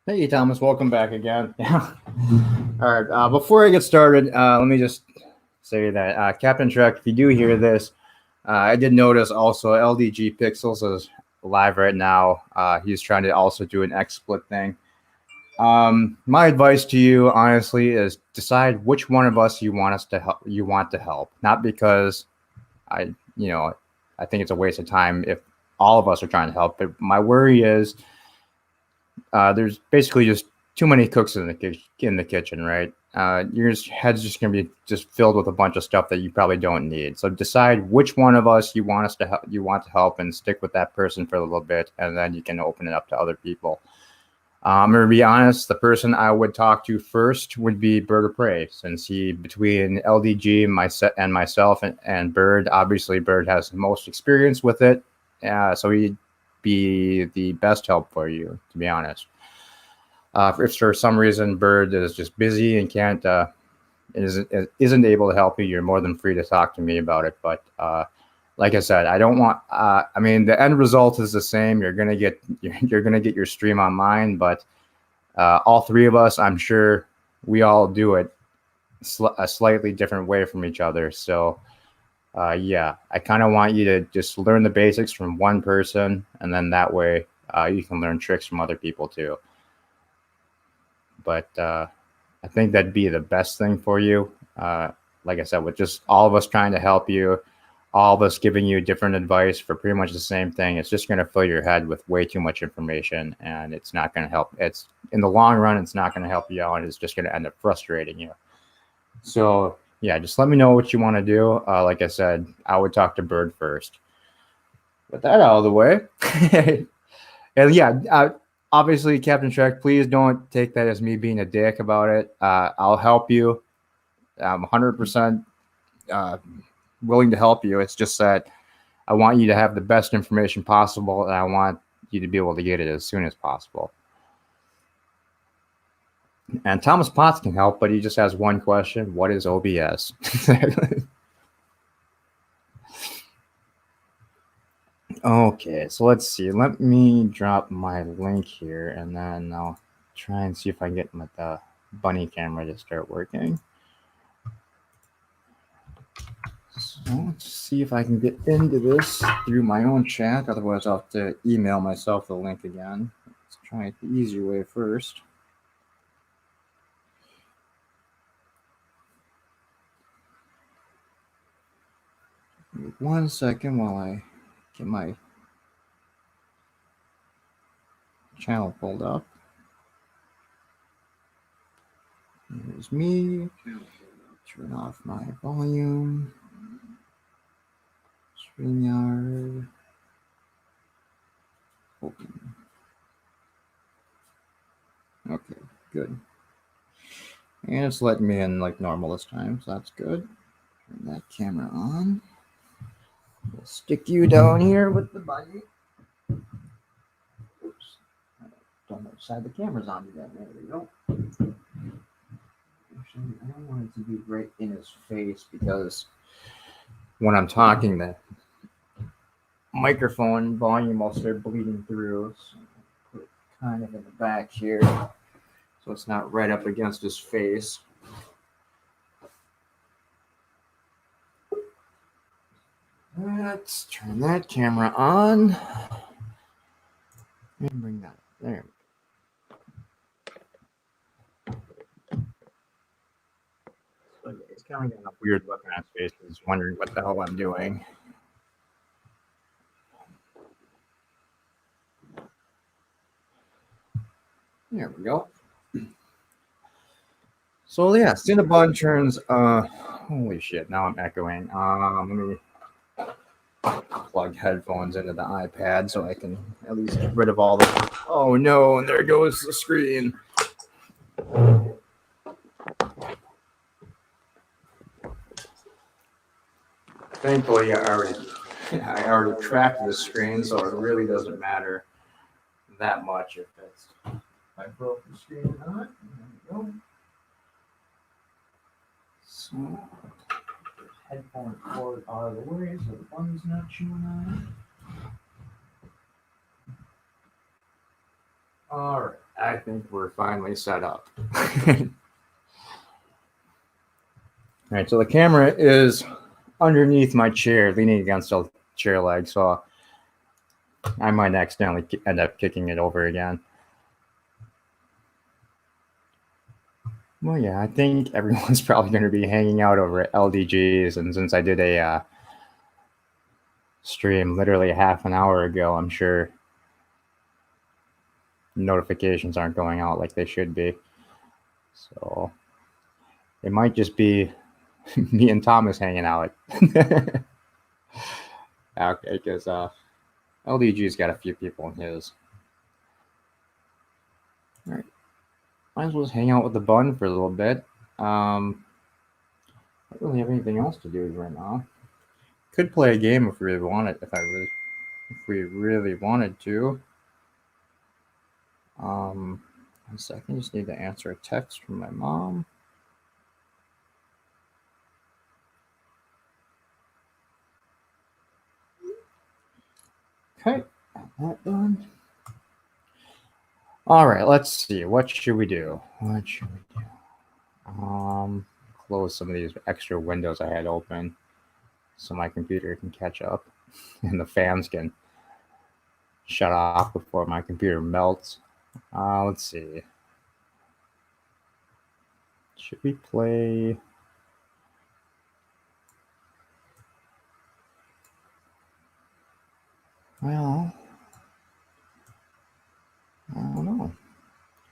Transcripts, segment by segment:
Hey, Thomas, welcome back again. All right, before I get started, let me just say that Captain Trek, if you do hear this, I did notice also LDG Pixels is live right now. He's trying to also do an XSplit thing. My advice to you, honestly, is decide which one of us you want us to help. You want to help, not because I think it's a waste of time if all of us are trying to help. But my worry is there's basically just too many cooks in the kitchen, right? Your head's just gonna be just filled with a bunch of stuff that you probably don't need. So decide which one of us you want us to help, you want to help, and stick with that person for a little bit, and then you can open it up to other people. I'm gonna be honest. The person I would talk to first would be Bird of Prey, since he between LDG, myself, and Bird. Obviously, Bird has the most experience with it, so he'd be the best help for you, to be honest. If for some reason Bird is just busy and isn't able to help you, you're more than free to talk to me about it. But like I said, I don't want. I mean, the end result is the same. You're gonna get your stream online, but all three of us, I'm sure, we all do it a slightly different way from each other. So. Yeah, I kind of want you to just learn the basics from one person, and then that way you can learn tricks from other people too. But I think that'd be the best thing for you. Like I said, with just all of us trying to help you, all of us giving you different advice for pretty much the same thing, it's just going to fill your head with way too much information, and it's not going to help. It's in the long run, it's not going to help you out, and it's just going to end up frustrating you. So yeah, just let me know what you want to do. Like I said, I would talk to Bird first. With that out of the way, and yeah, obviously, Captain Trek, please don't take that as me being a dick about it. I'll help you. I'm 100% willing to help you. It's just that I want you to have the best information possible, and I want you to be able to get it as soon as possible. And Thomas Potts can help, but he just has one question. What is OBS? Okay, so let's see. Let me drop my link here, and then I'll try and see if I can get the bunny camera to start working. So let's see if I can get into this through my own chat. Otherwise, I'll have to email myself the link again. Let's try it the easy way first. Wait 1 second while I get my channel pulled up. Here's me. Turn off my volume. StreamYard. Open. Okay, good. And it's letting me in like normal this time, so that's good. Turn that camera on. We'll stick you down here with the bunny. Oops. I don't know which side the camera's on yet. There we go. Actually, I don't want it to be right in his face because when I'm talking, the microphone volume will start bleeding through. So I'll put it kind of in the back here so it's not right up against his face. Let's turn that camera on and bring that up there. So it's kind of got a weird look on his face. He's wondering what the hell I'm doing. There we go. So yeah, Sinnabun turns. Holy shit! Now I'm echoing. Let me plug headphones into the iPad so I can at least get rid of all the. Oh no! And there goes the screen. Thankfully, I already tracked the screen, so it really doesn't matter that much if it's. I broke the screen or not. There we go. So, headphone cord out of the way so the button's not chewing on it. All right, I think we're finally set up. All right, so the camera is underneath my chair, leaning against the chair leg, so I might accidentally end up kicking it over again. Well, yeah, I think everyone's probably going to be hanging out over at LDGs, and since I did a stream literally half an hour ago, I'm sure notifications aren't going out like they should be. So it might just be me and Thomas hanging out. Okay, because LDG's got a few people in his. All right. Might as well just hang out with the bun for a little bit. I don't really have anything else to do right now. Could play a game if we really wanted. If we really wanted to. 1 second. Just need to answer a text from my mom. Okay, that done. All right, let's see. What should we do? Close some of these extra windows I had open so my computer can catch up and the fans can shut off before my computer melts. Let's see. Should we play? Well, I don't know.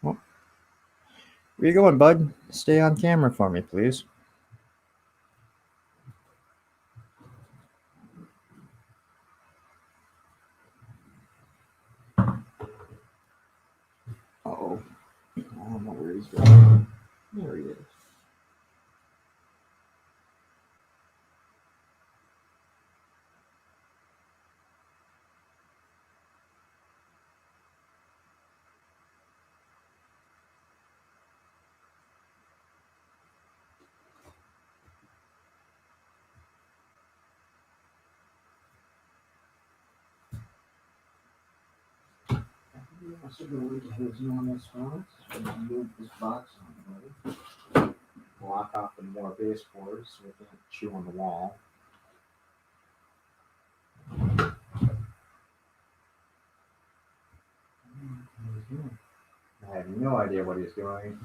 Well, where you going, bud? Stay on camera for me, please. Uh-oh. I don't know where he's going. There he is. I should go wait till he's on this box. Move this box on, buddy. Block off the more baseboards so we can't chew on the wall. I have no idea what he's doing.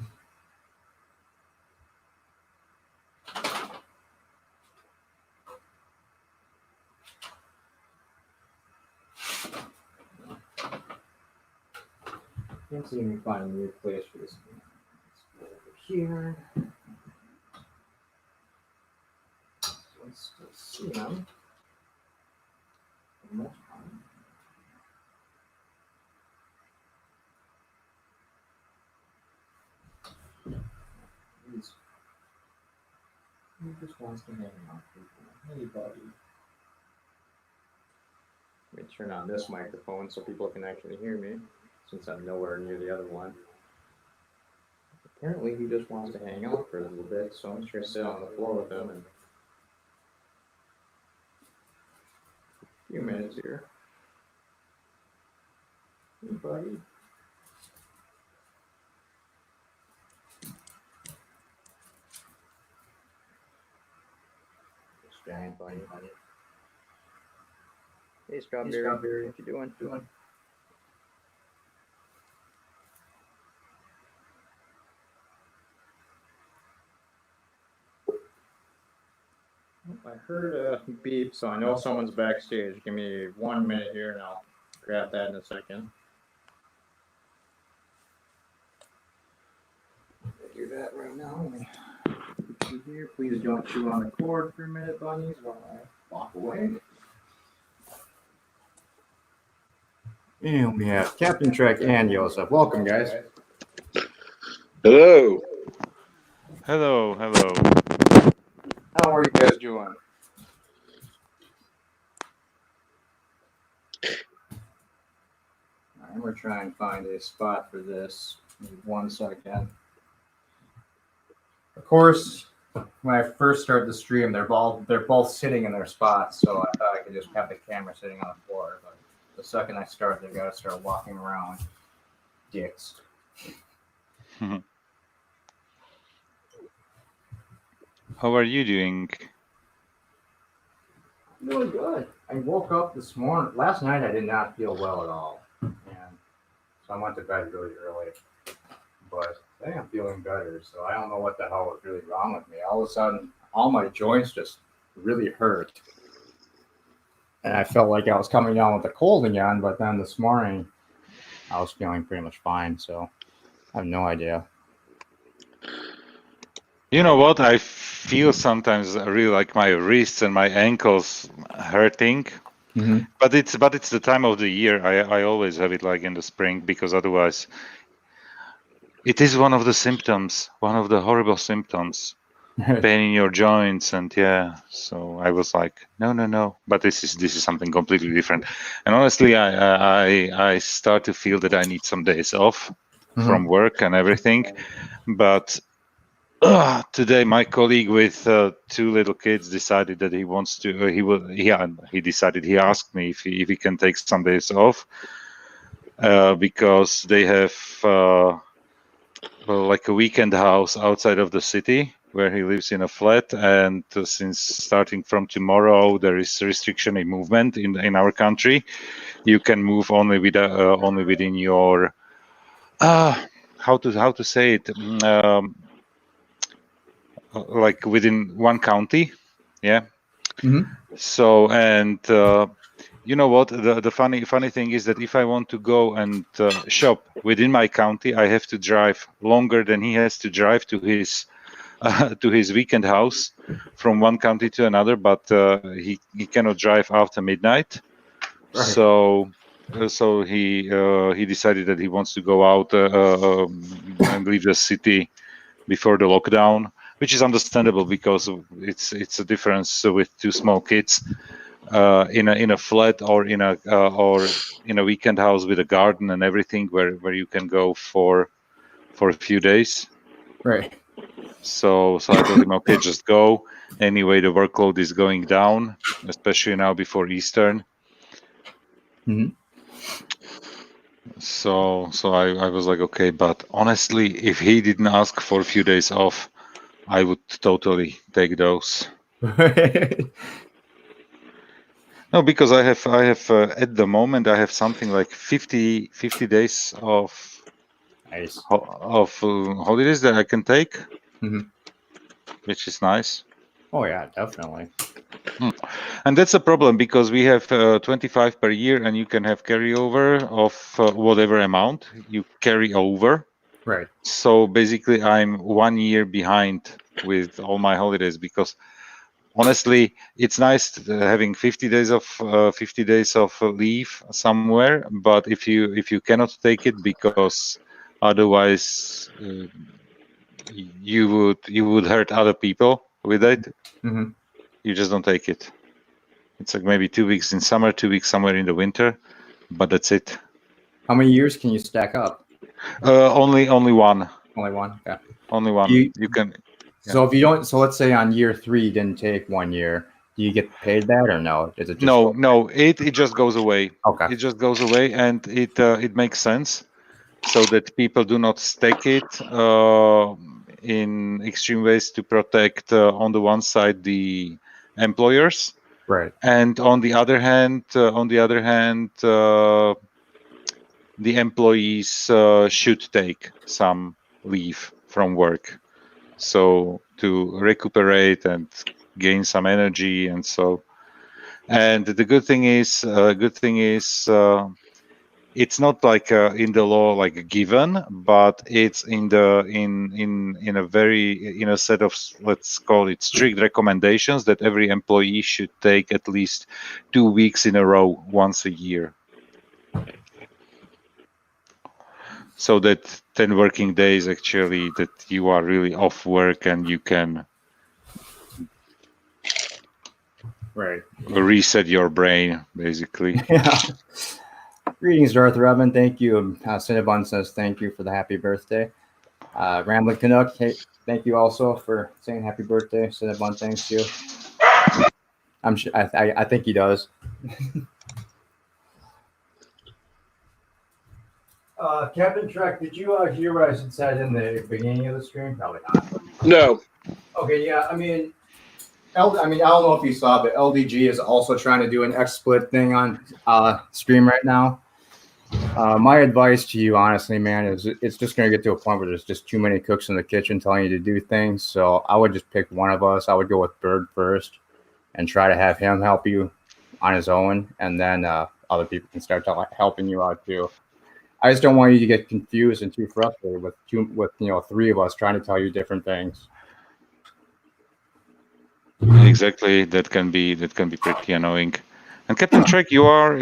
Can't seem to find a new place for this thing. Let's go over here. Let's still see him. For the most part. He just wants to hang out with people. Hey, buddy. Let me turn on this microphone so people can actually hear me, since I'm nowhere near the other one. Apparently, he just wants to hang out for a little bit, so I'm just going to sit on the floor with him and a few minutes here. Hey, buddy. Giant bunny. Hey, Strawberry. What you doing? I heard a beep, so I know someone's backstage. Give me 1 minute here, and I'll grab that in a second. I'll do that right now. Here, please don't chew on the cord for a minute, bunnies, while I walk away. And we have Captain Trek and Joseph. Welcome, guys. Hello. Hello. How are you guys doing? I'm gonna try and find a spot for this. Give me 1 second. Of course, when I first started the stream, they're both sitting in their spots, so I thought I could just have the camera sitting on the floor. But the second I start, they gotta start walking around. Dicks. How are you doing? I'm doing good. I woke up this morning. Last night I did not feel well at all, and so I went to bed really early. But I think I'm feeling better, so I don't know what the hell was really wrong with me. All of a sudden, all my joints just really hurt, and I felt like I was coming down with a cold again. But then this morning, I was feeling pretty much fine. So I have no idea. You know what? I feel sometimes really like my wrists and my ankles hurting. Mm-hmm. But it's the time of the year. I always have it like in the spring, because otherwise it is one of the symptoms, one of the horrible symptoms. Pain in your joints, and yeah. So I was like, no. But this is something completely different. And honestly, I start to feel that I need some days off from work and everything. But today, my colleague with 2 little kids decided that he wants to. He decided. He asked me if he can take some days off, because they have like a weekend house outside of the city where he lives in a flat. And since starting from tomorrow, there is restriction in movement in our country. You can move only within your how to say it. Like within one county, yeah. Mm-hmm. So, and you know what? The funny thing is that if I want to go and shop within my county, I have to drive longer than he has to drive to his weekend house from one county to another. But he cannot drive after midnight. Right. So he decided that he wants to go out and leave the city before the lockdown, which is understandable because it's a difference with 2 small kids in a flat or in a weekend house with a garden and everything, where you can go for a few days. Right. So I told him, okay, just go. Anyway, the workload is going down, especially now before Easter. Mm-hmm. So I was like, okay, but honestly, if he didn't ask for a few days off, I would totally take those. No, because I have at the moment I have something like 50 days of Nice. holidays that I can take, Mm-hmm. which is nice. Oh yeah, definitely. And that's a problem because we have 25 per year, and you can have carryover of whatever amount you carry over. Right. So basically, I'm 1 year behind with all my holidays, because honestly, it's nice having 50 days of leave somewhere. But if you cannot take it because otherwise you would hurt other people with it, Mm-hmm. you just don't take it. It's like maybe 2 weeks in summer, 2 weeks somewhere in the winter, but that's it. How many years can you stack up? Only one. Only one. Yeah. Only one. You can. So if you don't, so let's say on year 3 you didn't take 1 year, do you get paid that or no? Does it just No, it just goes away. Okay. It just goes away, and it makes sense, so that people do not stack it in extreme ways to protect on the one side the employers, Right. and on the other hand, the employees should take some leave from work, so to recuperate and gain some energy. And so, and the good thing is it's not like in the law like given, but it's in a very in a set of, let's call it, strict recommendations that every employee should take at least 2 weeks in a row once a year. So that 10 working days actually that you are really off work and you can Right. reset your brain, basically. Yeah. Greetings, Darth Revan. Thank you. Sinnabun says thank you for the happy birthday. Rambling Canuck, hey, thank you also for saying happy birthday. Sinnabun, thanks you. I'm sure. I think he does. Captain Trek, did you hear what I said in the beginning of the stream? Probably not. No. Okay, yeah. I mean, I don't know if you saw, but LDG is also trying to do an XSplit thing on stream right now. My advice to you, honestly, man, is it's just going to get to a point where there's just too many cooks in the kitchen telling you to do things. So I would just pick one of us. I would go with Bird first and try to have him help you on his own, and then other people can start helping you out too. I just don't want you to get confused and too frustrated with three of us trying to tell you different things. Exactly, that can be pretty annoying. And Captain Trek, you are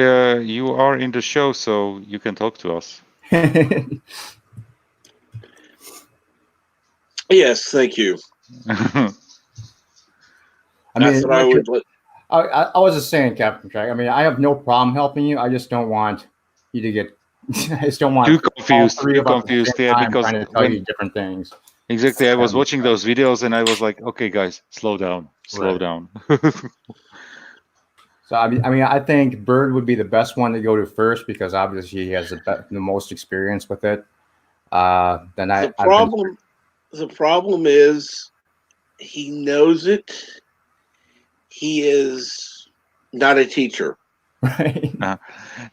in the show, so you can talk to us. Yes, thank you. I was just saying, Captain Trek. I mean, I have no problem helping you. I just don't want you to get. I just don't want too confused. Yeah, because trying to tell you different things. Exactly, I was watching those videos and I was like, okay, guys, slow down. So I think Bird would be the best one to go to first because obviously he has the most experience with it. The problem is he knows it. He is not a teacher. Right.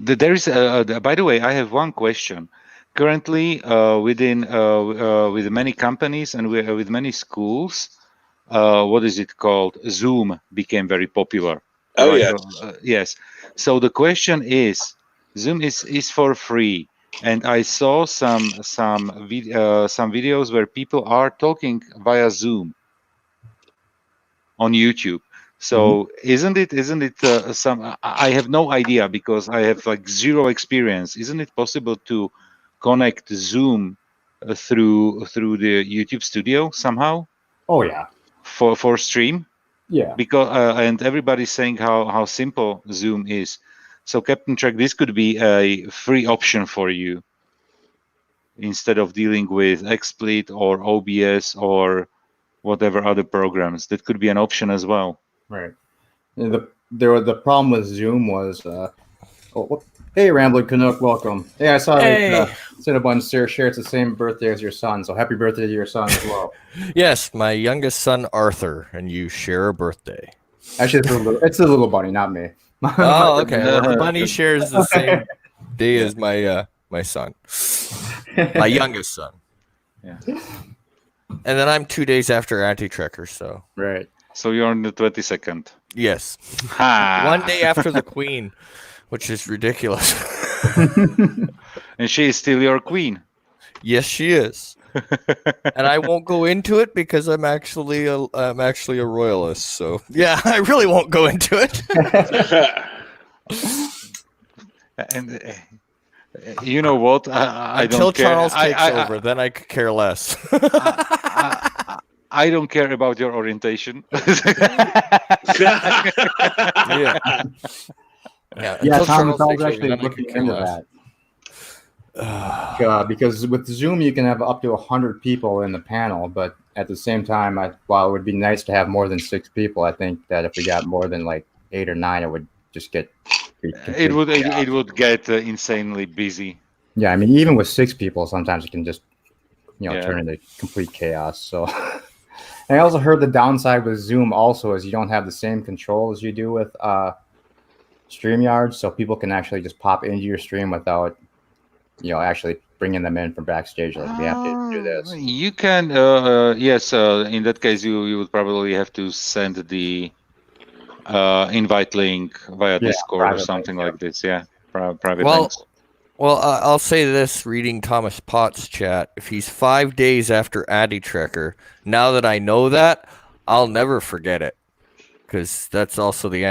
There is, by the way, I have one question. Currently, with many companies and with many schools, what is it called? Zoom became very popular. Oh, right? yes. Yes. So the question is, Zoom is for free, and I saw some videos where people are talking via Zoom on YouTube. So isn't it some? I have no idea because I have like zero experience. Isn't it possible to connect Zoom through the YouTube Studio somehow? Oh yeah. For stream. Yeah. Because and everybody's saying how simple Zoom is. So Captain Trek, this could be a free option for you instead of dealing with XSplit or OBS or whatever other programs. That could be an option as well. Right. The problem with Zoom was, hey, Rambling Canuck, welcome. Hey, I saw Cinnabon shares the same birthday as your son, so happy birthday to your son as well. Yes, my youngest son Arthur, and you share a birthday. Actually, it's the little bunny, not me. Oh, okay. Well, the bunny shares the same day as my son, my youngest son. Yeah. And then I'm 2 days after Anti-Trekker, so. Right. So you're on the 22nd. Yes. 1 day after the Queen, which is ridiculous. And she is still your queen. Yes, she is. And I won't go into it because I'm actually a royalist. So yeah, I really won't go into it. And you know what? I Until don't care. Charles takes over, then I could care less. I don't care about your orientation. Yeah. Yeah, Thomas, I was actually looking into that. Because with Zoom, you can have up to 100 people in the panel, but at the same time, while it would be nice to have more than 6 people, I think that if we got more than like 8 or 9, it would just get. It would get insanely busy. Yeah, I mean, even with 6 people, sometimes it can just turn into complete chaos. So, and I also heard the downside with Zoom also is you don't have the same control as you do with StreamYard, so people can actually just pop into your stream without actually bringing them in from backstage. Like we have to do this. You can, yes. In that case, you would probably have to send the invite link via Discord or something like this. Yeah, private links. Well, I'll say this: reading Thomas Potts' chat, if he's 5 days after Anti-Trekker, now that I know that, I'll never forget it, because that's also the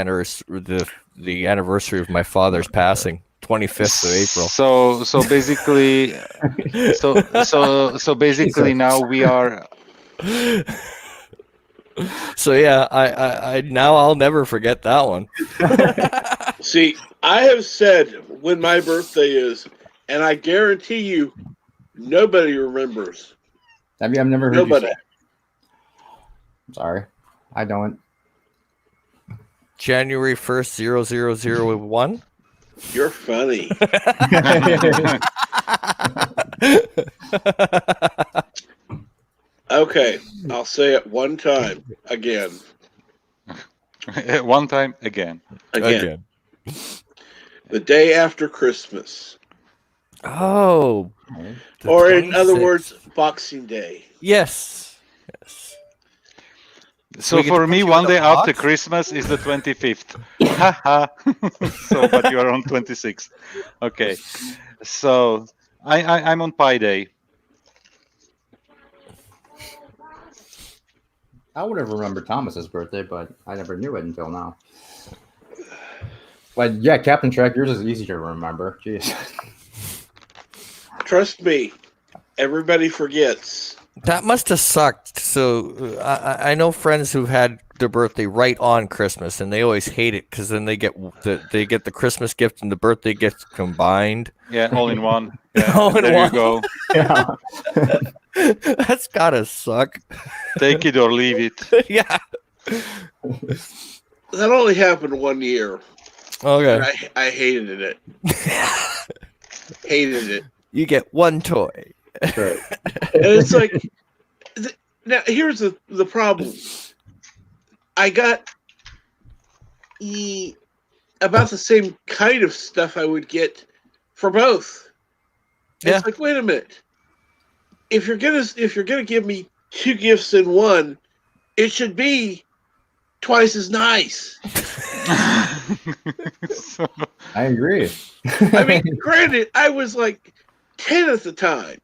anniversary of my father's passing. 25th of April. So basically, so basically now we are. So yeah, I now I'll never forget that one. See, I have said when my birthday is, and I guarantee you, nobody remembers. I've never heard you say Nobody. it. I'm sorry. I don't. January 1st, 0001. You're funny. Okay, I'll say it one time again. One time again. Again. The day after Christmas. Oh. the Or in other 26th. words, Boxing Day. Yes. Yes. So we get to for put me, you in one a day after box? Christmas is the 25th. Haha. So, but you are on 26th. Okay. So I'm on Pi Day. I would have remembered Thomas's birthday, but I never knew it until now. But yeah, Captain Trek, yours is easier to remember. Jeez. Trust me, everybody forgets. That must have sucked. So I know friends who've had their birthday right on Christmas, and they always hate it because then they get the Christmas gift and the birthday gift combined. Yeah, all in one. Yeah, All in there one. you go. Yeah. That's gotta suck. Take it or leave it. Yeah. That only happened one year. Okay. And I hated it. Hated it. You get one toy. Right. And it's like, now here's the problem. I got about the same kind of stuff I would get for both. Yeah. It's like, wait a minute. If you're gonna give me two gifts in one, it should be twice as nice. So, I agree. I mean, granted, I was like 10 at the time.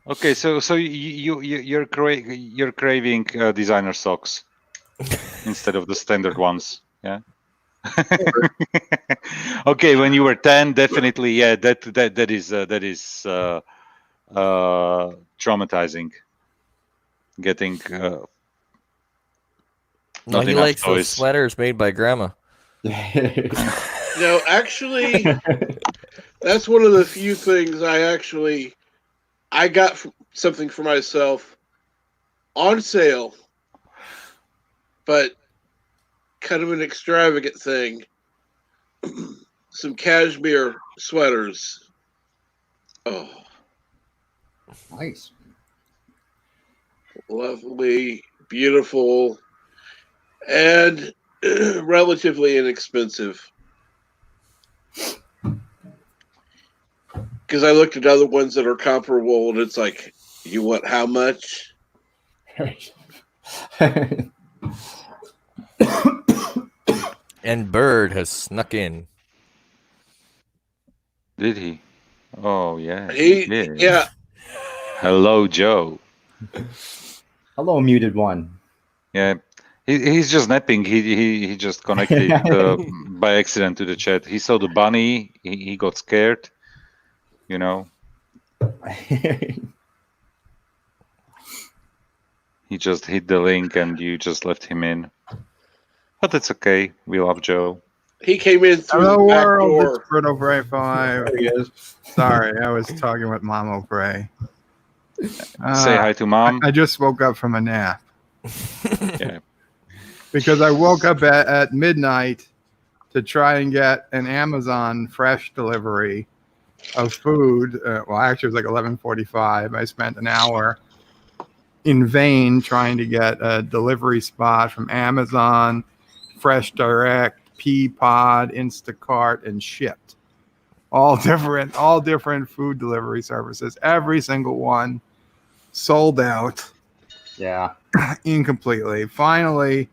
okay, so you're craving designer socks instead of the standard ones, yeah. Okay, when you were 10, definitely, yeah. That is traumatizing. Getting No, not he enough likes those toys. sweaters made by grandma. No, actually, that's one of the few things I got something for myself on sale, but kind of an extravagant thing. Some cashmere sweaters. Oh, Nice. lovely, beautiful, and relatively inexpensive. Because I looked at other ones that are comparable, and it's like, you want how much? And Bird has snuck in. Did he? Oh yeah, he He, did. yeah, Hello, Joe. Hello, muted one. Yeah, he's just napping. He just connected by accident to the chat. He saw the bunny. He got scared. You know, he just hit the link and you just left him in. But it's okay. We love Joe. he came in through Hello, the back world. door. It's Bruno Bray 5. There he is. Sorry, I was talking with Mama Bray. Say hi to mom. I just woke up from a nap Yeah. because I woke up at midnight to try and get an Amazon fresh delivery of food. Well, actually, it was like 11:45. I spent an hour in vain trying to get a delivery spot from Amazon, Fresh Direct, Peapod, Instacart, and Shipped. All different food delivery services. Every single one sold out Yeah. incompletely. Finally,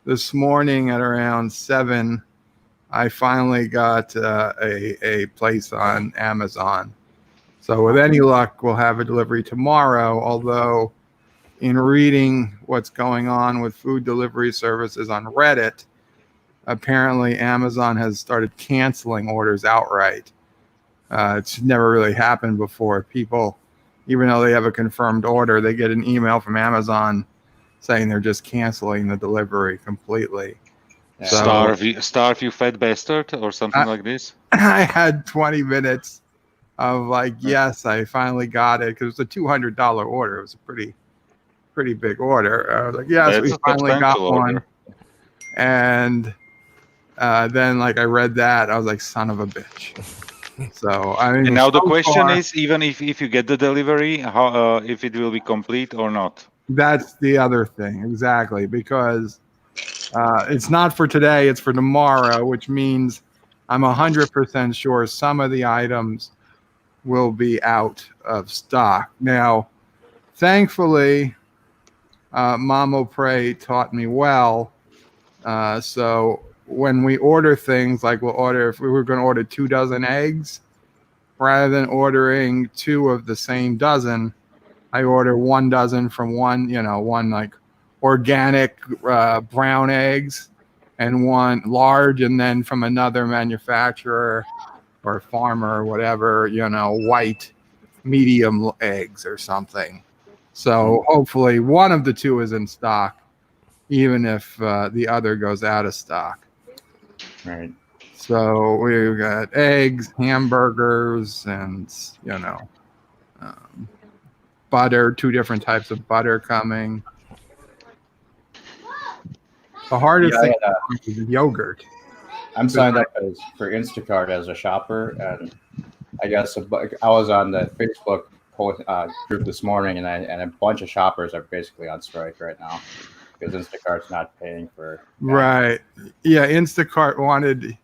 this morning at around 7, I finally got a place on Amazon. So with any luck, we'll have a delivery tomorrow, although in reading what's going on with food delivery services on Reddit, apparently Amazon has started canceling orders outright. It's never really happened before. People, even though they have a confirmed order, they get an email from Amazon saying they're just canceling the delivery completely. Yeah. So- Starve you fat bastard, or something like this. I had 20 minutes of like, yes, I finally got it, because it was a $200 order. It was a pretty big order. I was like, yes, That's we a finally got substantial one. order. And then like I read that, I was like, son of a bitch. So I mean, And now the so question far, is, even if you get the delivery, how if it will be complete or not? that's the other thing, exactly, because it's not for today, it's for tomorrow, which means I'm 100% sure some of the items will be out of stock. Now, thankfully, Mamo Pray taught me well. So when we order things, like we'll order, if we were going to order 2 dozen eggs, rather than ordering 2 of the same dozen, I order 1 dozen from one like organic brown eggs, and 1 large, and then from another manufacturer or farmer or whatever, white medium eggs or something. So hopefully one of the 2 is in stock, even if the other goes out of stock. Right. So we've got eggs, hamburgers, and butter. 2 different types of butter coming. The hardest thing is yogurt. I'm signed up for Instacart as a shopper, and I guess I was on the Facebook group this morning, and a bunch of shoppers are basically on strike right now because Instacart's not paying for. Right. Yeah, Instacart wanted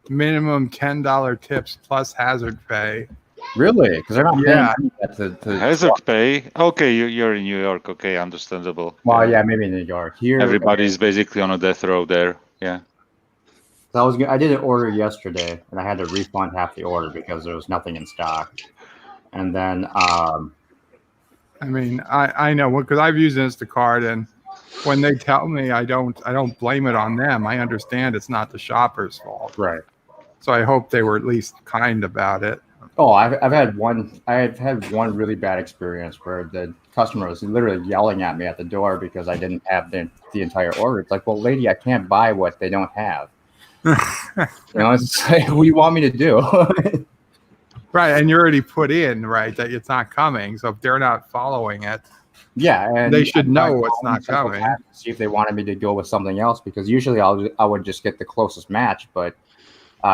minimum $10 tips plus hazard pay. Really? Because they're not paying to Hazard pay. Okay, you're in New York. Okay, understandable. Well, yeah, maybe in New York. Here, Everybody's basically on a death row there. Yeah. So I did an order yesterday, and I had to refund half the order because there was nothing in stock. And then, I mean, I know, because I've used Instacart, and when they tell me, I don't blame it on them. I understand it's not the shopper's fault. right. So I hope they were at least kind about it. Oh, I've had one really bad experience where the customer was literally yelling at me at the door because I didn't have the entire order. It's like, well, lady, I can't buy what they don't have. It's like, what do you want me to do? Right, and you already put in, right, that it's not coming. So if they're not following it, yeah, and they should know it's not coming. See if they wanted me to go with something else, because usually I would just get the closest match, but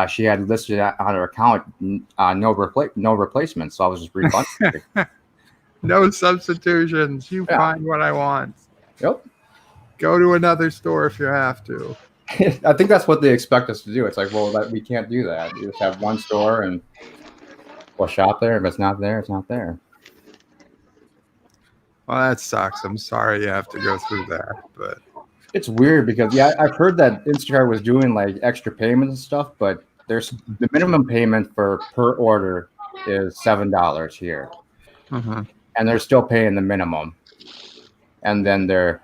she had listed on her account no replacement, so I was just refunding. No substitutions. You find what I want. Yep. Go to another store if you have to. I think that's what they expect us to do. It's like, well, we can't do that. You just have one store and we'll shop there. If it's not there, it's not there. Well, that sucks. I'm sorry you have to go through that, but it's weird because I've heard that Instacart was doing like extra payments and stuff, but there's the minimum payment per order is $7 here, and they're still paying the minimum, and then the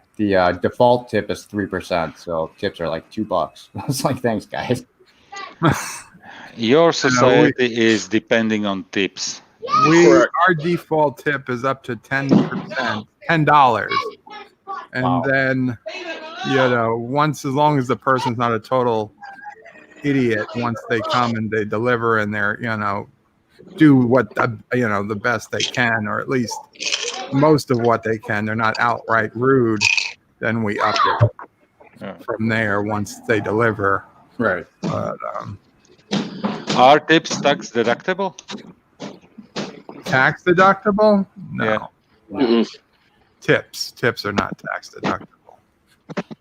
default tip is 3%, so tips are like $2. It's like, thanks, guys. Your society is depending on tips. Our default tip is up to 10%, $10, and then once, as long as the person's not a total idiot, once they come and they deliver and they're do what the best they can, or at least most of what they can, they're not outright rude, then we up it from there once they deliver. Right. But are tips tax deductible? Tax deductible? No. Yeah. Mhm. Tips are not tax deductible.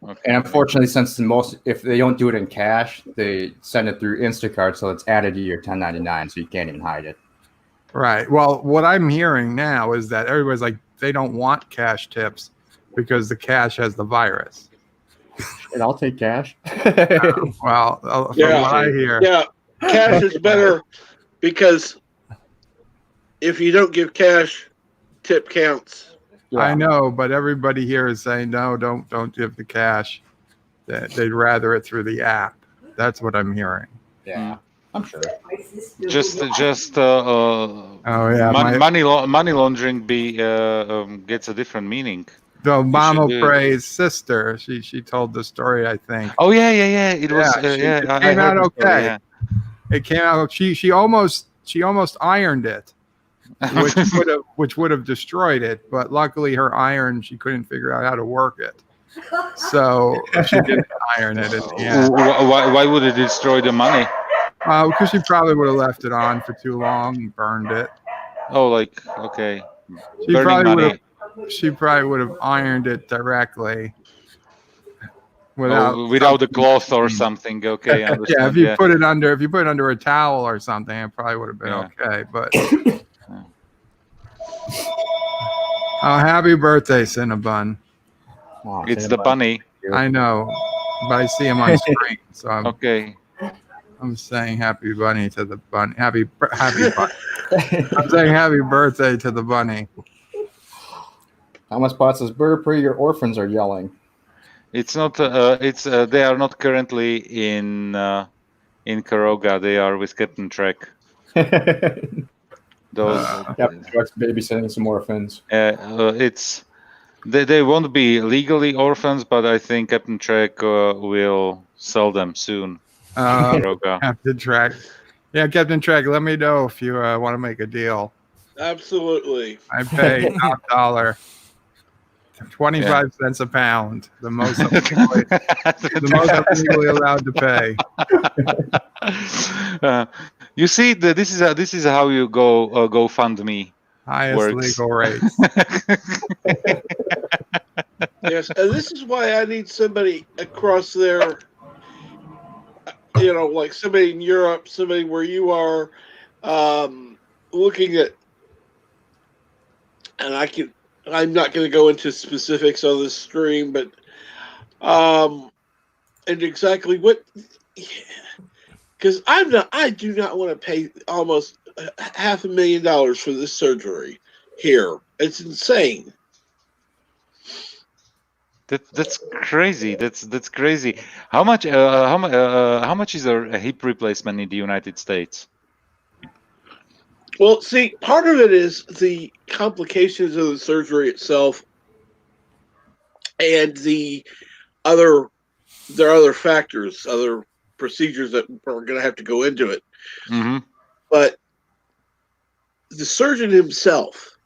Okay. And unfortunately, since if they don't do it in cash, they send it through Instacart, so it's added to your 1099, so you can't even hide it. Right. Well, what I'm hearing now is that everybody's like, they don't want cash tips because the cash has the virus. And I'll take cash. Well, from what I hear, Yeah, cash is better because if you don't give cash, tip counts. Yeah. I know, but everybody here is saying no, don't give the cash. They'd rather it through the app. That's what I'm hearing. Yeah, I'm sure. Just Oh yeah, money laundering gets a different meaning. Mama do it. Pray's sister. She told the story, I think. Oh yeah. It was It I came heard out the story, okay. yeah. It came out. She almost ironed it, which would have destroyed it. But luckily, her iron, she couldn't figure out how to work it, so she didn't iron it in the end. Why would it destroy the money? Because she probably would have left it on for too long and burned it. Oh, like okay, She burning probably would money. have. She probably would have ironed it directly without Without the something cloth or between. something. Okay, I Yeah, understand. if you put it under a towel or something, it probably would have been Yeah. okay. But happy birthday, Cinnabun! Wow, It's the bunny. I know, but I see him on screen, so Okay. I'm saying happy bunny to the bunny. Happy bunny. I'm saying happy birthday to the bunny. Thomas Potts says, Burpre, your orphans are yelling. It's not. They are not currently in Karoga. They are with Captain Trek. Those. Captain Truck's babysitting some orphans. It's. They won't be legally orphans, but I think Captain Trek will sell them soon. in Karoga. Captain Trek. Yeah, Captain Trek, let me know if you want to make a deal. Absolutely. I pay top dollar. 25 cents a pound. The most I'm legally allowed to pay. You see, this is how you go fund me. Highest works. legal rate. Yes, and this is why I need somebody across there, like somebody in Europe, somebody where you are, looking at, and I'm not going to go into specifics on this stream, but, and exactly what, because I do not want to pay almost $500,000 for this surgery here. It's insane. That's crazy. That's crazy. How much? How much is a hip replacement in the United States? Well, see, part of it is the complications of the surgery itself, and there are other factors, other procedures that are going to have to go into it. Mm-hmm. But the surgeon himself,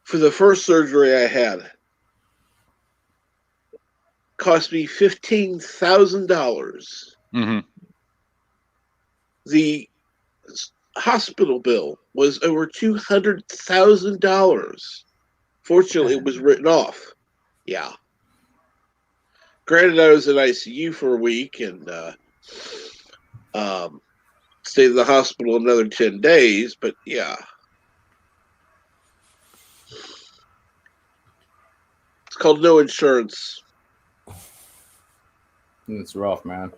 for the first surgery I had, cost me $15,000. Mm-hmm. The hospital bill was over $200,000. Fortunately, it was written off. Yeah. Granted, I was in ICU for a week and stayed in the hospital another 10 days, but yeah. It's called no insurance. It's rough, man.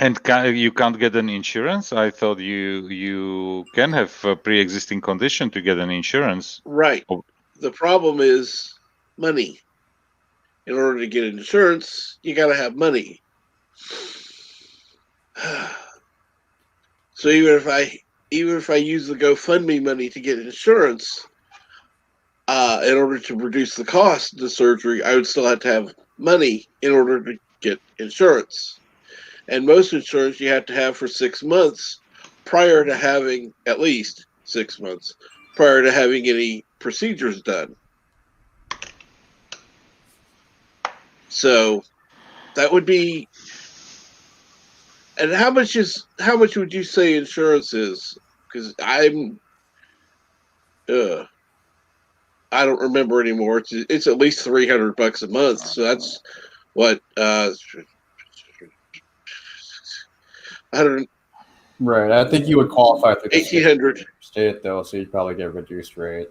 And you can't get an insurance? I thought you can have a pre-existing condition to get an insurance. Right. Oh. The problem is money. In order to get insurance, you got to have money. So even if I use the GoFundMe money to get insurance, in order to reduce the cost of the surgery, I would still have to have money in order to get insurance. And most insurance you have to have for 6 months prior to having, at least 6 months, prior to having any procedures done. So that would be, and how much would you say insurance is? Because I don't remember anymore. It's at least $300 a month. So that's what, 100. Right. I think you would qualify for the $1,800. state though, so you'd probably get a reduced rate.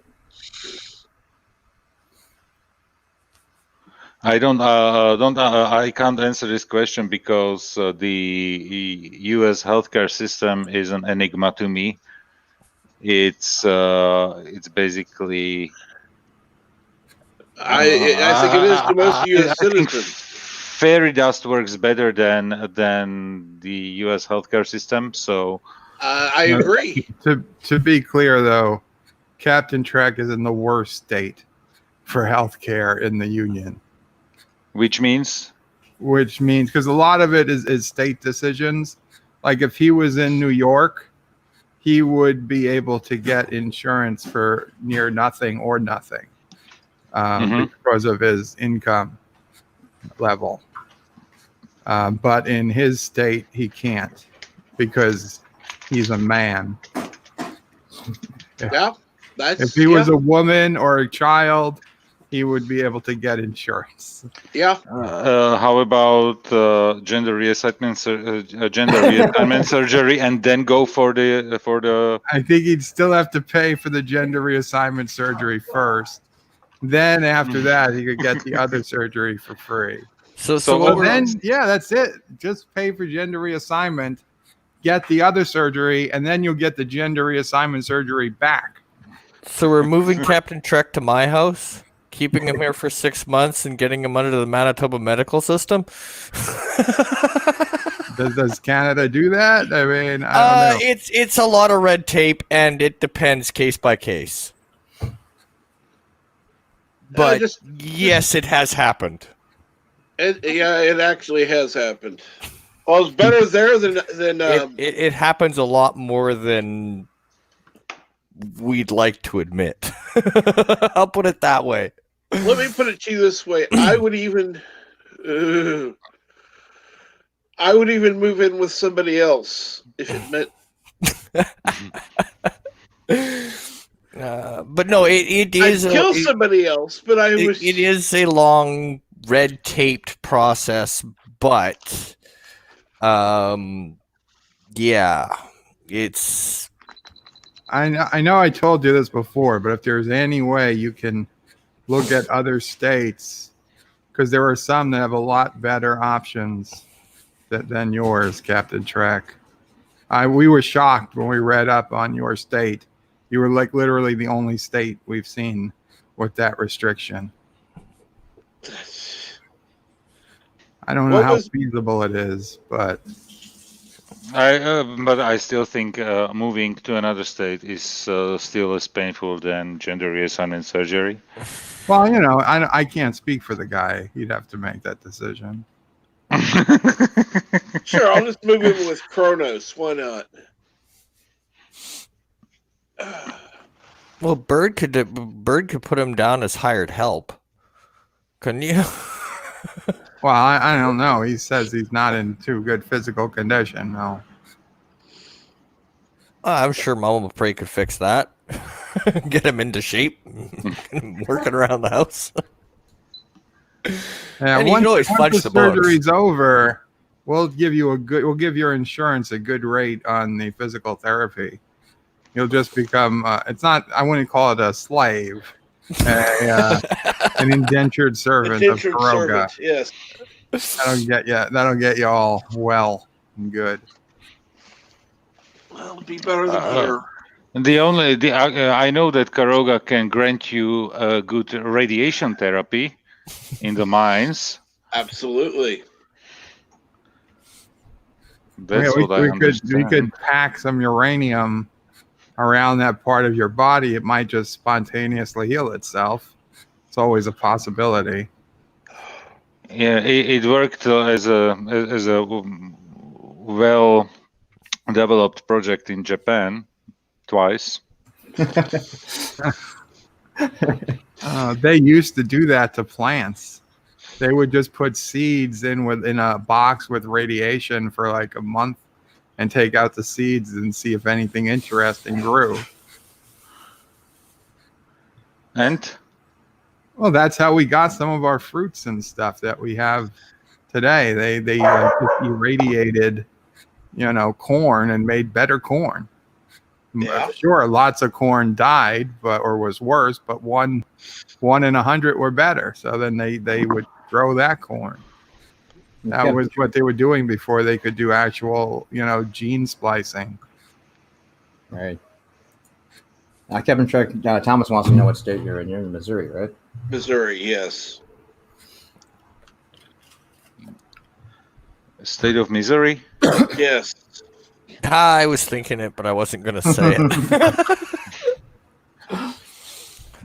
I can't answer this question because the U.S. healthcare system is an enigma to me. It's basically. I think it is to most U.S. citizens. Fairy dust works better than the U.S. healthcare system. So I agree. To be clear, though, Captain Trek is in the worst state for health care in the union. Which means Because a lot of it is state decisions. Like if he was in New York, he would be able to get insurance for near nothing or nothing because of his income level. But in his state, he can't because he's a man. Yeah, If he was a woman or a child, he would be able to get insurance. Yeah. how about gender reassignment surgery, and then go for the? I think he'd still have to pay for the gender reassignment surgery first. Then after that, he could get the other surgery for free. So what what Then, yeah, that's it. Just pay for gender reassignment, get the other surgery, and then you'll get the gender reassignment surgery back. So we're moving Captain Trek to my house, keeping him here for 6 months, and getting him under the Manitoba medical system. Does Canada do that? I mean, I don't know. It's a lot of red tape, and it depends case by case. But yes, it has happened. It actually has happened. Well, it's better there than It happens a lot more than we'd like to admit. I'll put it that way. Let me put it to you this way: I would even move in with somebody else if it meant. But no, it is. I'd kill somebody else, but it is a long, red taped process. But, yeah, it's. I know I told you this before, but if there's any way you can look at other states, because there are some that have a lot better options than yours, Captain Trek. We were shocked when we read up on your state. You were like literally the only state we've seen with that restriction. I don't know how feasible it is, but I still think moving to another state is still as painful than gender reassignment surgery. Well, you know, I can't speak for the guy. He'd have to make that decision. Sure, I'll just move in with Kronos. Why not? Well, Bird could put him down as hired help, couldn't you? Well, I don't know. He says he's not in too good physical condition. No. I'm sure Mama Prey could fix that. Get him into shape. Working around the house. Yeah, and you can always fudge once the surgery's over, we'll give your insurance a good rate on the physical therapy. You'll just become I wouldn't call it a slave, an indentured servant of Karoga. Yes. That'll get you all well and good. Well, it'll be better than here. I know that Karoga can grant you a good radiation therapy in the mines. Absolutely. That's what I understand. We could pack some uranium around that part of your body. It might just spontaneously heal itself. It's always a possibility. Yeah, it worked as a well developed project in Japan twice. They used to do that to plants. They would just put seeds in a box with radiation for like a month and take out the seeds and see if anything interesting grew. And? Well, that's how we got some of our fruits and stuff that we have today. They just irradiated, corn and made better corn. Yeah. Sure, lots of corn died, or was worse, but one in 100 were better. So then they would grow that corn. That was what they were doing before they could do actual, gene splicing. Right. Captain Trek, Thomas wants to know what state you're in. You're in Missouri, right? Missouri, yes. State of Missouri? Yes. I was thinking it, but I wasn't going to say it.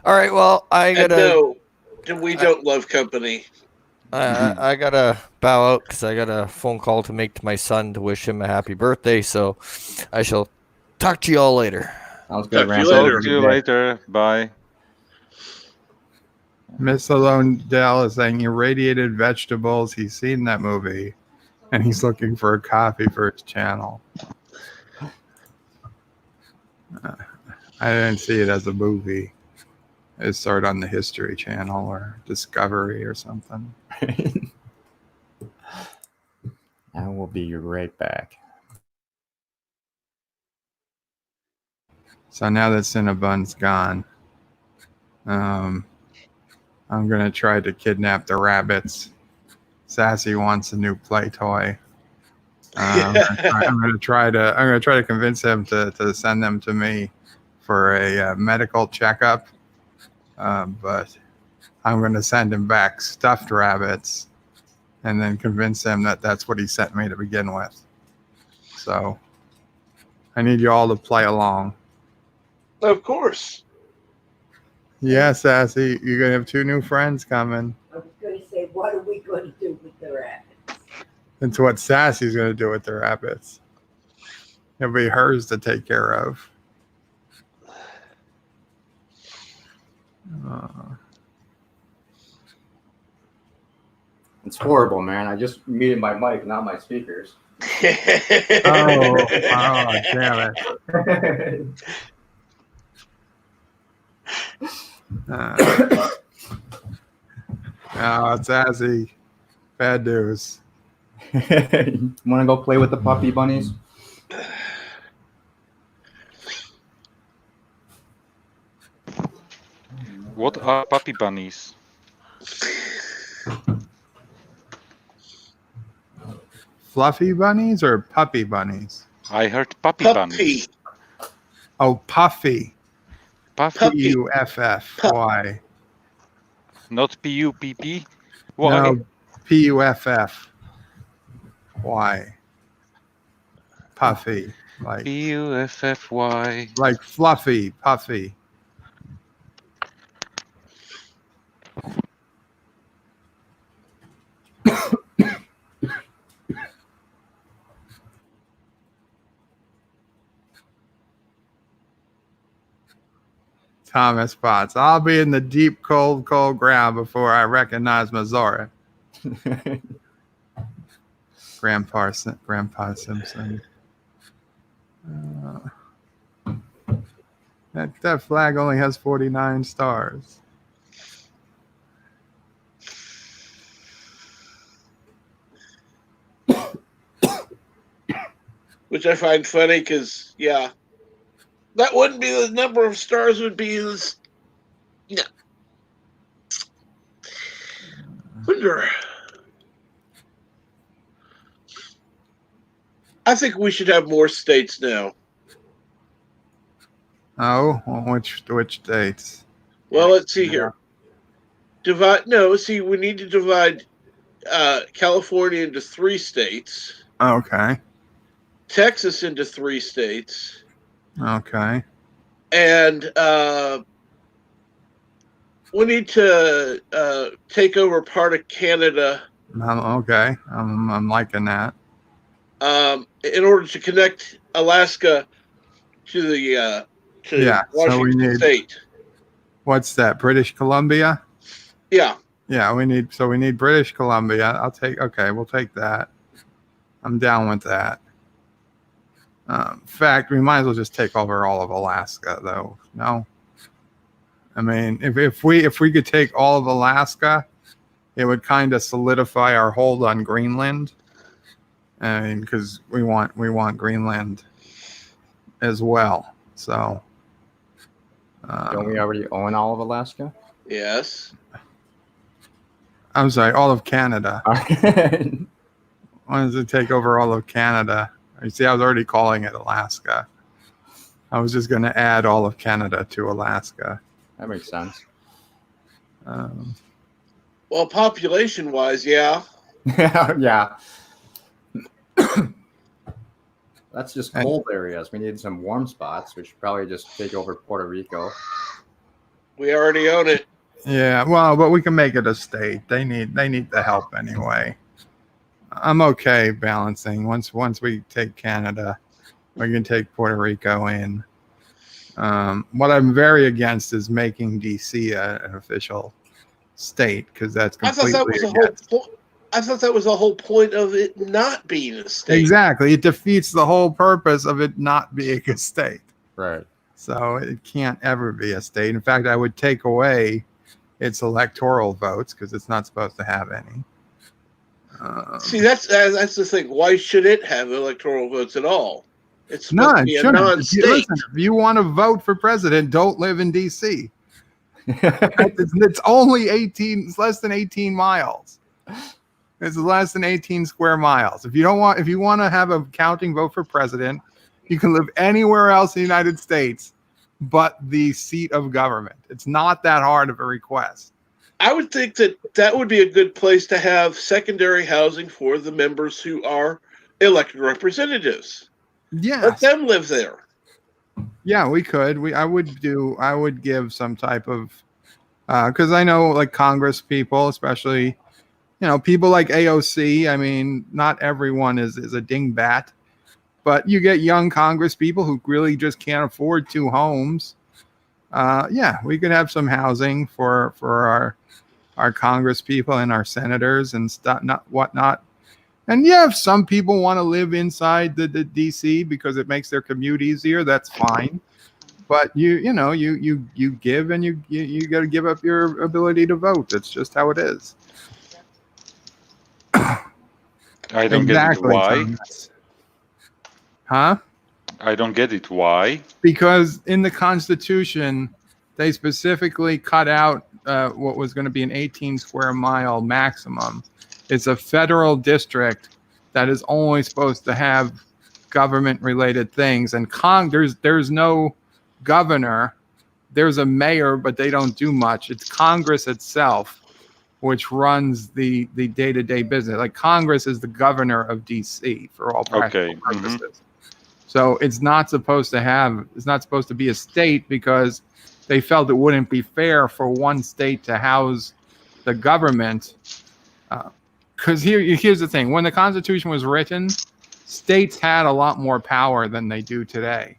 All right, well, I got to... We don't love company. I gotta bow out because I got a phone call to make to my son to wish him a happy birthday. So I shall talk to you all later. Sounds good, Talk to you Ramsey. later. Talk to you later. Bye. Miss Alondell is saying irradiated vegetables. He's seen that movie, and he's looking for a copy for his channel. I didn't see it as a movie. It started on the History Channel or Discovery or something. I will be right back. So now that Sinnabun's gone, I'm going to try to kidnap the rabbits. Sassy wants a new play toy. I'm going to try to convince him to send them to me for a medical checkup. But I'm going to send him back stuffed rabbits and then convince him that that's what he sent me to begin with. So I need you all to play along. Of course. Yeah, Sassy, you're going to have 2 new friends coming. I was going to say, what are we going to do with the rabbits? That's what Sassy's going to do with the rabbits. It'll be hers to take care of. It's horrible, man. I just muted my mic, not my speakers. Oh, damn it. Oh, Sassy. Bad news. Want to go play with the puppy bunnies? What are puppy bunnies? Fluffy bunnies or puppy bunnies? I heard puppy Puppy. bunnies. Oh, puffy. Puffy. Puffy. Not P-U-P-P? No, Puff. Why? Puffy. Like P-U-F-F-Y. like fluffy, puffy. Thomas Potts. I'll be in the deep, cold ground before I recognize Missouri. Grandpa Simpson. That flag only has 49 stars. Which I find funny because, yeah, that wouldn't be the number of stars would be this. No. Wonder. I think we should have more states now. Oh, which states? Well, let's see here. See, we need to divide California into 3 states, Okay. Texas into 3 states, Okay. and we need to take over part of Canada. Okay. I'm liking that. In order to connect Alaska to the Washington State. What's that? British Columbia? Yeah. Yeah, we need British Columbia. We'll take that. I'm down with that. In fact, we might as well just take over all of Alaska, though. No, I mean, if we could take all of Alaska, it would kind of solidify our hold on Greenland. I mean, because we want Greenland as well. So, Don't we already own all of Alaska? Yes. I'm sorry, all of Canada. Why does it take over all of Canada? You see, I was already calling it Alaska. I was just going to add all of Canada to Alaska. That makes sense. Well, population-wise, yeah. Yeah. That's just cold areas. We need some warm spots. We should probably just take over Puerto Rico. We already own it. Yeah, well, but we can make it a state. They need the help anyway. I'm okay balancing. Once we take Canada, we can take Puerto Rico in. What I'm very against is making DC an official state because that's I thought that completely was the whole against. point. I thought that was the whole point of it not being a state. Exactly, it defeats the whole purpose of it not being a state. Right. So it can't ever be a state. In fact, I would take away its electoral votes because it's not supposed to have any. See, that's the thing. Why should it have electoral votes at all? It's supposed No, to it be a shouldn't. non-state. If you want to vote for president, don't live in DC. It's only 18. It's less than 18 miles. It's less than 18 square miles. If you want to have a counting vote for president, you can live anywhere else in the United States, but the seat of government. It's not that hard of a request. I would think that would be a good place to have secondary housing for the members who are elected representatives. Yeah. Let them live there. Yeah, we could. I would give some type of because I know like Congress people, especially people like AOC. I mean, not everyone is a dingbat, but you get young Congress people who really just can't afford 2 homes. Yeah, we could have some housing for our Congress people and our senators and stuff, whatnot. And yeah, if some people want to live inside the DC because it makes their commute easier, that's fine. But you give and you got to give up your ability to vote. That's just how it is. I don't get it. Why? Thomas. Huh? I don't get it. Why? Because in the Constitution, they specifically cut out what was going to be an 18 square mile maximum. It's a federal district that is only supposed to have government related things. And there's no governor. There's a mayor, but they don't do much. It's Congress itself which runs the day-to-day business. Like Congress is the governor of DC for all practical purposes. So it's not supposed to be a state because they felt it wouldn't be fair for one state to house the government. Because here's the thing. When the Constitution was written, states had a lot more power than they do today.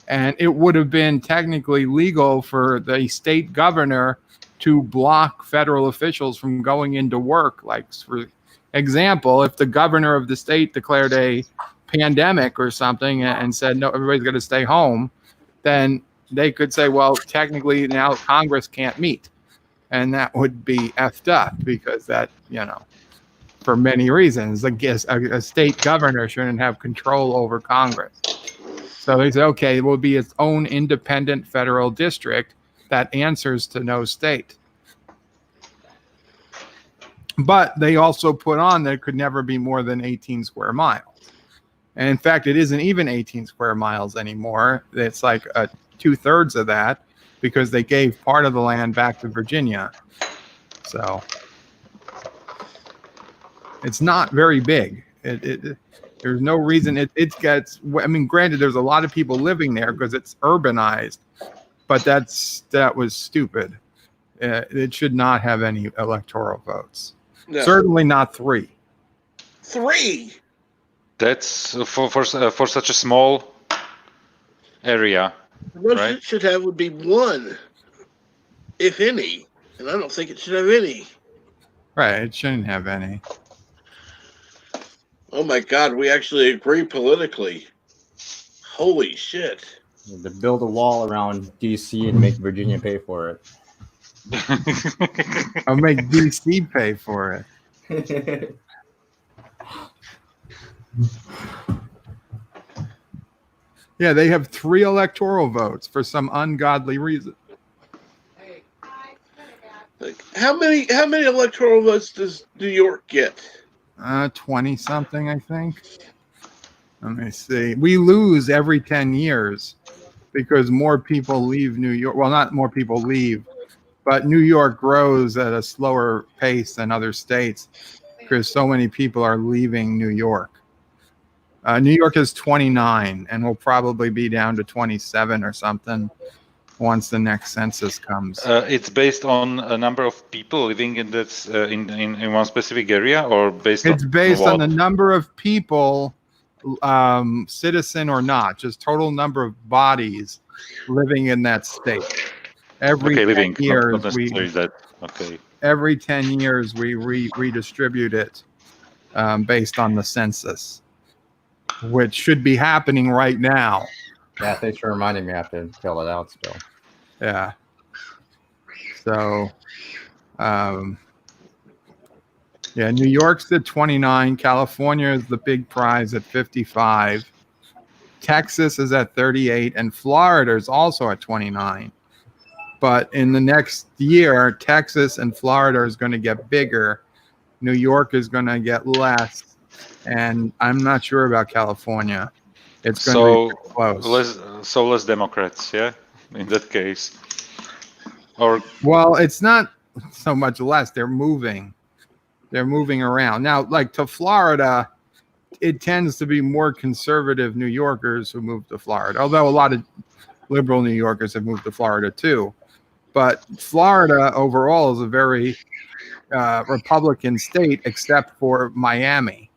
And it would have been technically legal for the state governor to block federal officials from going into work. Like, for example, if the governor of the state declared a pandemic or something and said, no, everybody's going to stay home, then they could say, well, technically now Congress can't meet. And that would be effed up because that, for many reasons, a state governor shouldn't have control over Congress. So they say, okay, it will be its own independent federal district that answers to no state. But they also put on that it could never be more than 18 square miles. And in fact, it isn't even 18 square miles anymore. It's like 2/3 of that because they gave part of the land back to Virginia. So it's not very big. There's no reason it gets. I mean, granted, there's a lot of people living there because it's urbanized, but that was stupid. It should not have any electoral votes. No. Certainly not 3. 3. That's for such a small area. The most right? It should have would be 1, if any, and I don't think it should have any. Right, it shouldn't have any. Oh my God, we actually agree politically. Holy shit. To build a wall around DC and make Virginia pay for it. I'll make DC pay for it. Yeah, they have 3 electoral votes for some ungodly reason. How many electoral votes does New York get? 20 something, I think. Let me see. We lose every 10 years because more people leave New York. Well, not more people leave, but New York grows at a slower pace than other states because so many people are leaving New York. New York is 29 and will probably be down to 27 or something once the next census comes. It's based on a number of people living in that in one specific area, or based It's on based what? on the number of people, citizen or not, just total number of bodies living in that state. Every Okay, 10 living, years, not necessarily that. Okay. every 10 years we redistribute it based on the census, which should be happening right now. Yeah, thanks for reminding me. I have to fill it out still. Yeah. So, yeah, New York's at 29. California is the big prize at 55. Texas is at 38, and Florida is also at 29. But in the next year, Texas and Florida is going to get bigger. New York is going to get less, and I'm not sure about California. It's going to be close. Less Democrats, yeah, in that case. Or Well, it's not so much less. They're moving around now. Like to Florida, it tends to be more conservative New Yorkers who move to Florida, although a lot of liberal New Yorkers have moved to Florida too. But Florida overall is a very Republican state, except for Miami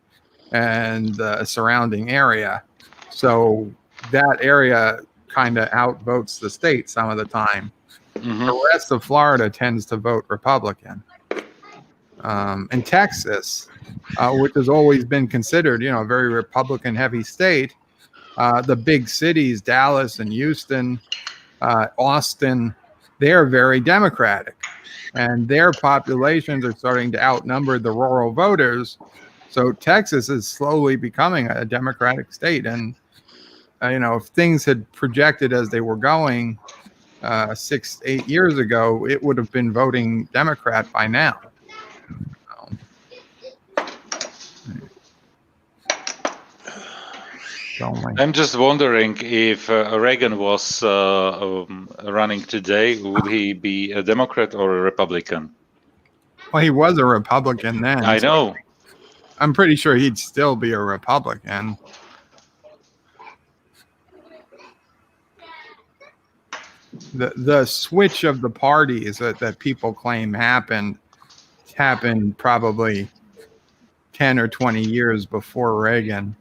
and the surrounding area. So that area kind of outvotes the state some of the time. The rest of Florida tends to vote Republican. And Texas, which has always been considered, a very Republican-heavy state, the big cities, Dallas and Houston, Austin, they're very Democratic. And their populations are starting to outnumber the rural voters. So Texas is slowly becoming a Democratic state. And, if things had projected as they were going 6-8 years ago, it would have been voting Democrat by now. I'm just wondering if Reagan was running today, would he be a Democrat or a Republican? Well, he was a Republican then. I know. I'm pretty sure he'd still be a Republican. The switch of the parties that people claim happened probably 10 or 20 years before Reagan.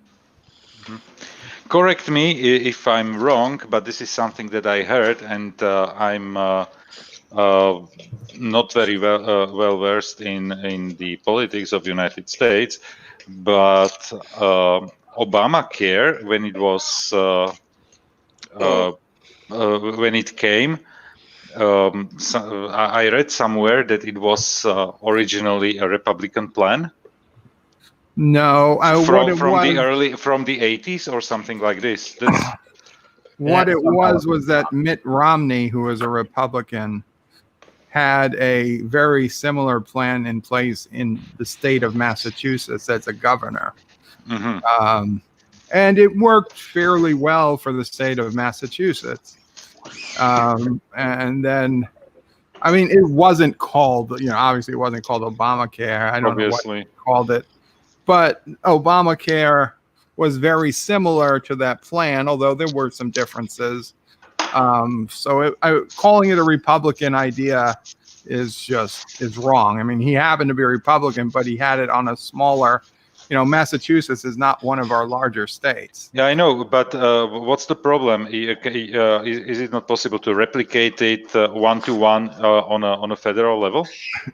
Correct me if I'm wrong, but this is something that I heard, and I'm not very well versed in the politics of the United States. But Obamacare, when it was when it came, I read somewhere that it was originally a Republican plan. No, from the 80s or something like this. What it was that Mitt Romney, who was a Republican, had a very similar plan in place in the state of Massachusetts as a governor. And it worked fairly well for the state of Massachusetts. And then, it wasn't called, obviously it wasn't called Obamacare. I don't know what they called it. But Obamacare was very similar to that plan, although there were some differences. So calling it a Republican idea is wrong. He happened to be a Republican, but he had it on a smaller, Massachusetts is not one of our larger states. Yeah, I know, but what's the problem? Is it not possible to replicate it 1-to-1 on a federal level?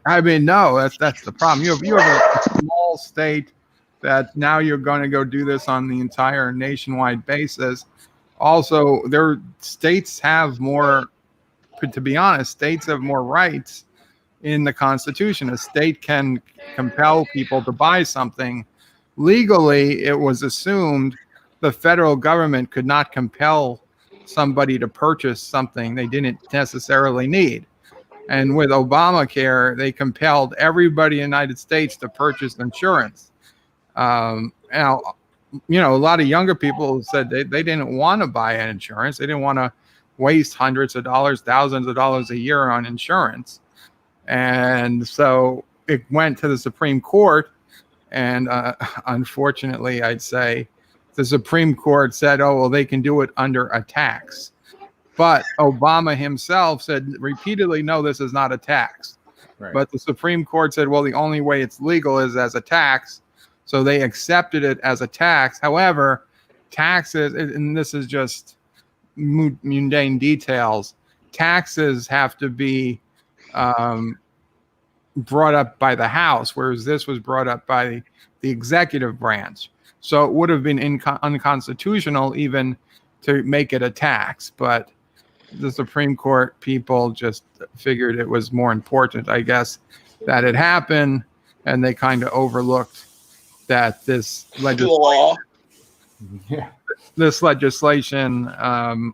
No, that's the problem. You have a small state that now you're going to go do this on the entire nationwide basis. Also, states have more, to be honest, states have more rights in the Constitution. A state can compel people to buy something. Legally, it was assumed the federal government could not compel somebody to purchase something they didn't necessarily need. And with Obamacare, they compelled everybody in the United States to purchase insurance. Now, a lot of younger people said they didn't want to buy an insurance. They didn't want to waste hundreds of dollars, thousands of dollars a year on insurance. And so it went to the Supreme Court. And unfortunately, I'd say the Supreme Court said, they can do it under a tax. But Obama himself said repeatedly, no, this is not a tax. Right. But the Supreme Court said, well, the only way it's legal is as a tax. So they accepted it as a tax. However, taxes, and this is just mundane details, taxes have to be brought up by the House, whereas this was brought up by the executive branch. So it would have been unconstitutional even to make it a tax. But the Supreme Court people just figured it was more important, I guess, that it happened, and they kind of overlooked that this Law. legislation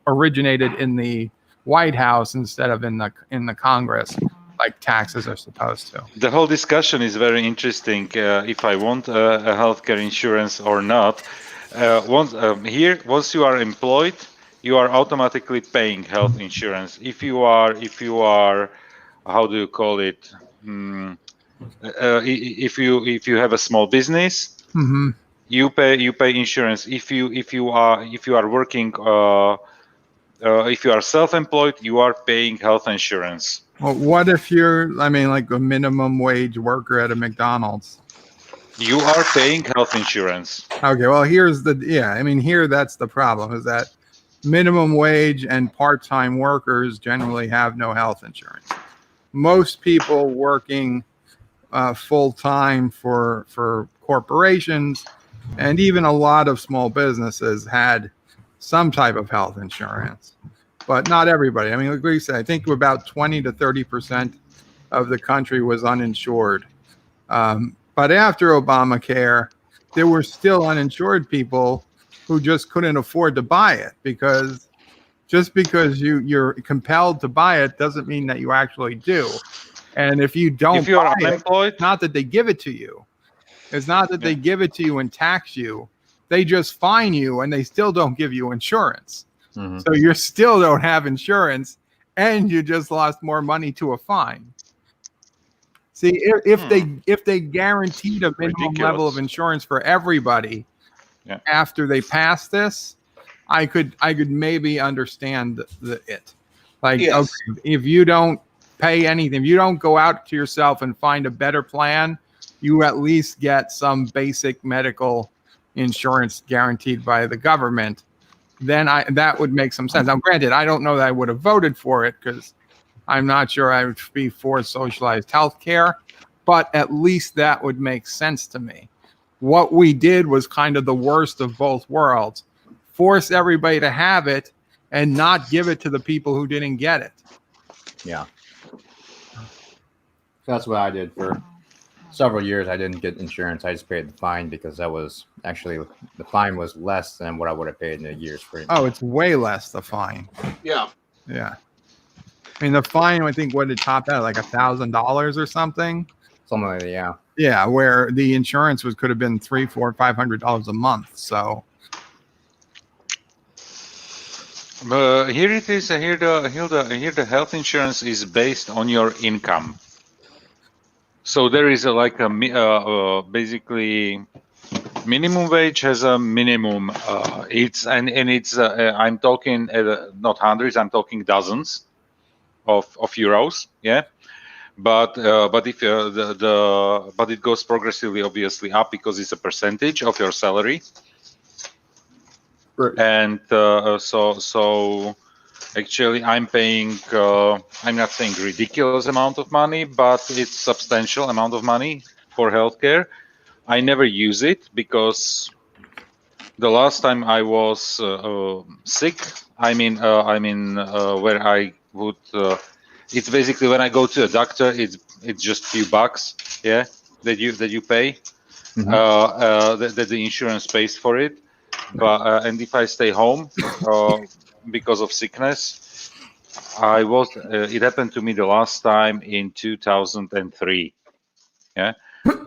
originated in the White House instead of in the Congress, like taxes are supposed to. The whole discussion is very interesting. If I want a healthcare insurance or not, once you are employed, you are automatically paying health insurance. If you are, how do you call it? If you have a small business, Mm-hmm. you pay insurance. If you are working, if you are self-employed, you are paying health insurance. Well, what if you're, like a minimum wage worker at a McDonald's? You are paying health insurance. Okay, well, here that's the problem, is that minimum wage and part-time workers generally have no health insurance. Most people working full-time for corporations and even a lot of small businesses had some type of health insurance, but not everybody. Like we said, I think about 20 to 30% of the country was uninsured. But after Obamacare, there were still uninsured people who just couldn't afford to buy it, because just because you're compelled to buy it doesn't mean that you actually do. And if you don't, if you are buy it, unemployed, it's not that they give it to you. It's not that they give it to you and tax you. They just fine you, and they still don't give you insurance. Mhm. So you still don't have insurance, and you just lost more money to a fine. See, if they guaranteed a minimum level of insurance for everybody after they pass this, I could maybe understand it. Like, Yes. okay, if you don't pay anything, if you don't go out to yourself and find a better plan, you at least get some basic medical insurance guaranteed by the government. Then that would make some sense. Now, granted, I don't know that I would have voted for it, because I'm not sure I would be for socialized health care, but at least that would make sense to me. What we did was kind of the worst of both worlds. Force everybody to have it and not give it to the people who didn't get it. Yeah. That's what I did for several years. I didn't get insurance. I just paid the fine, because that was actually, the fine was less than what I would have paid in a year's premium. Oh, it's way less, the fine. Yeah. Yeah. The fine, I think, what did it top out, like $1,000 or something? Something like that, yeah. Yeah, where the insurance could have been $300, $400, $500 a month. So here it is. Here the health insurance is based on your income. So there is basically minimum wage has a minimum. It's I'm talking not hundreds. I'm talking dozens of euros. Yeah. But if but it goes progressively, obviously, up, because it's a percentage of your salary. Right. And so actually I'm paying, I'm not saying ridiculous amount of money, but it's substantial amount of money for healthcare. I never use it, because the last time I was sick, where I would, it's basically when I go to a doctor, it's just a few bucks, yeah, that you pay, that the insurance pays for it. But and if I stay home because of sickness, it happened to me the last time in 2003. Yeah,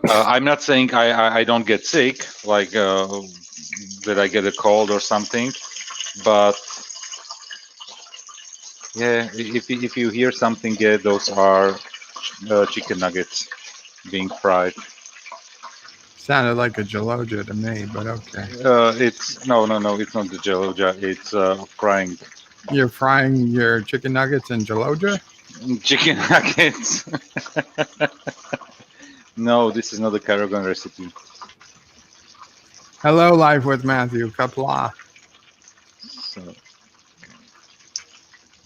I'm not saying I don't get sick, like that I get a cold or something, but yeah, if you hear something, yeah, those are chicken nuggets being fried. sounded like a Jaloja to me, but okay. It's no, it's not the Jaloja. It's frying You're frying your chicken nuggets in Geloja? Chicken nuggets. No, this is not a Karagon recipe. Hello, Life with Matthew. Kapla. So,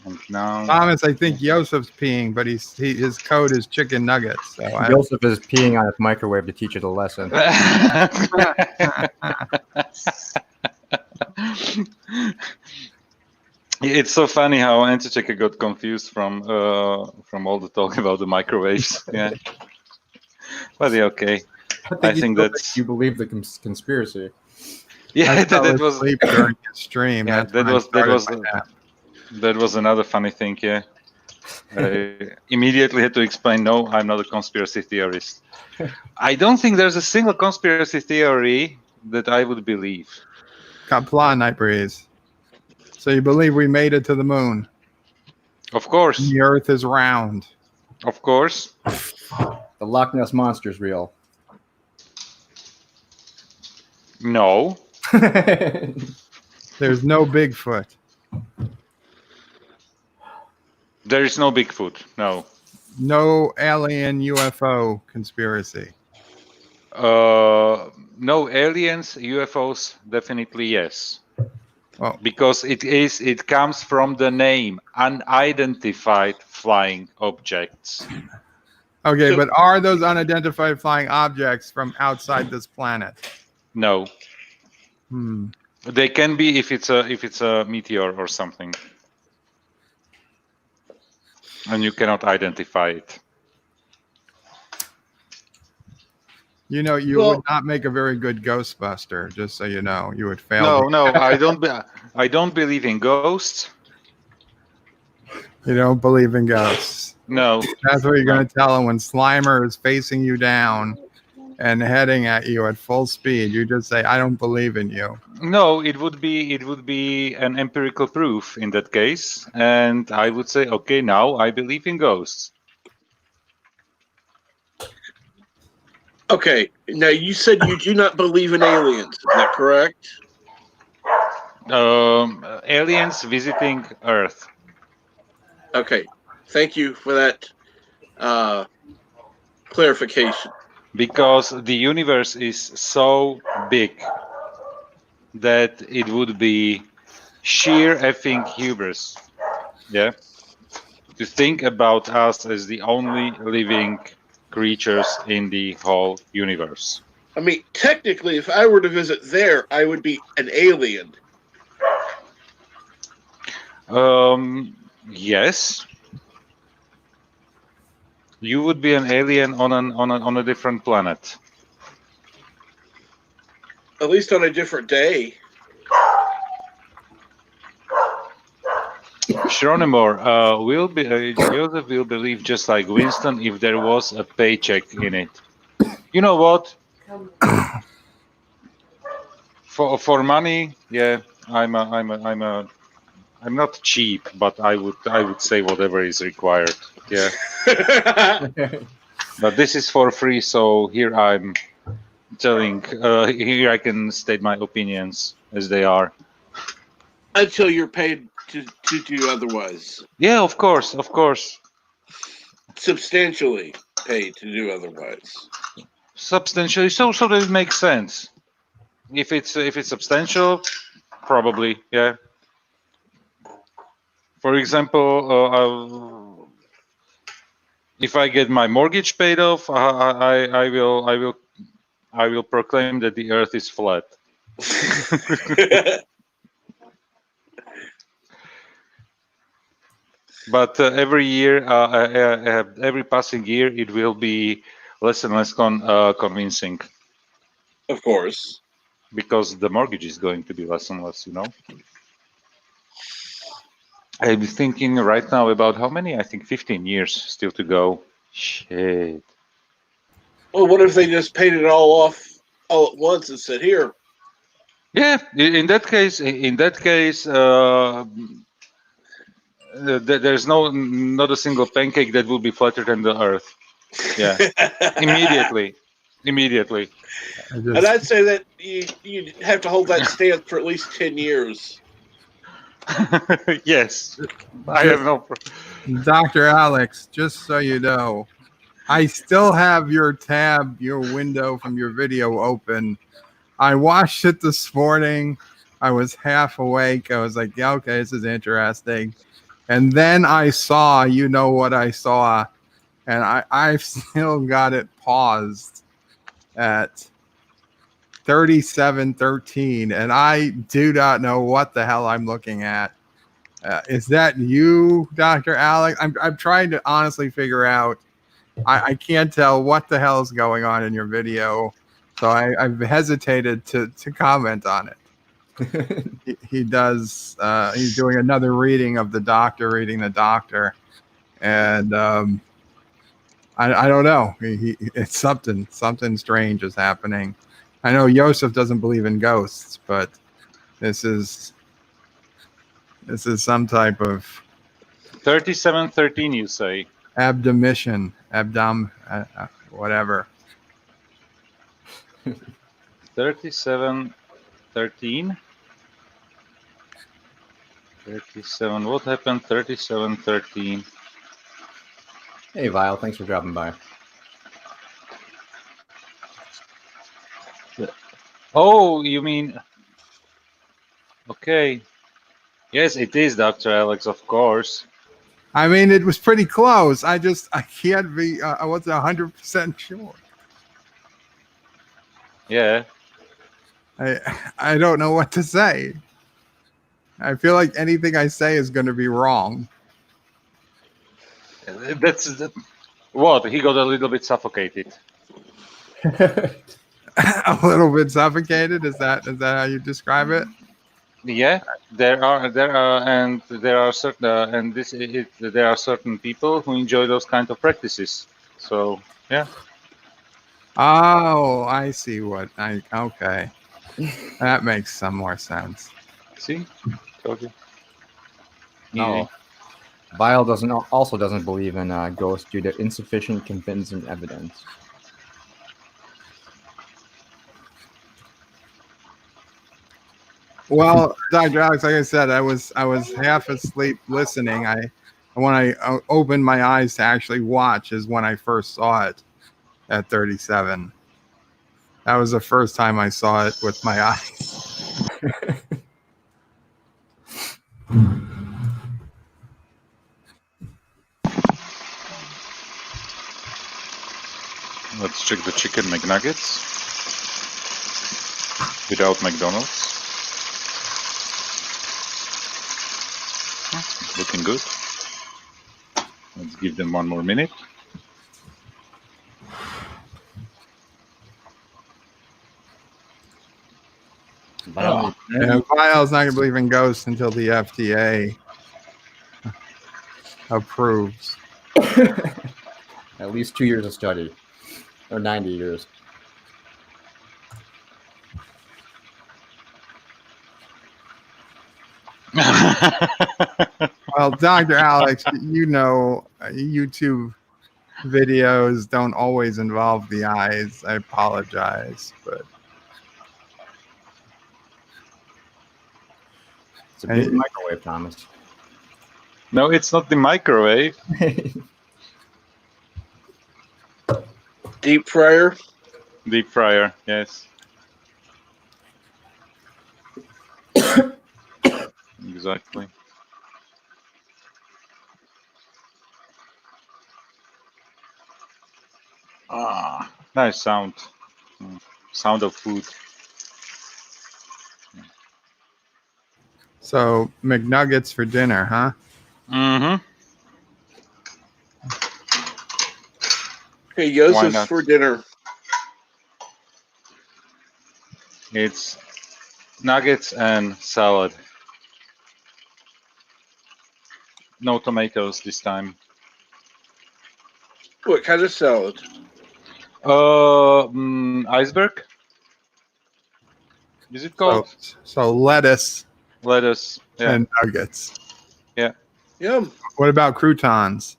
and now Thomas, I think Joseph's peeing, but his code is chicken nuggets. So Joseph is peeing on his microwave to teach it a lesson. It's so funny how Antichecker got confused from all the talk about the microwaves. Yeah, but yeah, okay. I think that's you believe the conspiracy. yeah. I fell That was asleep during his stream. yeah. That's when I started my nap. That was another funny thing. Yeah, immediately had to explain. No, I'm not a conspiracy theorist. I don't think there's a single conspiracy theory that I would believe. Kapla, Night Breeze. So you believe we made it to the moon? Of course, The Earth is round. of course. The Loch Ness Monster's real. No, There's no Bigfoot. there is no Bigfoot. No. No alien UFO conspiracy. No aliens, UFOs. Definitely yes. Well, Because it comes from the name unidentified flying objects. okay, So- but are those unidentified flying objects from outside this planet? No, Hmm. they can be if it's a meteor or something, and you cannot identify it. You know, you Well- would not make a very good Ghostbuster, just so you know. You would fail. No, I don't. I don't believe in ghosts. You don't believe in ghosts. No, That's what you're going to tell him when Slimer is facing you down and heading at you at full speed. You just say, "I don't believe in you." no. It would be an empirical proof in that case, and I would say, okay, now I believe in ghosts. Okay, now you said you do not believe in aliens. Is that correct? Aliens visiting Earth. Okay, thank you for that clarification. Because the universe is so big that it would be sheer effing hubris, yeah, to think about us as the only living creatures in the whole universe. I mean, technically, if I were to visit there, I would be an alien. Yes, you would be an alien on a different planet. At least on a different day. Schronemer Joseph will believe just like Winston if there was a paycheck in it. You know what? For money, yeah, I'm not cheap, but I would say whatever is required. Yeah, but this is for free, so here I'm telling. Here I can state my opinions as they are. Until you're paid to do otherwise. Yeah, of course. Substantially paid to do otherwise. Substantially, so that it makes sense. If it's substantial, probably, yeah. For example, if I get my mortgage paid off, I will proclaim that the Earth is flat. But every year, every passing year, it will be less and less convincing Of course. because the mortgage is going to be less and less. I'm thinking right now about how many? I think 15 years still to go. Shit. Well, what if they just paid it all off all at once and said, "Here"? Yeah, in that case, there's not a single pancake that will be flatter than the Earth. Yeah, immediately. And I'd say that you'd have to hold that stance for at least 10 years. Yes, I have no problem. Dr. Alex, just so you know, I still have your tab, your window from your video open. I watched it this morning. I was half awake. I was like, yeah, okay, this is interesting. And then I saw, you know what I saw, and I've still got it paused at 37:13, and I do not know what the hell I'm looking at. Is that you, Dr. Alex? I'm trying to honestly figure out. I can't tell what the hell is going on in your video, so I've hesitated to comment on it. He does. He's doing another reading of the doctor reading the doctor, and I don't know. It's something strange is happening. I know Yosef doesn't believe in ghosts, but this is some type of 3713, you say? whatever. 3713. 37. What happened? 3713. Hey, Vile, thanks for dropping by. Oh, you mean? Okay. Yes, it is Dr. Alex, of course. I mean, it was pretty close. I can't be. I wasn't 100% sure. Yeah. I don't know what to say. I feel like anything I say is going to be wrong. That's what he got a little bit suffocated. A little bit suffocated. Is that how you describe it? Yeah, there are certain there are certain people who enjoy those kind of practices. So yeah. Oh, I see okay. That makes some more sense. See, told you. No, Vile also doesn't believe in ghosts due to insufficient convincing evidence. Well, Dr. Alex, like I said, I was half asleep listening. When I opened my eyes to actually watch is when I first saw it at 37. That was the first time I saw it with my eyes. Let's check the chicken McNuggets without McDonald's. Looking good. Let's give them one more minute. Vile, Vile's not going to believe in ghosts until the FDA approves. at least 2 years of study, or 90 years. Well, Dr. Alex, you know, YouTube videos don't always involve the eyes. I apologize, but It's a big microwave, Thomas. No, it's not the microwave. Deep fryer. Deep fryer, yes. Exactly. Ah, nice sound. Sound of food. so McNuggets for dinner, huh? Mm-hmm. Okay, Why Yosef's not? for dinner. It's nuggets and salad. No tomatoes this time. What kind of salad? Iceberg? Is it called? So lettuce Lettuce. Yeah. and nuggets. Yum. What about croutons?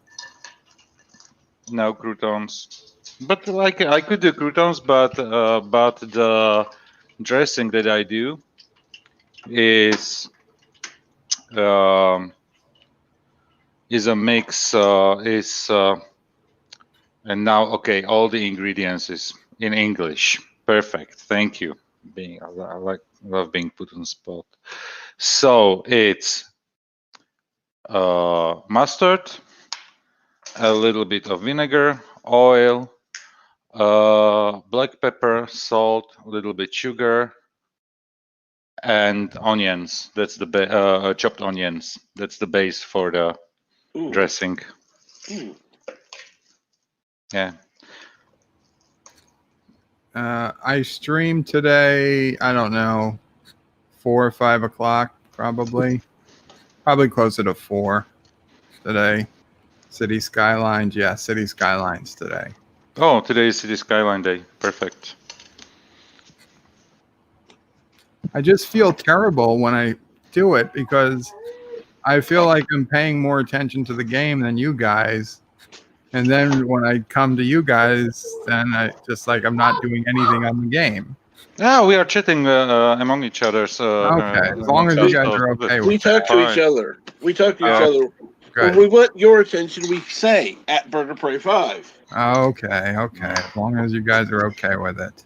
No croutons. But like I could do croutons, but the dressing that I do is is a mix. And now, okay, all the ingredients is in English. Perfect. Thank you. Love being put on the spot. So it's mustard, a little bit of vinegar, oil, black pepper, salt, a little bit sugar, and onions. That's the chopped onions. That's the base for the Ooh. dressing. Ooh. Yeah. I streamed today, I don't know, 4 or 5 o'clock, probably closer to 4 today. City Skylines. Yeah, City Skylines today. Oh, today is City Skyline Day. Perfect. I just feel terrible when I do it because I feel like I'm paying more attention to the game than you guys. And then when I come to you guys, then I just like I'm not doing anything on the game. Yeah, we are chatting among each other. So, Okay, as long as you guys are okay with We talk to each fine. other. We talk to each Yeah. other. When Good. we want your attention, we say at Burger Prey 5. Okay. As long as you guys are okay with it.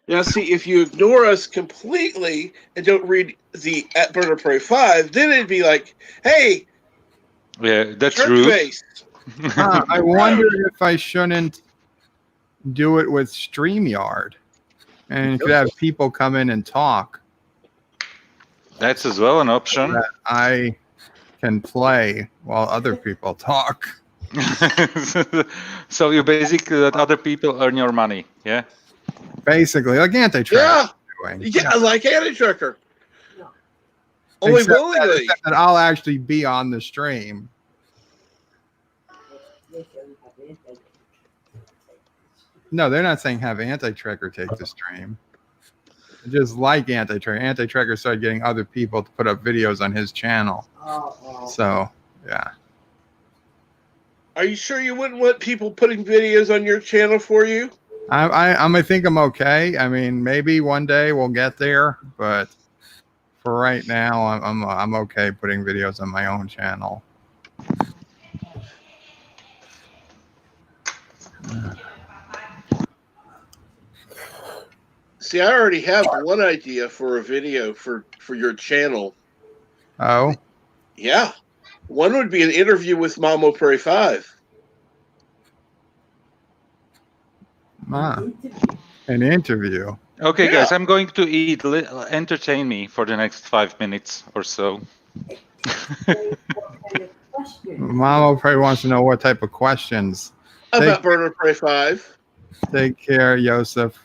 Now, see, if you ignore us completely and don't read the at Burger Prey 5, then it'd be like, hey, Yeah, that's church rude. face. I wonder if I shouldn't do it with StreamYard. And you could have people come in and talk That's as well an option. that I can play while other people talk. So you basically let other people earn your money. Yeah. Basically, like Anti-Track Yeah, is doing. yeah, like Anti-Trucker. Only Except willingly. that I'll actually be on the stream. No, they're not saying have Anti-Tracker take the stream. Just like Anti-Tracker. Anti-Tracker started getting other people to put up videos on his channel. So, yeah. Are you sure you wouldn't want people putting videos on your channel for you? I think I'm okay. I mean, maybe one day we'll get there, but for right now, I'm okay putting videos on my own channel. See, I already have one idea for a video for your channel. Oh, Yeah. One would be an interview with Mamo Prairie 5. an interview. Okay, Yeah. guys, I'm going to eat. Entertain me for the next 5 minutes or so. Mama probably wants to know what type of questions. About Burner Prairie 5. Take care, Joseph.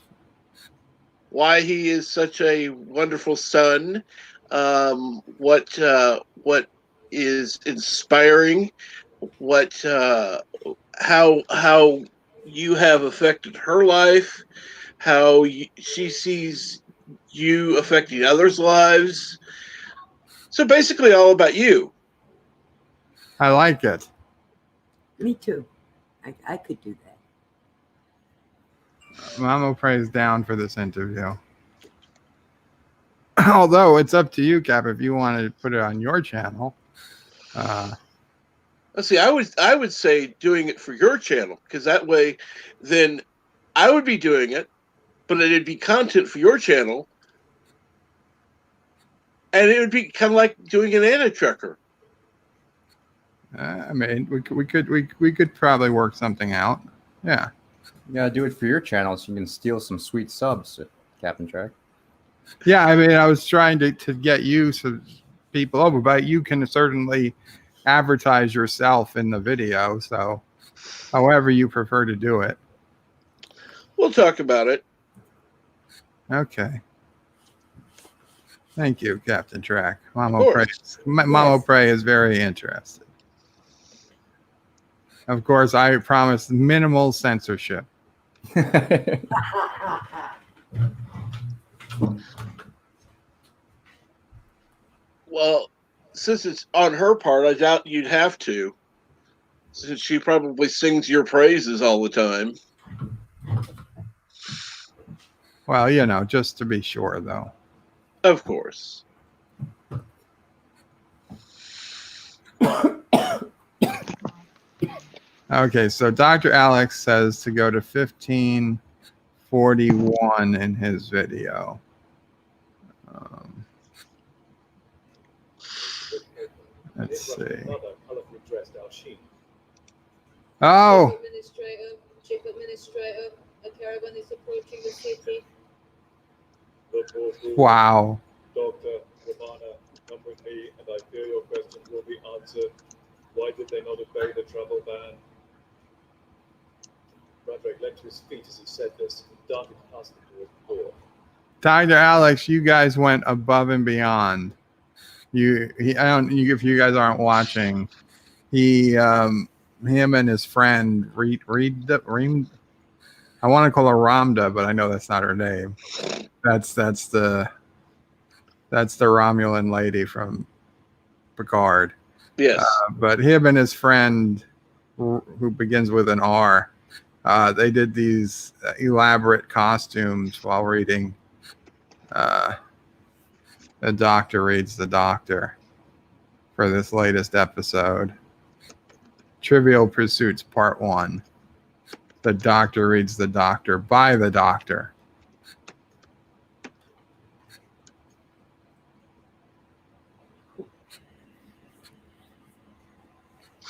Why he is such a wonderful son. What is inspiring. How you have affected her life. How she sees you affecting others' lives. So basically, all about you. I like it. Me too. I could do that. Mama prays down for this interview. Although it's up to you, Cap, if you want to put it on your channel. Let's see. I would say doing it for your channel, because that way, then I would be doing it, but it'd be content for your channel, and it would be kind of like doing an Anti-Trucker. I mean, we could probably work something out. Yeah. You gotta do it for your channel so you can steal some sweet subs, Captain Track. Yeah, I mean, I was trying to get you some people over, but you can certainly advertise yourself in the video. So, however you prefer to do it. We'll talk about it. Okay. Thank you, Captain Track. Mamo Prey is very interested. Of course, I promise minimal censorship. Well, since it's on her part, I doubt you'd have to, since she probably sings your praises all the time. Well, you know, just to be sure, though. Of course. Okay, so Dr. Alex says to go to 1541 in his video. Let's see. Oh, Chief Administrator, a caravan is approaching the city. wow. Dr. Romana, come with me, and I fear your questions will be answered. Why did they not obey the travel ban? Bradbury leapt to his feet as he said this and darted past him toward the door. Dr. Alex, you guys went above and beyond. If you guys aren't watching, him and his friend Reem, I want to call her Ramda, but I know that's not her name. That's the Romulan lady from Picard. Yes. But him and his friend, who begins with an R, they did these elaborate costumes while reading The Doctor Reads the Doctor for this latest episode. Trivial Pursuits Part 1. The Doctor Reads the Doctor by the Doctor.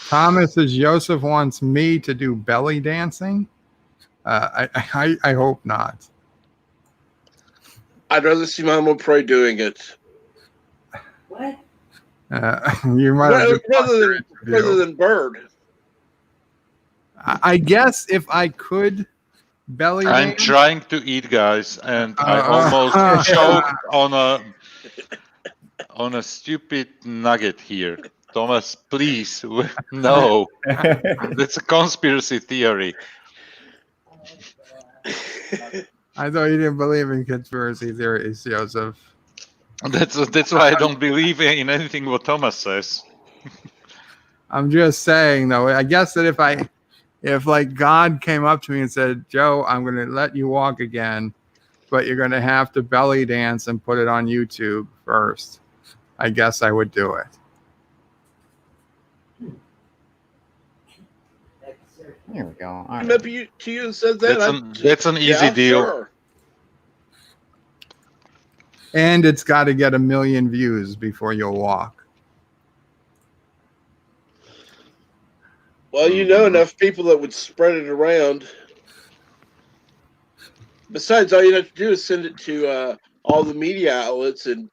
Thomas says Joseph wants me to do belly dancing. I hope not. I'd rather see Mama Pray doing it. What? You might Rather than Bird. I guess if I could belly I'm dance. trying to eat, guys, and I almost choked on a stupid nugget here. Thomas, please, no. That's a conspiracy theory. I thought you didn't believe in conspiracy theories, Joseph. That's why I don't believe in anything what Thomas says. I'm just saying, though. I guess that if like God came up to me and said, "Joe, I'm going to let you walk again, but you're going to have to belly dance and put it on YouTube first," I guess I would do it. There we go. All Came right. up to you and said that. That's an easy deal. Sure. And it's got to get 1 million views before you'll walk. Well, you know enough people that would spread it around. Besides, all you have to do is send it to all the media outlets and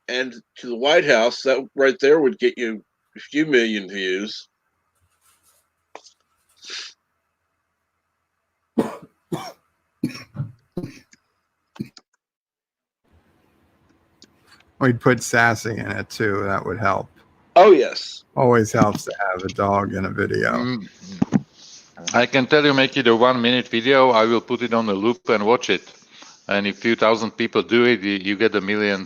to the White House. That right there would get you a few million views. We'd put Sassy in it too. That would help. Oh, yes. Always helps to have a dog in a video. I can tell you, make it a 1 minute video. I will put it on a loop and watch it. And if 2,000 people do it, you get the million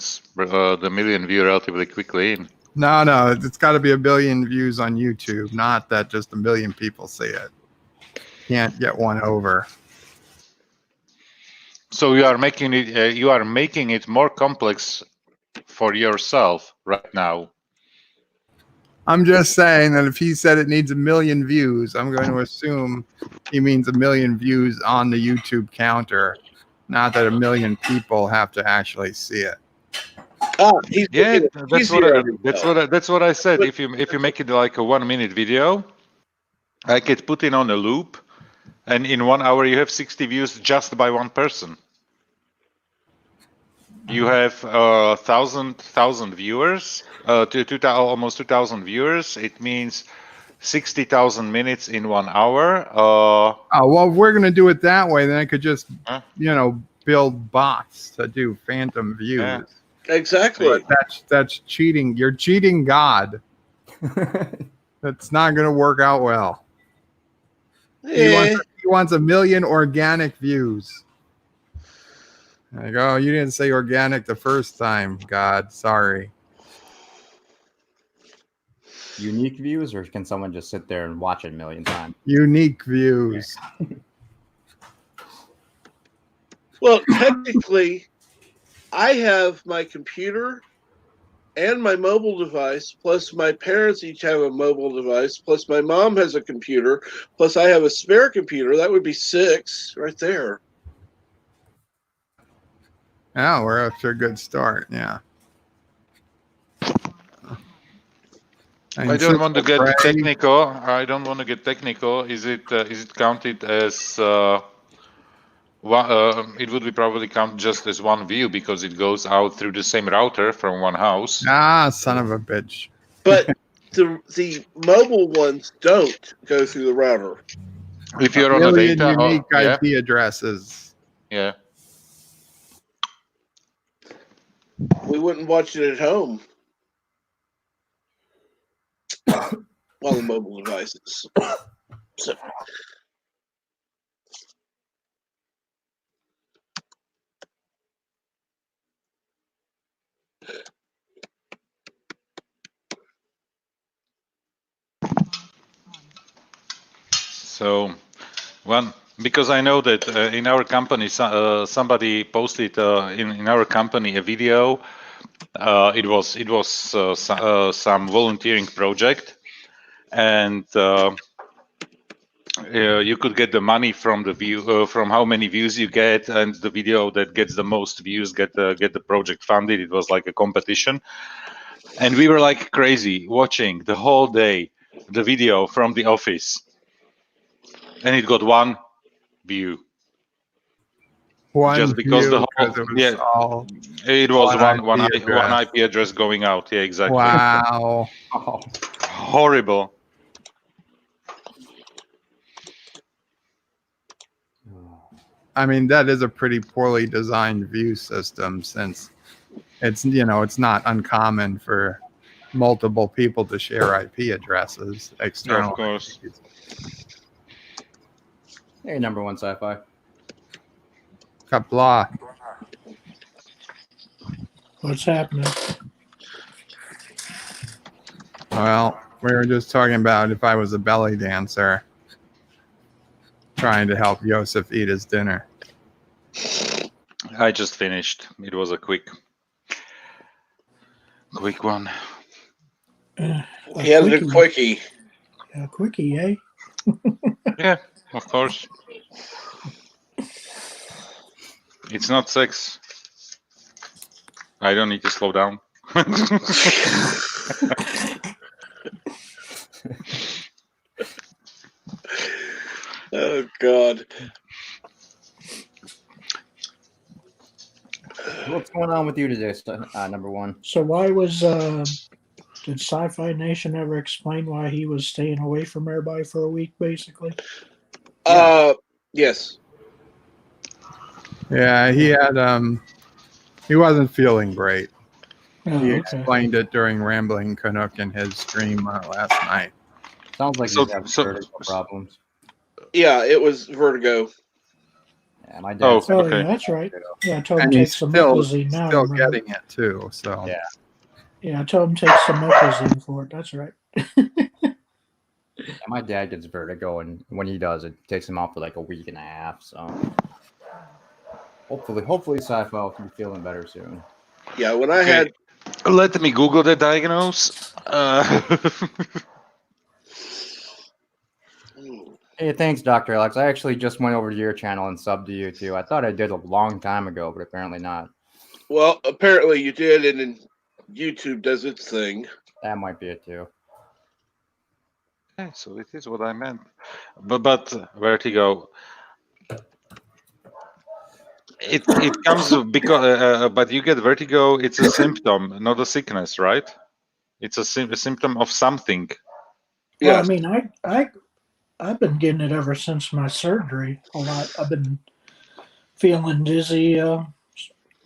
view relatively quickly in. No, it's got to be 1 billion views on YouTube, not that just 1 million people see it. Can't get one over. So you are making it more complex for yourself right now. I'm just saying that if he said it needs 1 million views, I'm going to assume he means 1 million views on the YouTube counter, not that 1 million people have to actually see it. Yeah, that's what I said. If you make it like a 1 minute video, I could put it on a loop, and in 1 hour you have 60 views just by one person. You have 1,000 viewers, almost 2,000 viewers. It means 60,000 minutes in 1 hour. Well, if we're going to do it that way, then I could just, build bots to do phantom views. Yeah. Exactly. But that's cheating. You're cheating God. That's not going to work out well. Yeah. He wants 1 million organic views. I go, you didn't say organic the first time, God. Sorry. Unique views, or can someone just sit there and watch it 1 million times? Unique views. Well, technically, I have my computer and my mobile device, plus my parents each have a mobile device, plus my mom has a computer, plus I have a spare computer. That would be 6 right there. Yeah, we're off to a good start. Yeah. I don't want to get Pray. technical. I don't want to get technical. Is it counted as it would be probably counted just as one view because it goes out through the same router from one house. Ah, son of a bitch. But the mobile ones don't go through the router. If A you're on a million data, unique yeah, IP addresses. yeah. We wouldn't watch it at home on the mobile devices. So, So one, because I know that in our company somebody posted in our company a video. It was some volunteering project, and you could get the money from the view from how many views you get, and the video that gets the most views get the project funded. It was like a competition, and we were like crazy watching the whole day the video from the office, and it got 1 view. One Just because view the because whole it was all it was one address. IP address going out. Yeah, exactly. Wow. Oh, Horrible. I mean, that is a pretty poorly designed view system since it's not uncommon for multiple people to share IP addresses, external Of course. IPs. hey, number one sci-fi. Kapla. What's happening? Well, we were just talking about if I was a belly dancer trying to help Joseph eat his dinner. I just finished. It was a quick one. A he had a quickie. A quickie, eh? Yeah, of course. It's not sex. I don't need to slow down. Oh God. What's going on with you today, number one? So why was did Sci-Fi Nation ever explain why he was staying away from everybody for a week, basically? Yes. Yeah, he had he wasn't feeling great. Oh, He okay. explained it during Rambling Canuck in his stream last night. Sounds like So- he's having so- vertigo problems. Yeah, it was vertigo. Yeah, my Oh, dad's Oh, okay. yeah, that's right. Yeah, I told him And to take he's some still methazine now. remember? getting it too. So Yeah. Yeah, I told him to take some methazine for it. That's right. Yeah, my dad gets vertigo, and when he does, it takes him off for like a week and a half. So hopefully, sci-fi will be feeling better soon. Yeah, when I Okay. had Let me Google the diagnose. Hey, thanks, Dr. Alex. I actually just went over to your channel and subbed to you too. I thought I did a long time ago, but apparently not. well, apparently you did, and then YouTube does its thing. That might be it too. Okay, so it is what I meant. But vertigo. It comes because but you get vertigo. It's a symptom, not a sickness, right? It's a symptom of something. Well, Yes. I mean, I've been getting it ever since my surgery. A lot. I've been feeling dizzy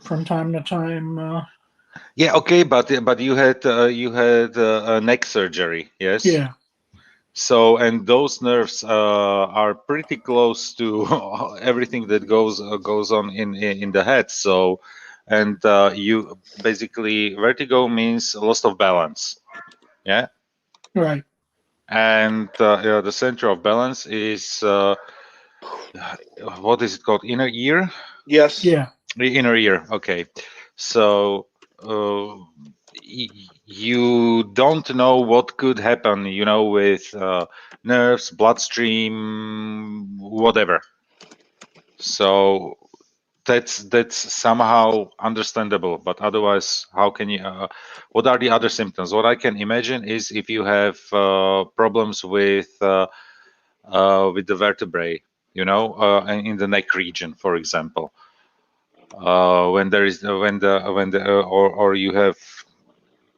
from time to time. Yeah, okay, but you had a neck surgery, yes? Yeah. So and those nerves are pretty close to everything that goes on in the head. So, and you basically vertigo means loss of balance, yeah. Right. And the center of balance is what is it called? Inner ear. Yes. Yeah. The inner ear. Okay, so you don't know what could happen, with nerves, bloodstream, whatever. So that's somehow understandable, but otherwise, how can you? What are the other symptoms? What I can imagine is if you have problems with the vertebrae, in the neck region, for example, when there is when the or you have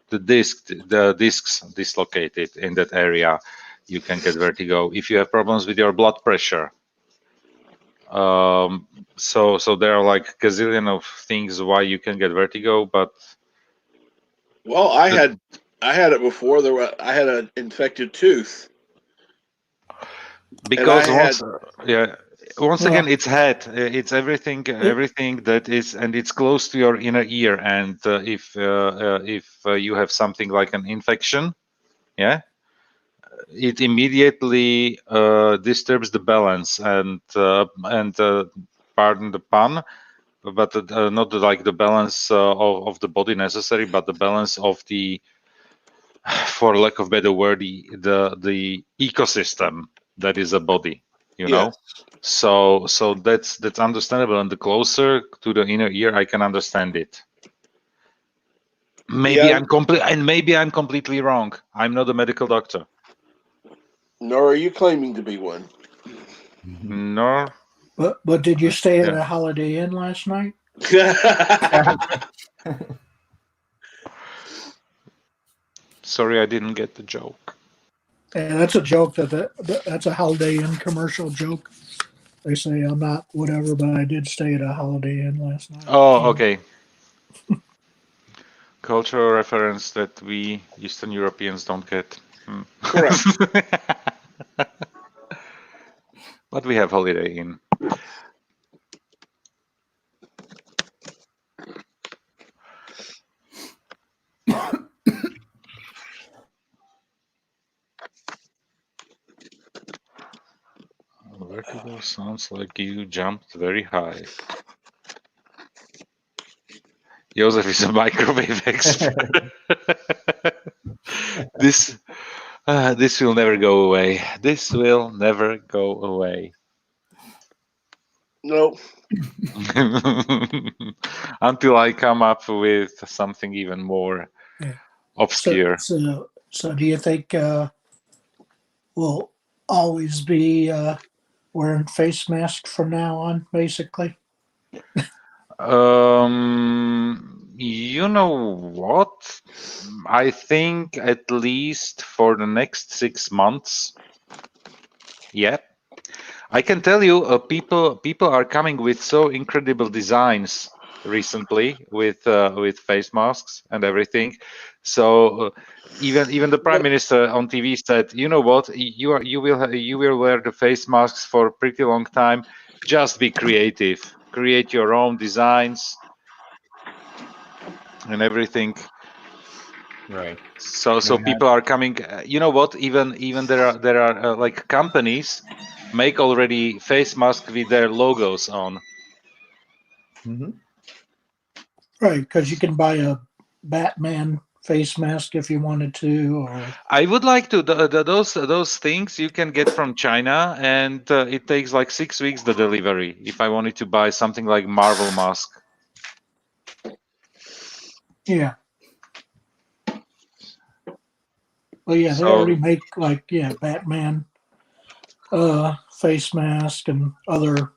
the discs dislocated in that area, you can get vertigo. If you have problems with your blood pressure, so there are like gazillion of things why you can get vertigo, but Well, I had it before. I had an infected tooth. because I once again, it's head, it's everything that is, and it's close to your inner ear, and if you have something like an infection, it immediately disturbs the balance, and pardon the pun, but not like the balance of the body necessary, but the balance of the, for lack of better word, the ecosystem that is a body, Yes. So that's understandable, and the closer to the inner ear, I can understand it. Maybe Yeah. maybe I'm completely wrong. I'm not a medical doctor. Nor are you claiming to be one. No. But did you stay at a Holiday Inn last night? Sorry, I didn't get the joke. And that's a joke that's a Holiday Inn commercial joke. They say I'm not whatever, but I did stay at a Holiday Inn last night. Oh, okay. Cultural reference that we Eastern Europeans don't get. Correct. But we have Holiday Inn. Vertigo sounds like you jumped very high. Joseph is a microwave expert. This will never go away. This will never go away. Nope. Until I come up with something even more obscure. So do you think we'll always be wearing face masks from now on, basically? You know what? I think at least for the next 6 months. Yeah. I can tell you, people are coming with so incredible designs recently with face masks and everything. So even the prime minister on TV said, you know what, you will wear the face masks for a pretty long time. Just be creative, create your own designs and everything. Right. So people are coming. You know what? Even there are like companies make already face masks with their logos on. Mm-hmm. Right, because you can buy a Batman face mask if you wanted to, or I would like to those things you can get from China, and it takes like 6 weeks the delivery. If I wanted to buy something like Marvel mask. yeah. Well, yeah, they already make like Batman face mask and other,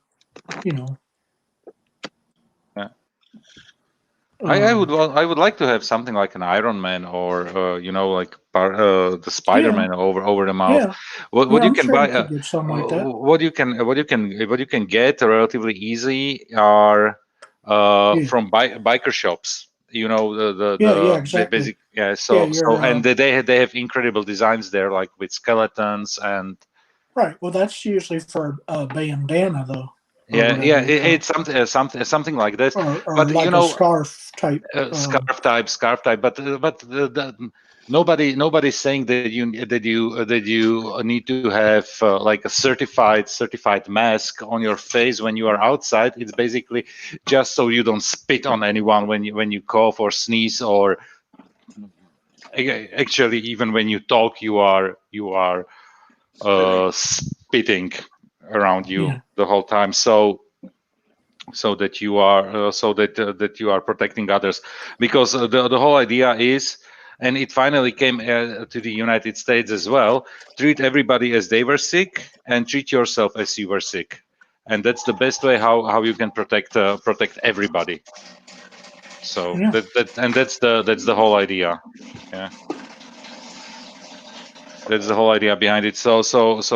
I would like to have something like an Iron Man or like the Spider-Man over the mouth. Yeah. What you can buy, get something like that. what you can get relatively easy are from biker shops. Exactly. basic you're, and they have incredible designs there, like with skeletons and. Right. Well, that's usually for a bandana, though. It's something like this, or but like a scarf type. Scarf type, but nobody's saying that you need to have like a certified mask on your face when you are outside. It's basically just so you don't spit on anyone when you cough or sneeze or Actually, even when you talk, you are spitting around you Yeah. the whole time. So that you are that you are protecting others, because the whole idea is, and it finally came to the United States as well, treat everybody as they were sick and treat yourself as you were sick, and that's the best way how you can protect everybody. So Yeah. that's the whole idea. Yeah, that's the whole idea behind it. So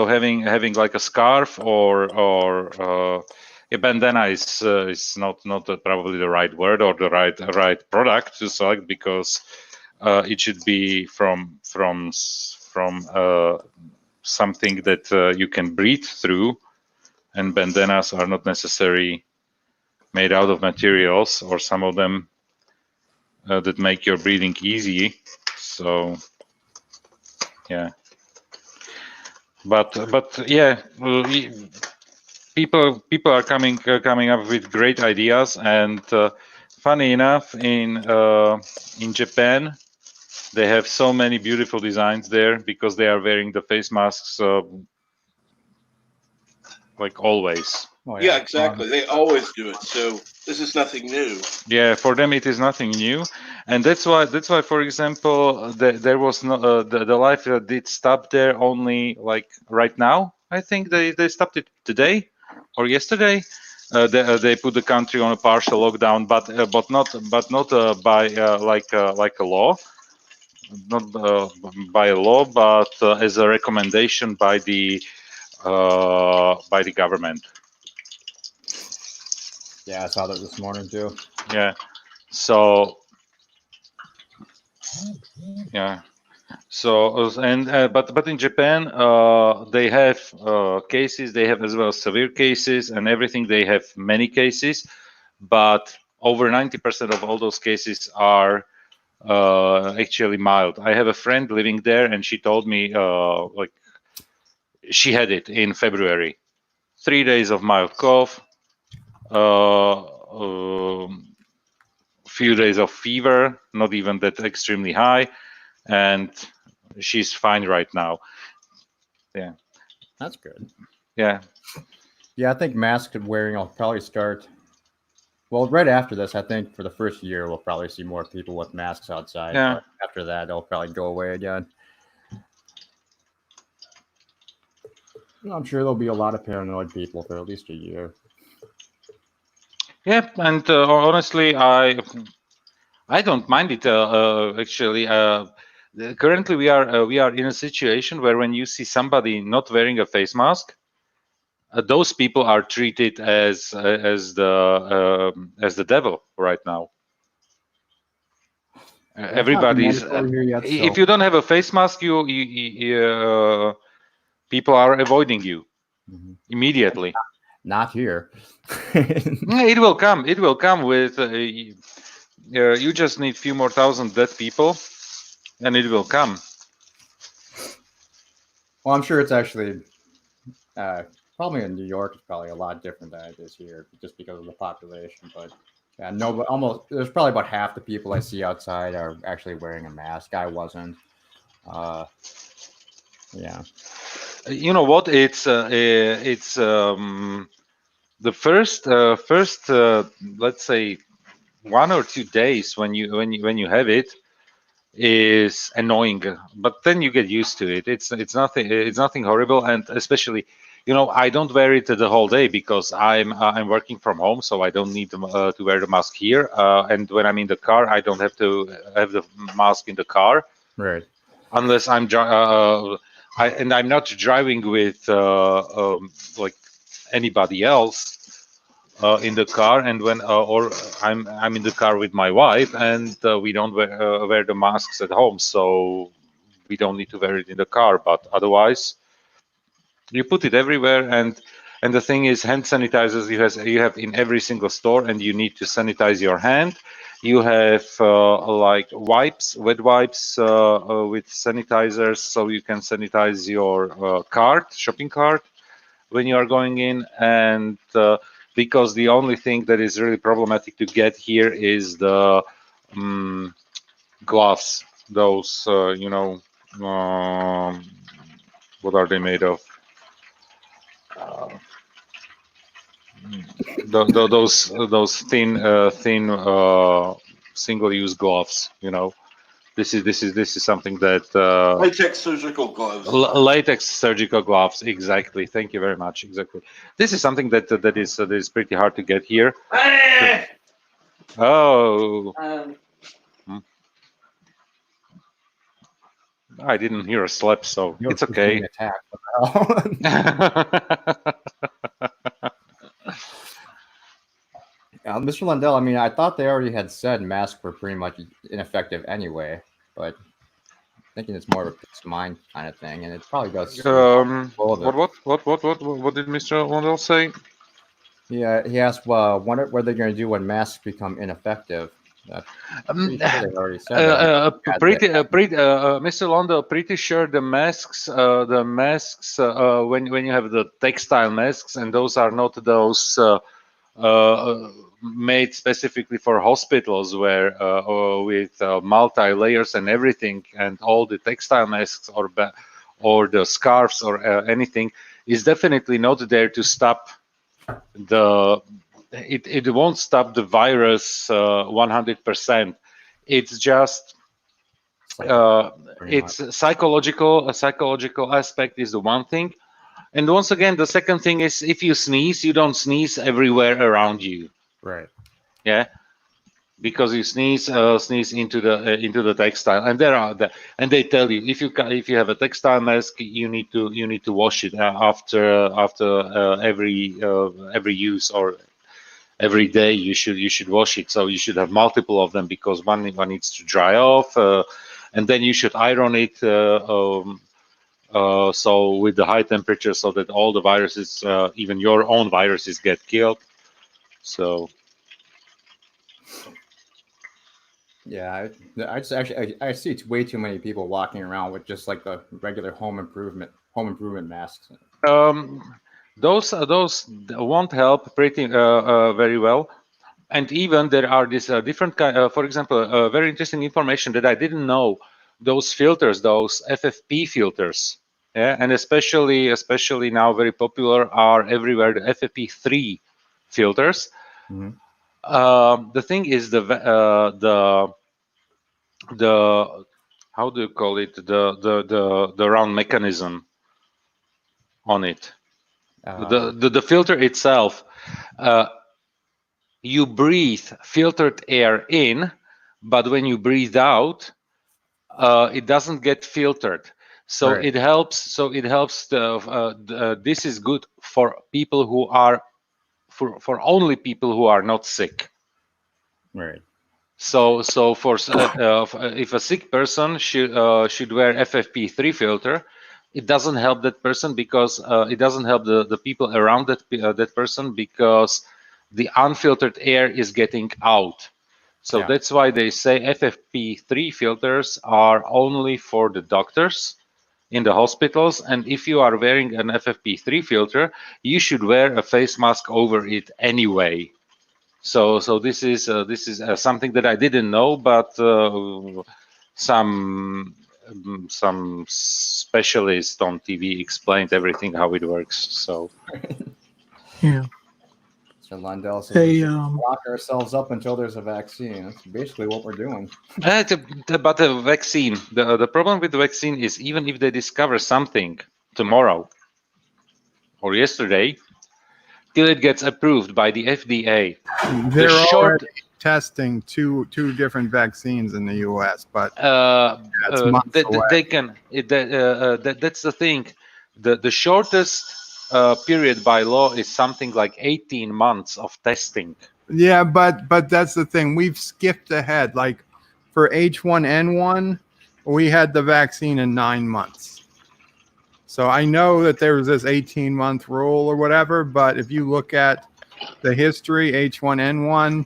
having like a scarf or a bandana is not probably the right word or the right product to select, because it should be from something that you can breathe through, and bandanas are not necessarily made out of materials, or some of them that make your breathing easy. So yeah, but yeah, people are coming up with great ideas, and funny enough, in Japan they have so many beautiful designs there, because they are wearing the face masks like always. Oh, Yeah, exactly. They always do it. So this is nothing new. Yeah, for them it is nothing new, and that's why, for example, there was no the life did stop there only like right now. I think they stopped it today or yesterday. They put the country on a partial lockdown, but not by like a law, not by a law, but as a recommendation by the government. Yeah, I saw that this morning too. Yeah. So yeah. So and but in Japan, they have cases. They have as well severe cases and everything. They have many cases, but over 90% of all those cases are actually mild. I have a friend living there, and she told me like she had it in February. 3 days of mild cough, few days of fever, not even that extremely high, and she's fine right now. Yeah. That's good. Yeah. Yeah, I think mask wearing will probably start. Well, right after this, I think for the first year we'll probably see more people with masks outside. Yeah. But after that, they'll probably go away again. I'm sure there'll be a lot of paranoid people for at least a year. Yeah, and honestly, I don't mind it actually. Currently, we are in a situation where when you see somebody not wearing a face mask, those people are treated as the devil right now. Everybody's over here yet, if so you don't have a face mask, people are avoiding you Mhm. immediately. Not here. It will come. It will come with. You just need few more thousand dead people, and it will come. Well, I'm sure it's actually probably in New York. It's probably a lot different than it is here, just because of the population. But yeah, no, but almost there's probably about half the people I see outside are actually wearing a mask. I wasn't. Yeah. You know what? It's the first let's say 1 or 2 days when you have it is annoying, but then you get used to it. It's nothing horrible, and especially, I don't wear it the whole day because I'm working from home, so I don't need to wear the mask here. And when I'm in the car, I don't have to have the mask in the car Right. unless I'm not driving with like anybody else in the car, and when or I'm in the car with my wife, and we don't wear the masks at home, so we don't need to wear it in the car. But otherwise, you put it everywhere, and the thing is, hand sanitizers you have in every single store, and you need to sanitize your hand. You have like wipes, wet wipes with sanitizers, so you can sanitize your shopping cart when you are going in, and because the only thing that is really problematic to get here is the gloves, those what are they made of? Those thin single-use gloves. This is something that Latex surgical gloves. latex surgical gloves. Exactly. Thank you very much. Exactly. This is something that is pretty hard to get here. Oh, I didn't hear a slap, so You're it's okay. being attacked. What the hell? Mr. Lundell, I mean, I thought they already had said masks were pretty much ineffective anyway, but thinking it's more of a peace of mind kind of thing, and it probably does. What did Mr. Lundell say? Yeah, he asked, what are they going to do when masks become ineffective? Pretty sure they already said that. Mr. Lundell, pretty sure the masks, when you have the textile masks, and those are not those made specifically for hospitals, where with multi-layers and everything, and all the textile masks or the scarves or anything is definitely not there to stop it won't stop the virus 100%. It's just it's psychological. A psychological aspect is the one thing, and once again, the second thing is, if you sneeze, you don't sneeze everywhere around you. Right. Yeah. Because you sneeze into the textile, and and they tell you, if you have a textile mask, you need to wash it after every use, or every day you should wash it. So you should have multiple of them, because one needs to dry off, and then you should iron it. So with the high temperature, so that all the viruses, even your own viruses, get killed. So. Yeah, I just actually I see way too many people walking around with just like the regular home improvement masks. Those won't help pretty very well, and even there are these different kind. For example, very interesting information that I didn't know. Those filters, those FFP filters, yeah, and especially now very popular are everywhere the FFP3 filters. Mm-hmm. The thing is the how do you call it, the round mechanism on it, the filter itself. You breathe filtered air in, but when you breathe out, it doesn't get filtered. So Right. it helps. This is good for people who are for only people who are not sick. Right. So for if a sick person should wear FFP3 filter, it doesn't help that person, because it doesn't help the people around that person, because the unfiltered air is getting out. So Yeah. that's why they say FFP3 filters are only for the doctors in the hospitals, and if you are wearing an FFP3 filter, you should wear a face mask over it anyway. So this is something that I didn't know, but some specialist on TV explained everything, how it works. So Yeah. So Lundell says They we should lock ourselves up until there's a vaccine. That's basically what we're doing. but the vaccine, the problem with the vaccine is, even if they discover something tomorrow or yesterday, till it gets approved by the FDA, They're already testing two different vaccines in the U.S., but that's months away. they can. That's the thing. The shortest period by law is something like 18 months of testing. Yeah, but that's the thing. We've skipped ahead. Like for H1N1, we had the vaccine in 9 months. So I know that there was this 18-month rule or whatever, but if you look at the history, H1N1,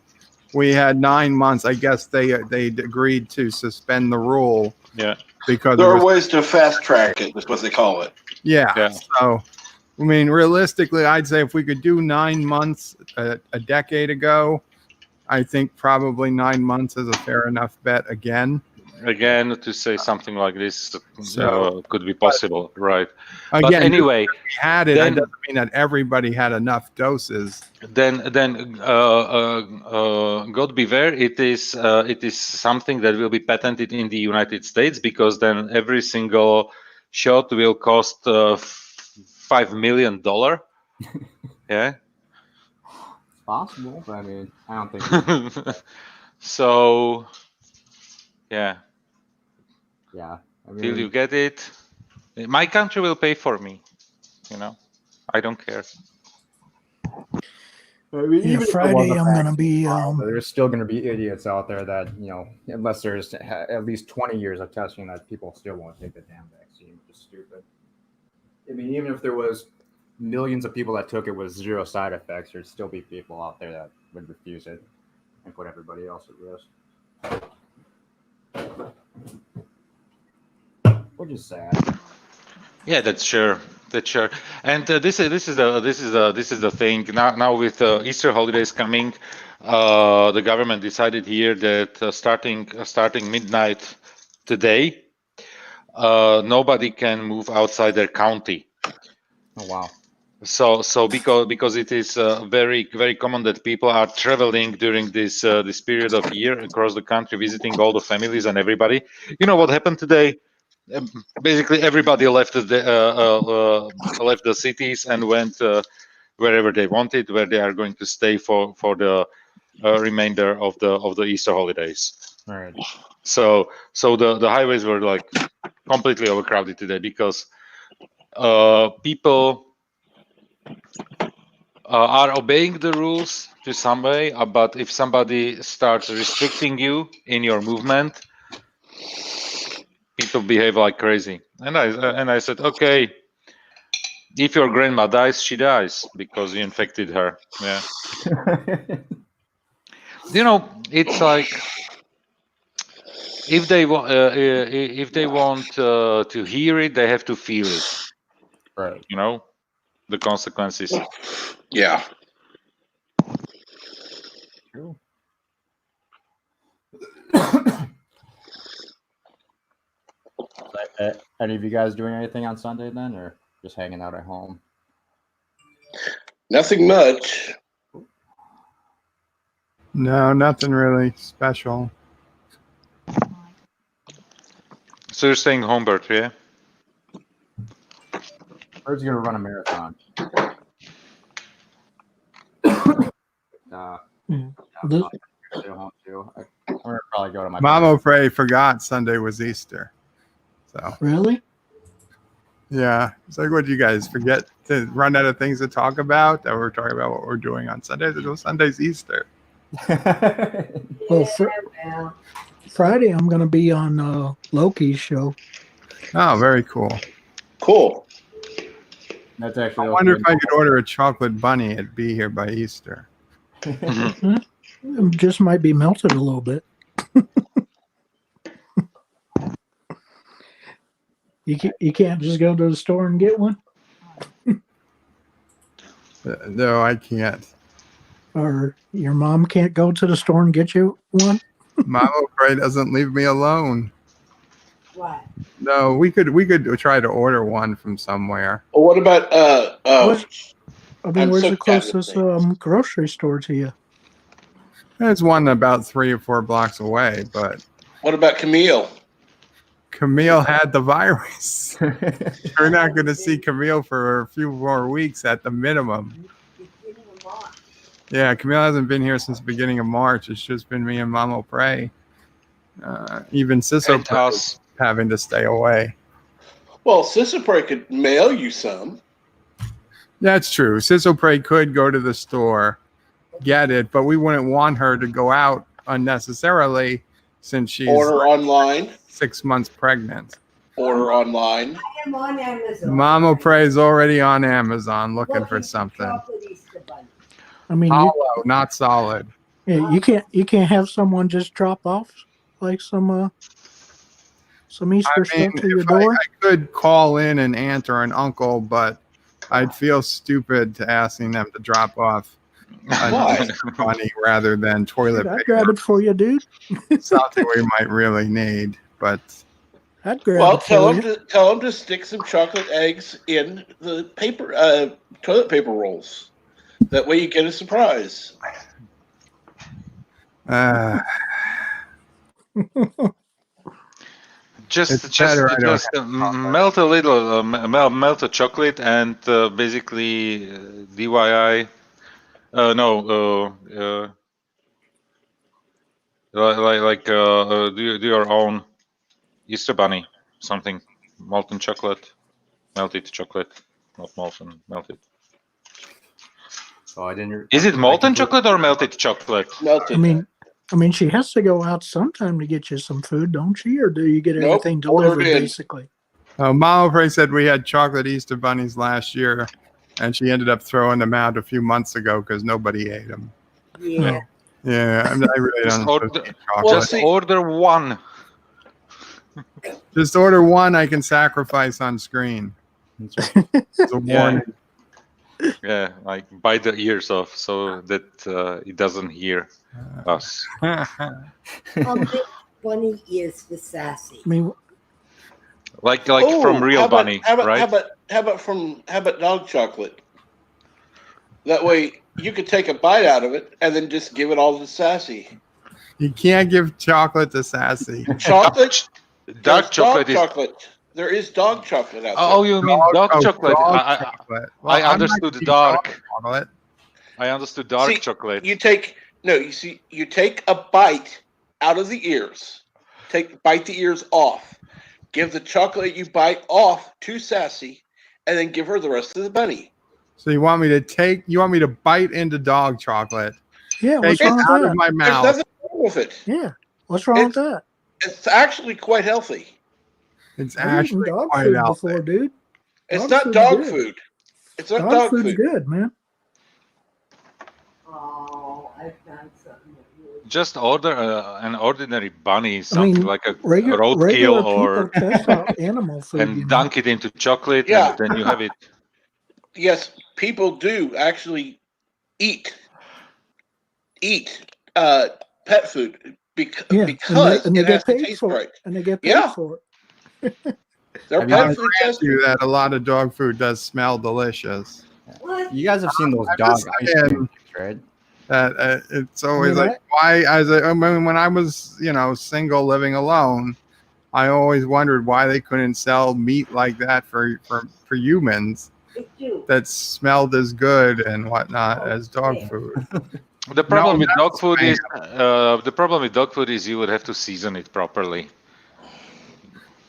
we had 9 months. I guess they agreed to suspend the rule. Yeah. Because there are ways to fast track it, is what they call it. Yeah. So, I mean, realistically, I'd say if we could do 9 months a decade ago, I think probably 9 months is a fair enough bet again. again, to say something like this So- could be possible, right? Again, But anyway, we had it. then- That doesn't mean that everybody had enough doses. then God beware, it is something that will be patented in the United States, because then every single shot will cost $5 million. Yeah. It's possible, but I mean, I don't think. So yeah, Yeah, I till mean, you get it, my country will pay for me. You know, I don't care. I mean, Yeah, even if it Friday was a I'm gonna vaccine be trial, there's still going to be idiots out there that, unless there's at least 20 years of testing, that people still won't take the damn vaccine, which is stupid. I mean, even if there was millions of people that took it with zero side effects, there'd still be people out there that would refuse it and put everybody else at risk. Which is sad. Yeah, that's sure. That's sure. And this is the thing. Now with Easter holidays coming, the government decided here that starting midnight today, nobody can move outside their county. Oh wow. So because it is very very common that people are traveling during this period of year across the country, visiting all the families and everybody. You know what happened today? Basically, everybody left the cities and went wherever they wanted, where they are going to stay for the remainder of the Easter holidays. All right. So the highways were like completely overcrowded today, because people are obeying the rules to some way, but if somebody starts restricting you in your movement, people behave like crazy. And I said, okay, if your grandma dies, she dies because you infected her. Yeah. It's like, if they want to hear it, they have to feel it. Right. The consequences. Yeah. True. Any of you guys doing anything on Sunday then, or just hanging out at home? Nothing much. No, nothing really special. So you're staying home, Bert, yeah? Bird's gonna run a marathon. This- Stay home too. I'm gonna probably go to my Mama Frey forgot Sunday was Easter. So really? yeah, it's like, what, you guys forget to run out of things to talk about? That we're talking about what we're doing on Sundays. Sunday's Easter. Well, Well, Friday I'm gonna be on Loki's show. Oh, very cool. Cool. That's actually. I wonder if I could order a chocolate bunny. It'd be here by Easter. It just might be melted a little bit. You can't just go to the store and get one, No, I can't. or your mom can't go to the store and get you one. Mama Frey doesn't leave me alone. what? No, we could try to order one from somewhere. Well, what about Where's I'm where's so the closest captivated. grocery store to you? There's one about 3 or 4 blocks away, but what about Camille? Camille had the virus. We're not going to see Camille for a few more weeks at the minimum. Beginning of March. Yeah, Camille hasn't been here since the beginning of March. It's just been me and Mama Prey. Even Sisso And us. having to stay away. Well, Sissapray could mail you some. That's true. Sisso Prey could go to the store, get it, but we wouldn't want her to go out unnecessarily since she's Order online. 6 months pregnant. Order online. I am on Amazon. Mama Prey's already on Amazon looking for Looking something. chocolate Easter bunny. I mean, Hollow, not solid. you can't have someone just drop off like some Easter stuff to your if door. I could call in an aunt or an uncle, but I'd feel stupid to asking them to drop off Why? money rather than toilet I'd paper. grab it for you, dude. Something we might really need. but I'd grab Well, it for you. tell them to stick some chocolate eggs in the paper toilet paper rolls. That way you get a surprise. uh, Just It's better I don't have melt a little, melt a chocolate, and basically DIY. Do your own Easter bunny, something molten chocolate, melted chocolate, not molten, melted. So I didn't. Is it I molten completely- chocolate or melted chocolate? Melted. I mean, she has to go out sometime to get you some food, don't she? Or do you get Nope, everything ordered delivered in. basically? Mama Frey said we had chocolate Easter bunnies last year, and she ended up throwing them out a few months ago because nobody ate them. Yeah. Yeah, I really Just don't order, eat chocolate. Well, just see- order one. Just order one I can sacrifice on screen. That's right. It's a Yeah. warning. Yeah, like bite the ears off so that it doesn't hear us. I'll make bunny ears for Sassy. I mean, Like Oh, from real how about- bunny, how about, right? How about dog chocolate? That way you could take a bite out of it and then just give it all to Sassy. You can't give chocolate to Sassy. Chocolate. Dark There's chocolate dog is. chocolate. There is dog chocolate out there. Oh, you mean dark chocolate? Chocolate. Well, I I'm not understood eating dark. chocolate. I understood dark See, chocolate. You take a bite out of the ears. Bite the ears off. Give the chocolate you bite off to Sassy, and then give her the rest of the bunny. So you want me to bite into dog chocolate, yeah, what's take it wrong with out of that? my There's mouth? nothing wrong with it. Yeah, what's wrong with that? It's actually quite healthy. It's I've eaten actually dog quite food healthy. before, dude. It's Dog not food's dog good. food. It's not Dog dog food's food. good, man. Oh, I found something that really. Just order an ordinary bunny, something like a regular roadkill, people or test out animal food. and you know. dunk it into chocolate, Yeah. and then you have it. Yes, people do actually eat pet food Yeah, because and they it has get to paid taste for right. it, and they get paid Yeah. for it. Their Have you pet guys- food Grant tastes you that a lot of dog food does smell delicious. What? You guys have seen those I'm dog just ice saying. cream kits, right? It's always I mean, like I mean, when I was single living alone, I always wondered why they couldn't sell meat like that for humans It's you. that smelled as good and whatnot as dog Yeah. food. The problem with that's dog food fine. is you would have to season it properly.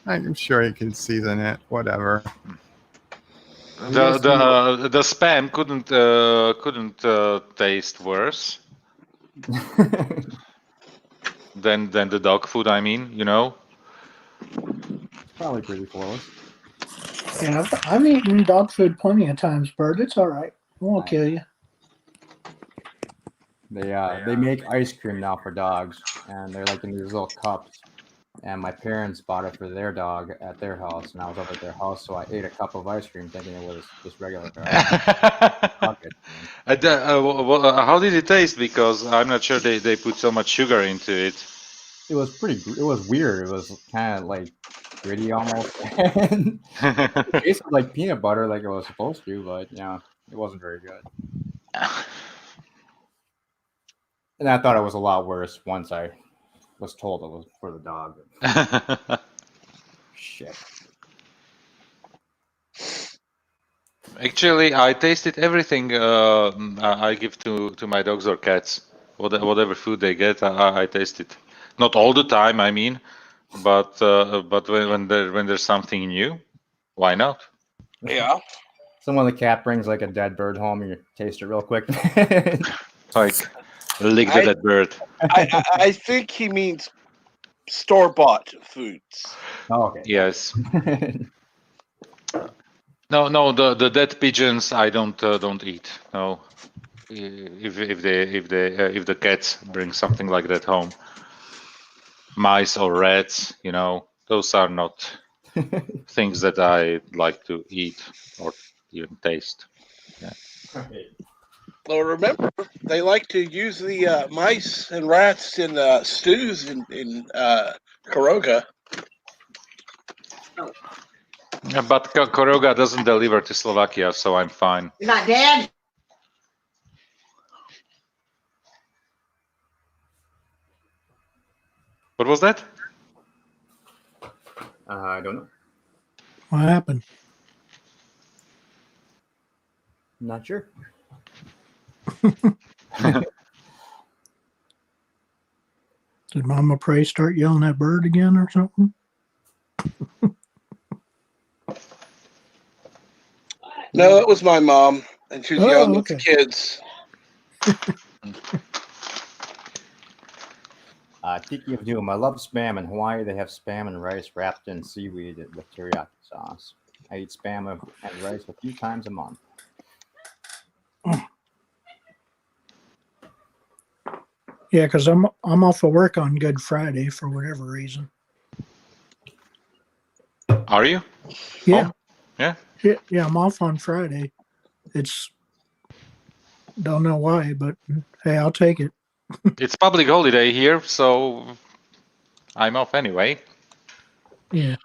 I'm sure you can season it, whatever. The spam couldn't taste worse than the dog food. I mean, Probably pretty close. Yeah, I've eaten dog food plenty of times, Bert. It's all right. It won't kill you. They make ice cream now for dogs, and they're like in these little cups. And my parents bought it for their dog at their house, and I was over at their house, so I ate a cup of ice cream thinking it was just regular bucket. How did it taste? Because I'm not sure they put so much sugar into it. It was it was weird. It was kind of like gritty almost. And it tasted like peanut butter like it was supposed to, but yeah, it wasn't very good. And I thought it was a lot worse once I was told it was for the dog. Shit. Actually, I tasted everything I give to my dogs or cats. Whatever food they get, I taste it. Not all the time, I mean, but when there's something new, why not? Yeah. So when the cat brings like a dead bird home, you taste it real quick. Like lick the dead bird. I think he means store-bought foods. Oh, okay. Yes. No, the dead pigeons I don't eat. No, if the cats bring something like that home, mice or rats, those are not things that I like to eat or even taste. Well, remember, they like to use the mice and rats in stews in Karoga. Yeah, but Koroga doesn't deliver to Slovakia, so I'm fine. You're not dead? What was that? I don't know. What happened? Not sure. Did Mama Pray start yelling at Bird again or something? No, it was my mom, and she was Oh, yelling okay. at the kids. Tiki of Doom. I love spam. In Hawaii, they have spam and rice wrapped in seaweed with teriyaki sauce. I eat spam and rice a few times a month. Yeah, because I'm off of work on Good Friday for whatever reason. Are you? Yeah. Oh, yeah. Yeah, I'm off on Friday. It's don't know why, but hey, I'll take it. It's public holiday here, so I'm off anyway. Yeah.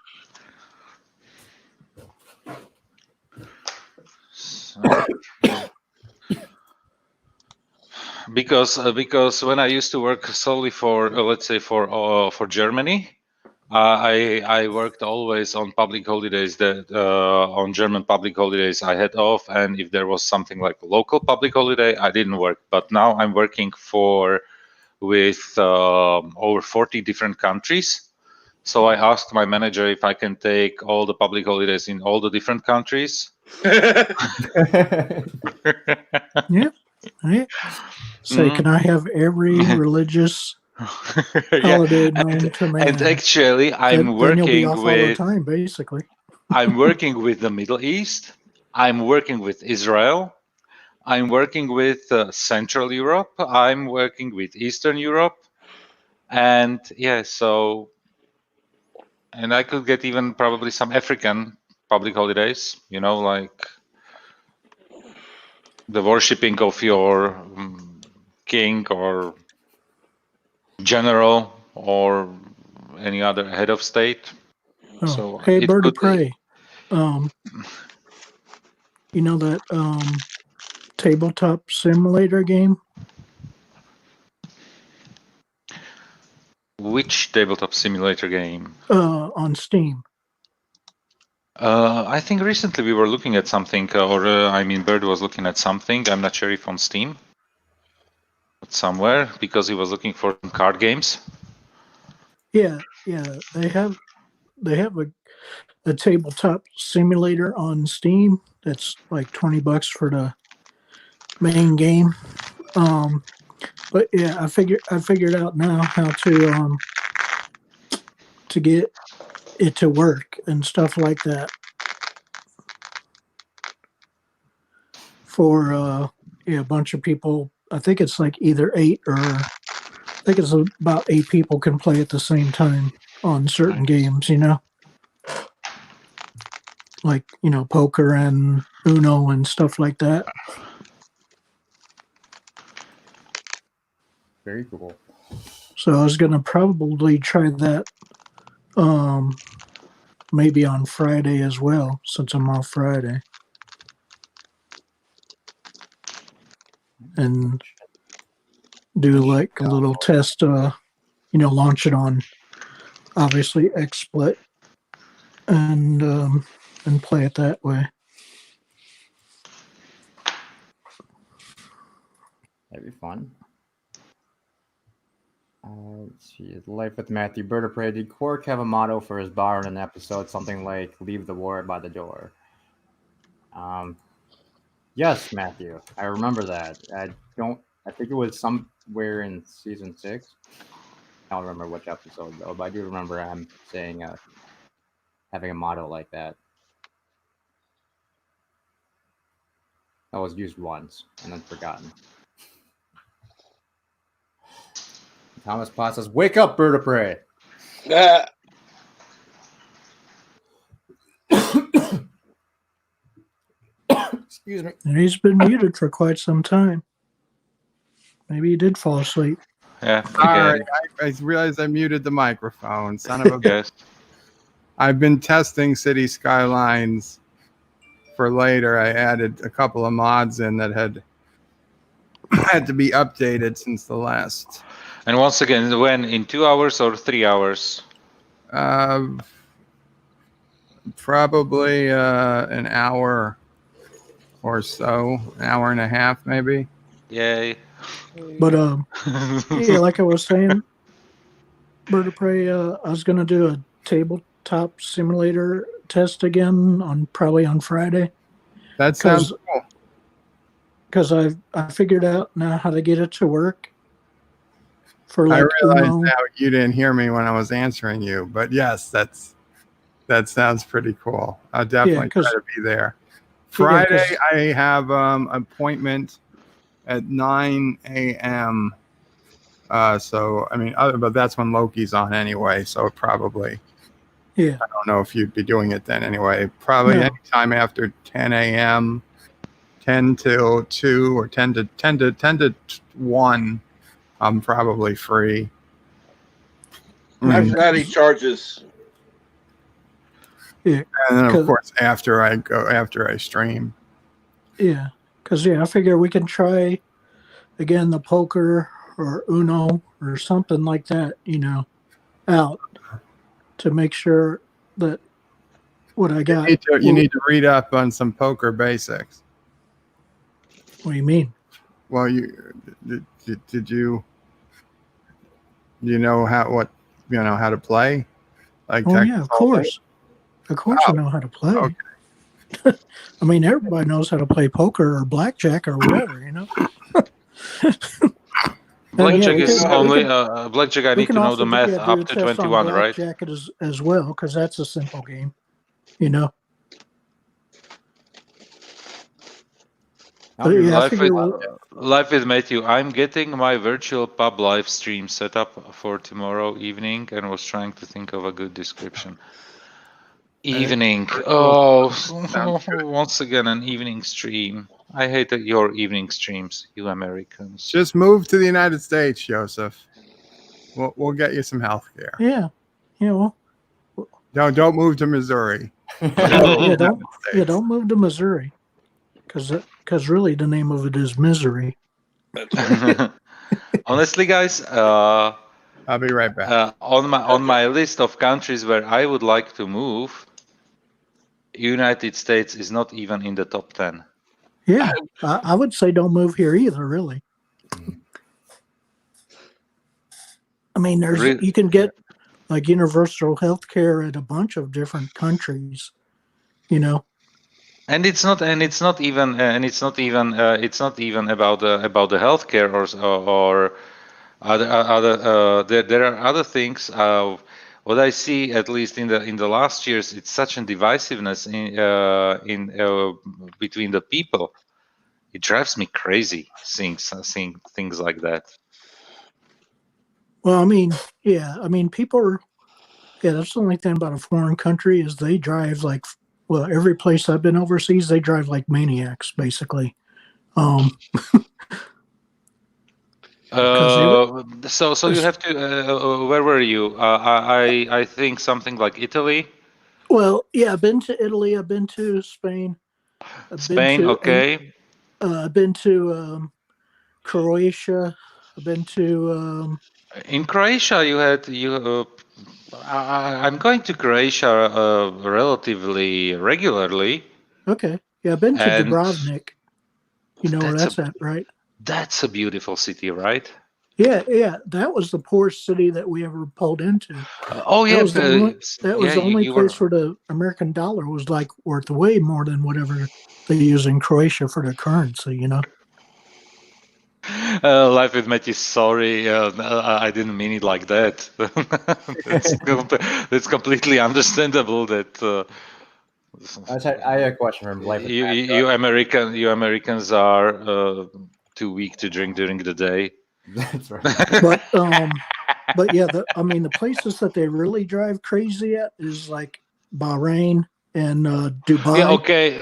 So, because when I used to work solely for let's say for Germany, I worked always on public holidays. That on German public holidays I had off, and if there was something like a local public holiday, I didn't work. But now I'm working with over 40 different countries. So I asked my manager if I can take all the public holidays in all the different countries. Yeah. Hey. Say, can I have every religious holiday known to man? And actually, then you'll be off all the time, basically. I'm working with the Middle East. I'm working with Israel. I'm working with Central Europe. I'm working with Eastern Europe. And yeah, so, and I could get even probably some African public holidays, you know, like the worshipping of your king or general or any other head of state. Oh, So hey, it Bird of could be. Prey. You know that tabletop simulator game? Which tabletop simulator game? On Steam. I think recently we were looking at something, I mean, Bird was looking at something. I'm not sure if on Steam, but somewhere, because he was looking for card games. Yeah, they have a tabletop simulator on Steam that's like $20 for the main game. But yeah, I figured out now how to get it to work and stuff like that. For a bunch of people. I think it's like either 8 or I think it's about 8 people can play at the same time on certain games, you know? Like, you know, poker and Uno and stuff like that. Very cool. So I was gonna probably try that maybe on Friday as well, since I'm off Friday. And do like a little test, launch it on obviously XSplit and play it that way. That'd be fun. Let's see. Life with Matthew. Bird of Prey. Did Quark have a motto for his bar in an episode? Something like "Leave the war by the door." Yes, Matthew. I remember that. I think it was somewhere in season 6. I don't remember which episode though, but I do remember him saying having a motto like that. That was used once and then forgotten. Thomas Potts says, "Wake up, Bird of Prey." Excuse me. And he's been muted for quite some time. Maybe he did fall asleep. Yeah. All right, I realized I muted the microphone. Son of a bitch. Yes. I've been testing City Skylines for later. I added a couple of mods in that had to be updated since the last. And once again, when in 2 hours or 3 hours? Probably an hour or so, an hour and a half, maybe. Yay! But yeah, like I was saying, Bird of Prey, I was gonna do a tabletop simulator test again probably on Friday. That sounds cool. Because I figured out now how to get it to work. For I like realized Uno. now you didn't hear me when I was answering you, but yes, that sounds pretty cool. I'll definitely try to be there. Friday, I have appointment at 9 a.m. So I mean, but that's when Loki's on anyway. So probably, yeah. I don't know if you'd be doing it then anyway. Probably anytime after 10 a.m., 10 till 2 or 10 to 1. I'm probably free. After that, he charges. Yeah, and then of course after I stream. Yeah, because I figure we can try again the poker or Uno or something like that, out to make sure that what I got. You need to read up on some poker basics. What do you mean? Well, did you know how to play? Like, oh yeah, of course I know how to play. Okay. I mean, everybody knows how to play poker or blackjack or whatever, Blackjack is only blackjack. I need to know the math up to 21, right? Blackjack as well, because that's a simple game, Live with Matthew. I'm getting my virtual pub live stream set up for tomorrow evening, and was trying to think of a good description. Evening. Oh, once again an evening stream. I hate your evening streams, you Americans. Just move to the United States, Joseph. We'll get you some health care. Yeah. Well. Don't move to Missouri. Don't move to Missouri, because really the name of it is misery. Honestly, guys, I'll be right back. On my list of countries where I would like to move, United States is not even in the top 10. Yeah, I would say don't move here either, really. I mean, you can get like universal health care at a bunch of different countries, And it's not even about the healthcare or other. There are other things. What I see, at least in the last years, it's such a divisiveness in between the people. It drives me crazy seeing things like that. Well, I mean, people are. Yeah, that's the only thing about a foreign country is they drive like. Well, every place I've been overseas, they drive like maniacs, basically. So you have to. Where were you? I think something like Italy. Well, yeah, I've been to Italy. I've been to Spain. Okay. I've been to Croatia. I've been to. In Croatia, I'm going to Croatia relatively regularly. Okay. Yeah, I've been to Dubrovnik. You know where that's at, right? That's a beautiful city, right? Yeah. That was the poorest city that we ever pulled into. Oh yeah, that was the only place where the American dollar was like worth way more than whatever they use in Croatia for their currency. Life with Matthew. Sorry, I didn't mean it like that. That's completely understandable. That I had a question from Life. You Americans are too weak to drink during the day. That's right. But yeah, the places that they really drive crazy at is like Bahrain and Dubai. Yeah,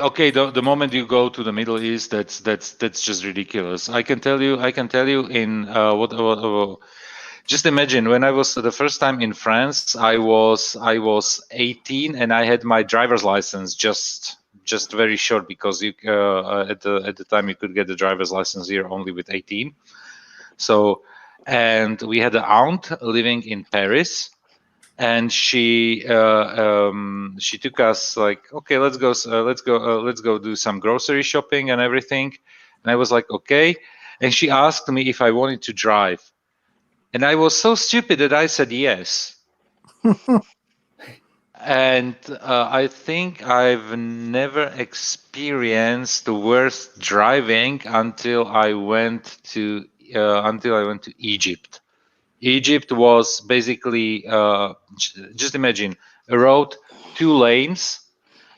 okay. The moment you go to the Middle East, that's just ridiculous. I can tell you in just imagine when I was the first time in France, I was 18 and I had my driver's license just very short, because you at the time you could get the driver's license here only with 18. So, and we had an aunt living in Paris, and she took us like, okay, let's go do some grocery shopping and everything. And I was like, okay. And she asked me if I wanted to drive, and I was so stupid that I said yes. And I think I've never experienced the worst driving until I went to Egypt. Egypt was basically just imagine a road, 2 lanes,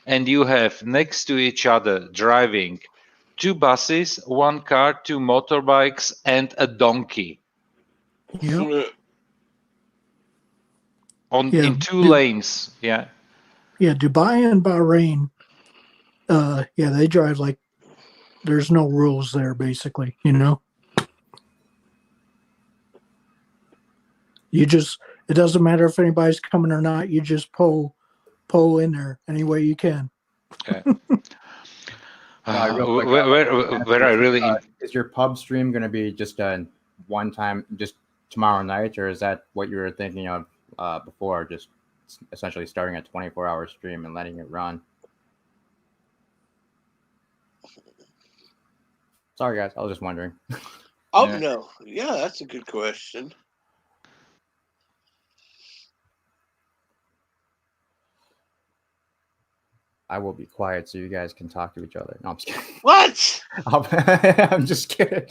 and you have next to each other driving 2 buses, 1 car, 2 motorbikes, and a donkey Yep. in 2 lanes. Yeah. Yeah, Dubai and Bahrain, yeah, they drive like there's no rules there, basically, you know? It doesn't matter if anybody's coming or not, you just pull in there any way you can. Okay. Real quick, where I really is your pub stream going to be just one time, just tomorrow night, or is that what you were thinking of before, just essentially starting a 24-hour stream and letting it run? Sorry, guys, I was just wondering. Oh, Yeah. no. Yeah, that's a good question. I will be quiet so you guys can talk to each other. No, I'm just kidding. What? I'm just kidding.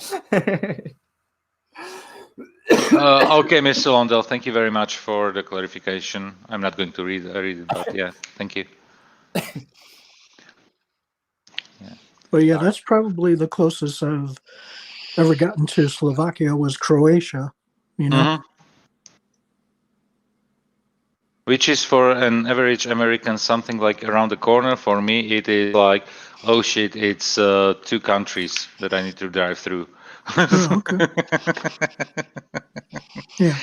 Okay, Mr. Londell, thank you very much for the clarification. I'm not going to read it, but yeah, thank you. But yeah, that's probably the closest I've ever gotten to Slovakia was Croatia, you know? Mhm. Which is for an average American something like around the corner. For me, it is like, oh shit, it's 2 countries that I need to drive through. Oh, okay. Yeah.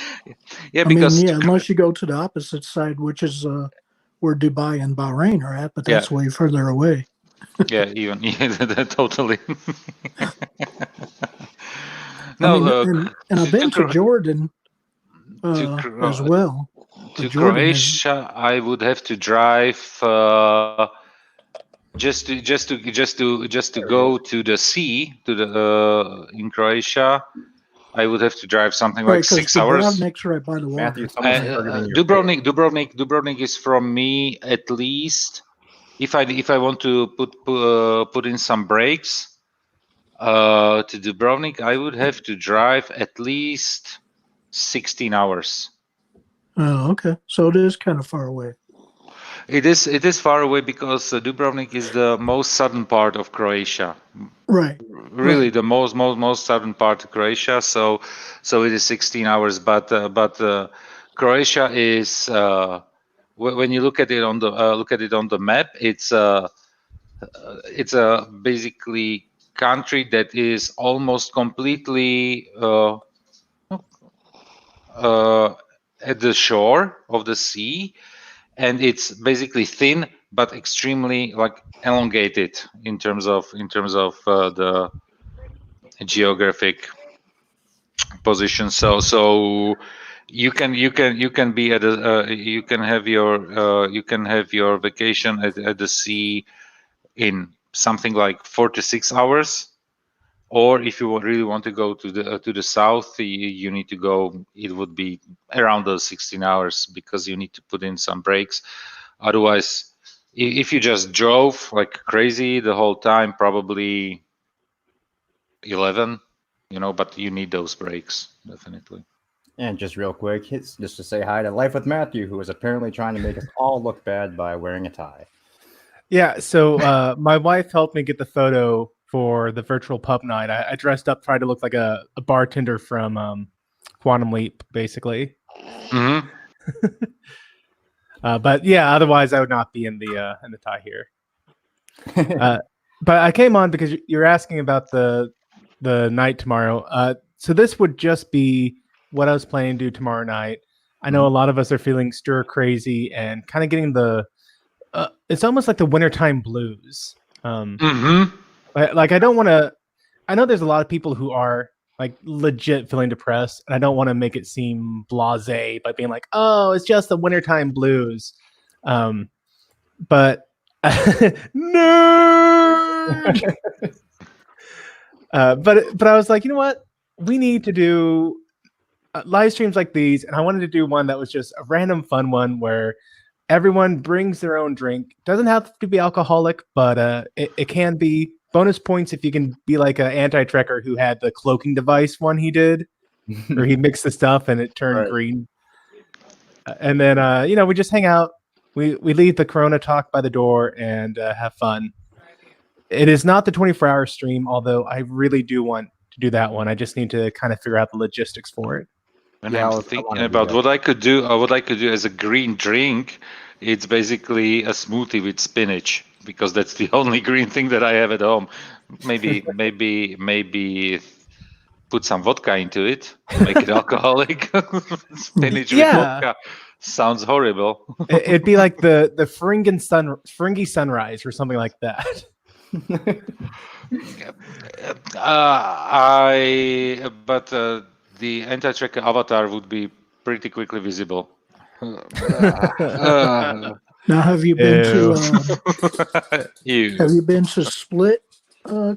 Yeah, I mean, because yeah, unless you go to the opposite side, which is where Dubai and Bahrain are at, but that's way further away. yeah, even totally. No, I mean, and I've been to Jordan as well. To Croatia, I would have to drive just to go to the sea in Croatia. I would have to drive something like 6 hours. Dubrovnik's right by the water. Matthew, someone's targeting you. Dubrovnik is from me at least. If I want to put in some brakes to Dubrovnik, I would have to drive at least 16 hours. Oh, okay. So it is kind of far away. It is far away because Dubrovnik is the most southern part of Croatia. Right. Really, the most southern part of Croatia. So it is 16 hours. But Croatia is when you look at it on the map, it's a basically country that is almost completely at the shore of the sea, and it's basically thin but extremely like elongated in terms of the geographic position. So you can be at you can have your vacation at the sea in something like 4 to 6 hours. Or if you really want to go to the south, you need to go. It would be around those 16 hours because you need to put in some breaks. Otherwise, if you just drove like crazy the whole time, probably 11. But you need those breaks definitely. And just real quick, it's just to say hi to Life with Matthew, who is apparently trying to make us all look bad by wearing a tie. Yeah, so my wife helped me get the photo for the virtual pub night. I dressed up, tried to look like a bartender from Quantum Leap, basically. Mm-hmm. But yeah, otherwise I would not be in the tie here. But I came on because you're asking about the night tomorrow. So this would just be what I was planning to do tomorrow night. I know a lot of us are feeling stir crazy and kind of getting the. It's almost like the wintertime blues. Mm-hmm. Like I don't want to. I know there's a lot of people who are like legit feeling depressed, and I don't want to make it seem blasé by being like, "Oh, it's just the wintertime blues." But nerd. But I was like, you know what? We need to do live streams like these, and I wanted to do one that was just a random fun one where everyone brings their own drink. Doesn't have to be alcoholic, but it can be. Bonus points if you can be like an anti-trekker who had the cloaking device one he did, where he mixed the stuff and it turned green. And then we just hang out. We leave the Corona talk by the door and have fun. It is not the 24-hour stream, although I really do want to do that one. I just need to kind of figure out the logistics for it. And I'm thinking about what I could do. What I could do as a green drink. It's basically a smoothie with spinach because that's the only green thing that I have at home. Maybe put some vodka into it, make it alcoholic. Spinach with vodka sounds horrible. It'd be like the Fringy Sunrise or something like that. The anti-tracker avatar would be pretty quickly visible. Now, have you been to Split,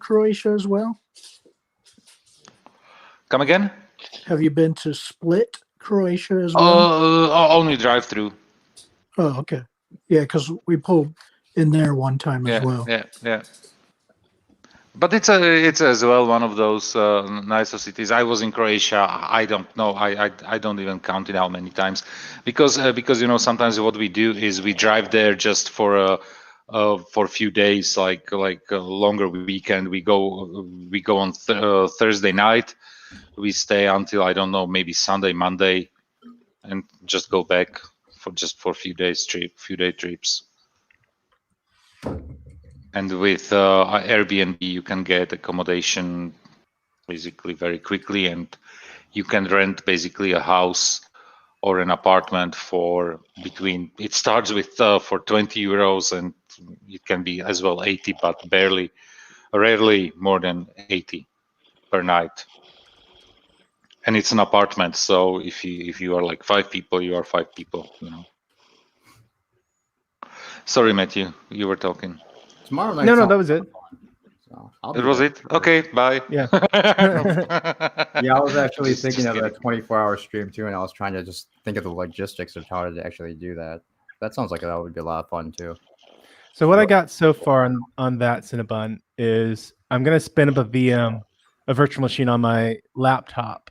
Croatia as well? Come again? Have you been to Split, Croatia as well? Only drive through. Oh, okay. Yeah, because we pulled in there one time as well. Yeah. But it's as well one of those nicer cities. I was in Croatia. I don't know. I don't even count it how many times, because sometimes what we do is we drive there just for a few days, like a longer weekend. We go on Thursday night. We stay until I don't know, maybe Sunday, Monday, and just go back for a few day trips. And with Airbnb, you can get accommodation basically very quickly, and you can rent basically a house or an apartment for it starts with for 20 euros, and it can be as well 80, but rarely more than 80 per night. And it's an apartment, so if you are like 5 people, you are 5 people. Sorry, Matthew, you were talking. Tomorrow night. No, that was it. So it was it. Okay, bye. Yeah. Yeah, I was actually thinking of a 24-hour stream too, and I was trying to just think of the logistics of how to actually do that. That sounds like that would be a lot of fun too. So what I got so far on that Sinnabun is I'm gonna spin up a VM, a virtual machine on my laptop,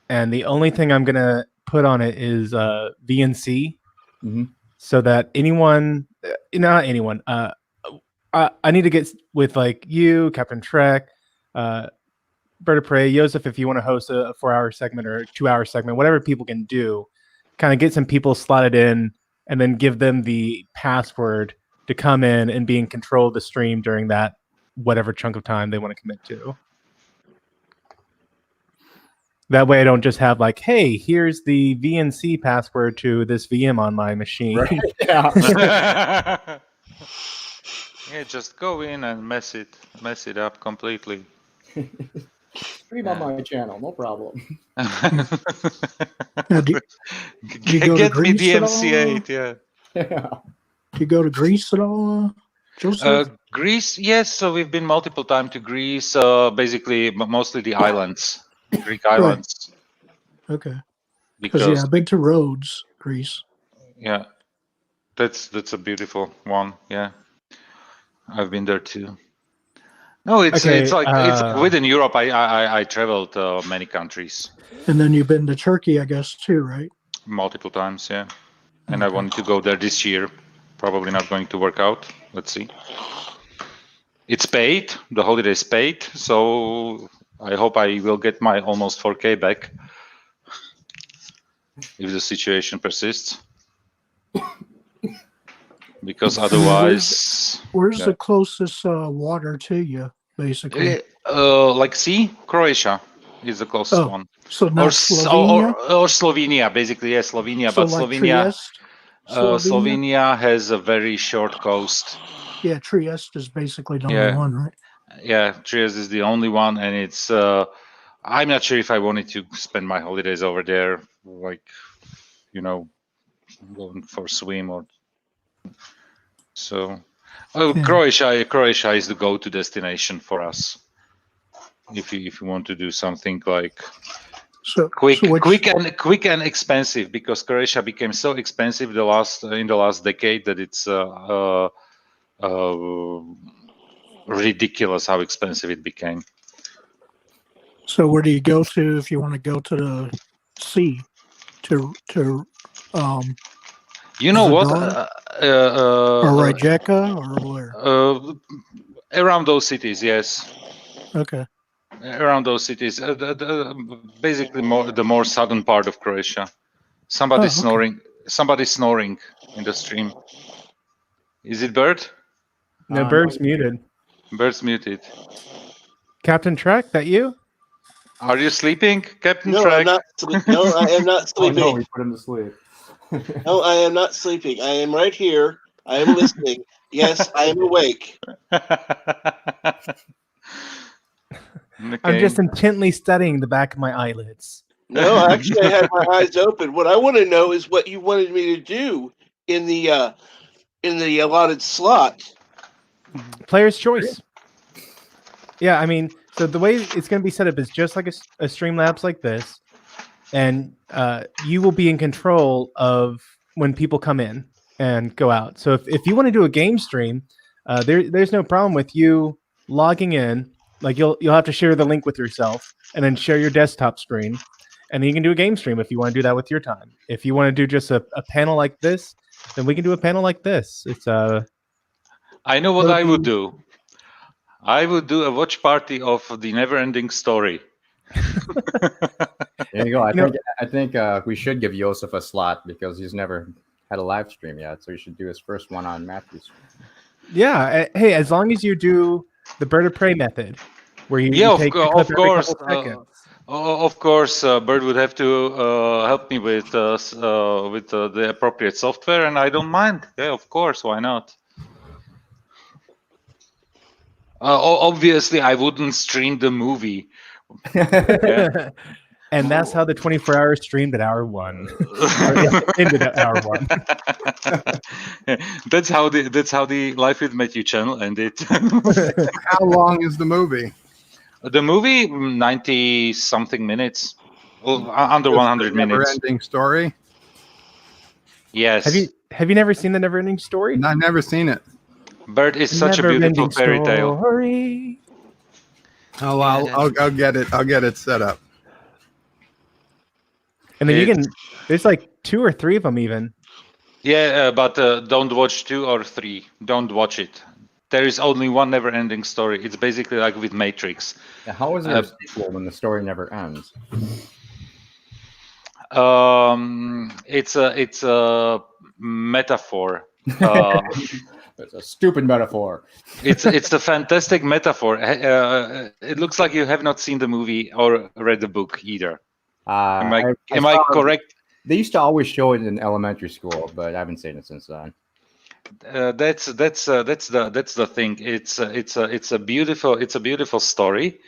and the only thing I'm gonna put on it is VNC, so that not anyone. I need to get with like you, Captain Trek, Bird of Prey, Joseph, if you want to host a 4-hour segment or a 2-hour segment, whatever people can do, kind of get some people slotted in and then give them the password to come in and be in control of the stream during that whatever chunk of time they want to commit to. That way I don't just have like, hey, here's the VNC password to this VM on my machine. Right. Yeah. Yeah, just go in and mess it up completely. Stream on my channel, no problem. Now, do you go to Get me Greece at all? DMC8, yeah. Do you go to Greece at all, Joseph? Greece, yes. So we've been multiple times to Greece. Basically, mostly the islands, Greek islands. Okay. Because I've been to Rhodes, Greece. Yeah, that's a beautiful one. Yeah, I've been there too. No, it's like within Europe. I traveled many countries. And then you've been to Turkey, I guess, too, right? Multiple times, yeah. And I wanted to go there this year. Probably not going to work out. Let's see. It's paid. The holiday's paid. So I hope I will get my almost 4K back if the situation persists. Because otherwise... Where's the closest water to you, basically? Like sea? Croatia. is the closest Oh, one. so not Or Slovenia. Slovenia, basically, yeah, Slovenia. So But like Slovenia, Trieste, Slovenia. Slovenia has a very short coast. Yeah, Trieste is basically the only Yeah. one, right? Yeah, Trieste is the only one, and it's. I'm not sure if I wanted to spend my holidays over there, like, going for a swim or so. Oh, Yeah. Croatia is the go-to destination for us. If you want to do something like So quick so which, and expensive, because Croatia became so expensive in the last decade that it's ridiculous how expensive it became. So where do you go to if you want to go to the sea? You know what? Zadar or Rijeka or where? Around those cities, yes. Okay. Around those cities, basically the more southern part of Croatia. Somebody's Oh, okay. snoring. Somebody's snoring in the stream. Is it Bird? No, No. Bird's muted. Bird's muted. Captain Trek, that you? Are you sleeping, Captain No, Trek? I'm not. No, I am not Oh sleeping. no, we put him to sleep. No, I am not sleeping. I am right here. I am listening. Yes, I am awake. I'm just Okay. intently studying the back of my eyelids. No, actually, I had my eyes open. What I want to know is what you wanted me to do in the allotted slot. Player's choice. Yeah, I mean, so the way it's going to be set up is just like a Streamlabs like this, and you will be in control of when people come in and go out. So if you want to do a game stream, there's no problem with you logging in. Like you'll have to share the link with yourself and then share your desktop screen, and then you can do a game stream if you want to do that with your time. If you want to do just a panel like this, then we can do a panel like this. It's I know what I would do. I would do a watch party of the never-ending story. There you go. I think we should give Joseph a slot because he's never had a live stream yet, so he should do his first one on Matthew's. Yeah. Hey, as long as you do the bird of prey method, where you take a clip of every course. couple seconds. Of course, Bird would have to help me with the appropriate software, and I don't mind. Yeah, of course. Why not? Obviously, I wouldn't stream the movie. Yeah. And that's how the 24-hour streamed at hour 1. Ended at hour 1. That's how the Life with Matthew channel ended. How long is the movie? The movie 90 something minutes, under 100 minutes. Never-ending story. Yes. Have you never seen the Neverending Story? I've never seen it. Bird is such a beautiful fairy tale. Story. Oh, I'll get it. I'll get it set up. And then you can. There's like 2 or 3 of them even. Yeah, but don't watch 2 or 3. Don't watch it. There is only one never-ending story. It's basically like with Matrix. Yeah, how is there a sequel when the story never ends? It's a metaphor. It's a stupid metaphor. It's a fantastic metaphor. It looks like you have not seen the movie or read the book either. Am I correct? They used to always show it in elementary school, but I haven't seen it since then. That's the thing. It's a beautiful story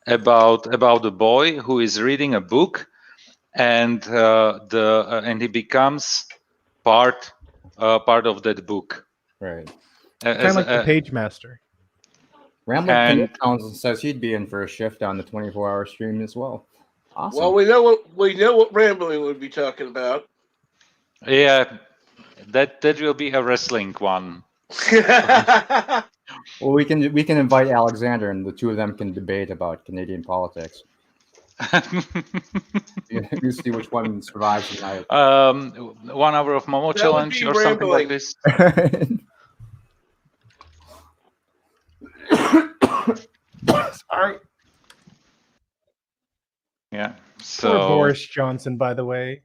about a boy who is reading a book, and he becomes part of that book. Right. Kind of like the Page Master. Rambling Connell says he'd be in for a shift on the 24-hour stream as well. Awesome. Well, we know what Rambling would be talking about. Yeah, that will be a wrestling one. Well, we can invite Alexander, and the two of them can debate about Canadian politics. You see which one survives tonight. 1 hour of Momo challenge or something like this. Sorry. Yeah. Poor Boris Johnson, by the way.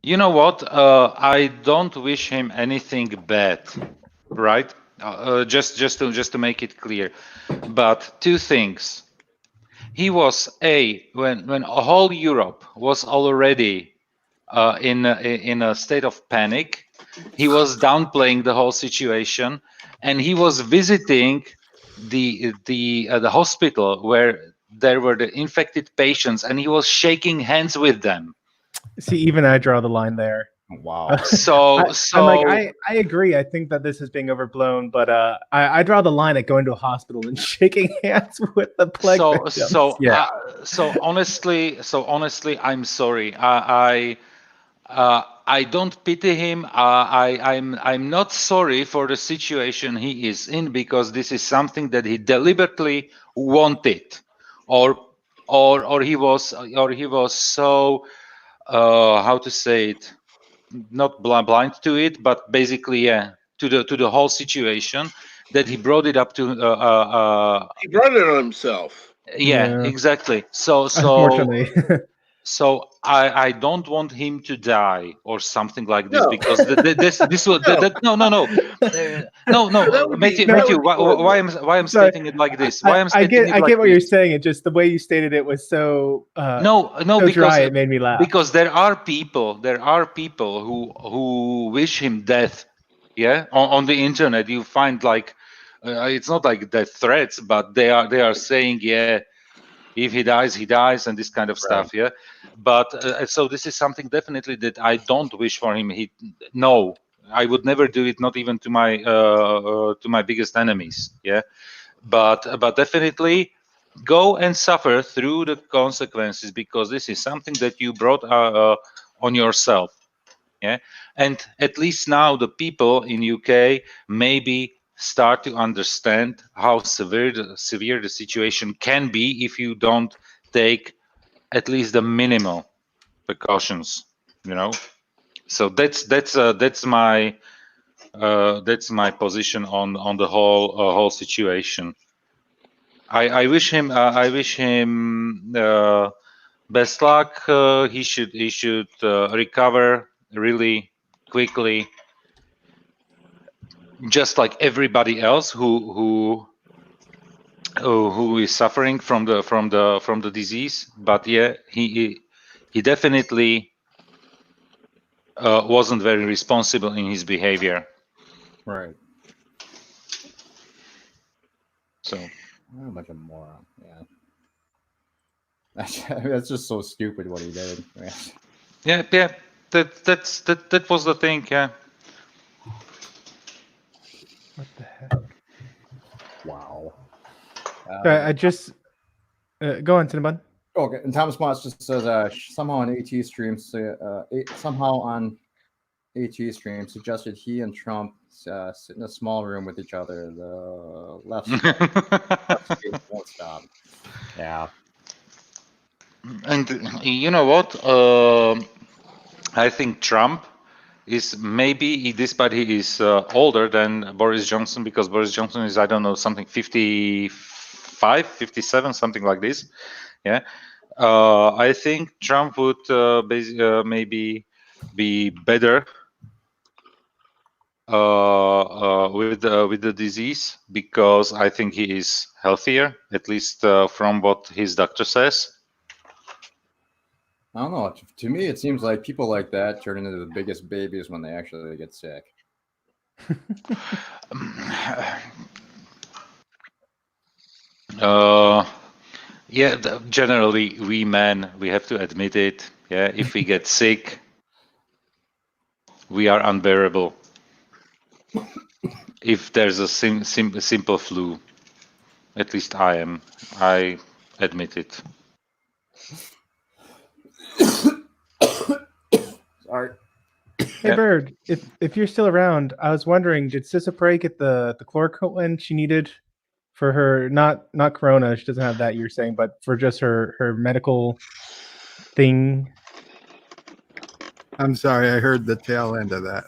You know what? I don't wish him anything bad, right? Just to make it clear. But 2 things. he was when whole Europe was already in a state of panic. He was downplaying the whole situation, and he was visiting the hospital where there were the infected patients, and he was shaking hands with them. See, even I draw the line there. Wow. So I'm like, I agree. I think that this is being overblown, but I draw the line at going to a hospital and shaking hands with the plague victims. So honestly, I'm sorry. I don't pity him. I'm not sorry for the situation he is in, because this is something that he deliberately wanted, or he was so how to say it, not blind to it, but basically, yeah, to the whole situation, that he brought it up to. He brought it on himself. Yeah, exactly. So unfortunately. So I don't want him to die or something like this, No. because this will no Matthew, why I'm Sorry. stating it like this? I get what you're saying. It just the way you stated it was so no so because dry. It made me laugh. Because there are people who wish him death. Yeah, on the internet you find like it's not like death threats, but they are saying, yeah, if he dies, and this kind of stuff. Yeah, but so this is something definitely that I don't wish for him. No, I would never do it, not even to my biggest enemies. Yeah, but definitely go and suffer through the consequences, because this is something that you brought on yourself. Yeah, and at least now the people in UK maybe start to understand how severe the situation can be if you don't take at least the minimal precautions. So that's my position on the whole situation. I wish him best luck. He should recover really quickly, just like everybody else who is suffering from the disease. But yeah, he definitely wasn't very responsible in his behavior. Right. So a bunch of moron. Yeah. That's just so stupid what he did. Yeah. That was the thing. Yeah. What the heck? Wow. I just go on, Cinnabon. Okay, and Thomas Moss just says somehow on AT streams, somehow on AT stream suggested he and Trump sit in a small room with each other. The left state won't stop. Yeah. And you know what? I think Trump is maybe, despite he is older than Boris Johnson, because Boris Johnson is, I don't know, something 55, 57, something like this. Yeah. I think Trump would maybe be better with the disease, because I think he is healthier, at least from what his doctor says. I don't know. To me, it seems like people like that turn into the biggest babies when they actually get sick. Yeah, generally we men, we have to admit it. Yeah, if we get sick, we are unbearable. If there's a simple flu, at least I am. I admit it. Sorry. Hey Bird, if you're still around, I was wondering, did Sissa Prey get the chloroquine she needed for her not corona? She doesn't have that, you're saying, but for just her medical thing. I'm sorry, I heard the tail end of that.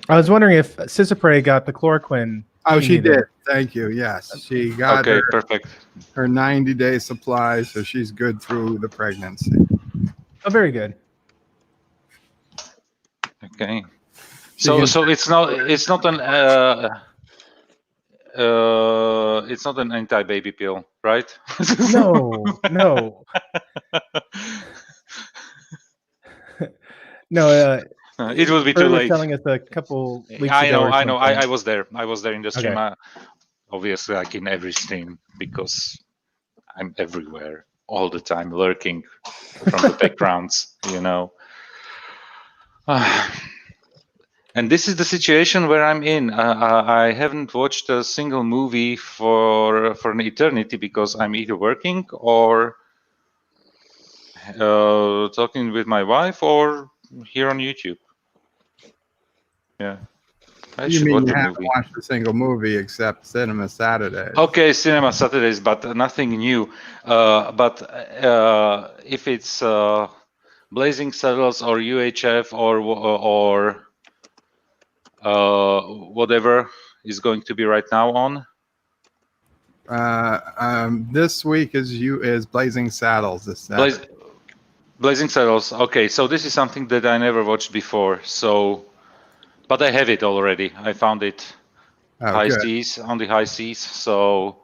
I was wondering if Sissa Prey got the chloroquine. Oh, she did. Thank you. Yes, she got perfect. Her 90-day supply, so she's good through the pregnancy. Oh, very good. Okay. So it's not an It's not an anti-baby pill, right? No, no, no. It will be Bert too was late. telling us a couple weeks I ago. know, or I know. something. I was there. I was there in the stream. Okay. Obviously, like in every stream, because I'm everywhere all the time, lurking from the backgrounds. And this is the situation where I'm in. I haven't watched a single movie for an eternity because I'm either working or talking with my wife or here on YouTube. Yeah. I You should mean watch you a haven't movie. watched a single movie except Cinema Saturdays? Okay, Cinema Saturdays, but nothing new. But if it's Blazing Saddles or UHF or whatever is going to be right now on. This week is Blazing Saddles. This Saturday. Blazing Saddles. Okay, so this is something that I never watched before. But I have it already. I found it Oh, high good. seas on the high seas, so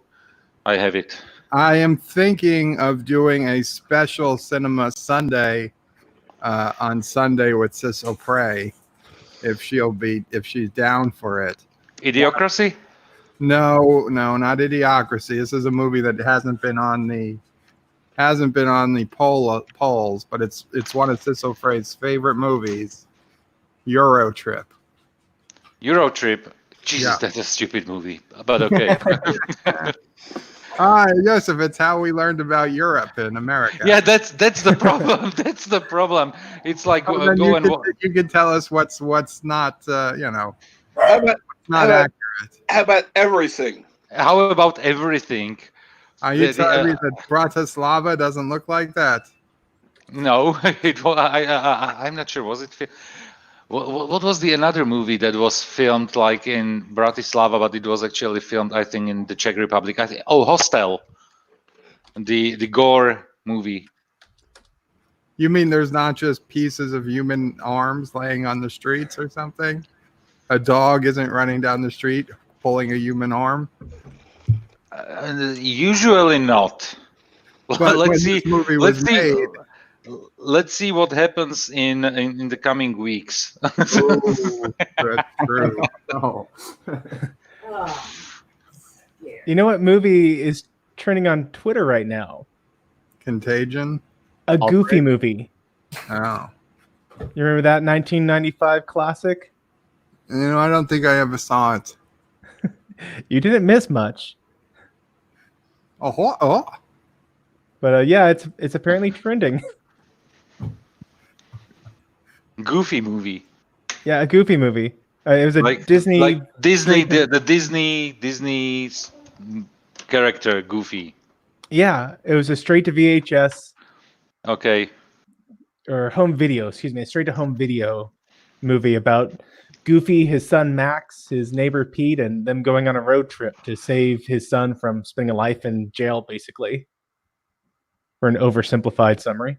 I have it. I am thinking of doing a special Cinema Sunday on Sunday with Cecil Prey, if she's down for it. Idiocracy? No, not Idiocracy. This is a movie that hasn't been on the polls, but it's one of Cecil Frey's favorite movies, Euro Trip. Euro Trip. Jesus, Yeah. that's a stupid movie. But okay. Joseph, it's how we learned about Europe in America. Yeah, that's the problem. That's the problem. It's like Oh, then you can tell us what's not How accurate. about everything? How about everything? Are you telling me that Bratislava doesn't look like that? No, I'm not sure. Was it? What was the another movie that was filmed like in Bratislava, but it was actually filmed, I think, in the Czech Republic? Hostel, the gore movie. You mean there's not just pieces of human arms laying on the streets or something? A dog isn't running down the street pulling a human arm? Usually not. But let's see. Movie was made. Let's see what happens in the coming weeks. Ooh, that's true. Oh, You know what movie is trending on Twitter right now? Contagion? A Goofy movie. Oh. You remember that 1995 classic? I don't think I ever saw it. You didn't miss much. Oh. But yeah, it's apparently trending. Goofy movie. Yeah, a Goofy movie. It was a Disney. Like Disney, the Disney character Goofy. Yeah, it was a straight to VHS. Okay. Or home video, excuse me, a straight to home video movie about Goofy, his son Max, his neighbor Pete, and them going on a road trip to save his son from spending a life in jail, basically. For an oversimplified summary.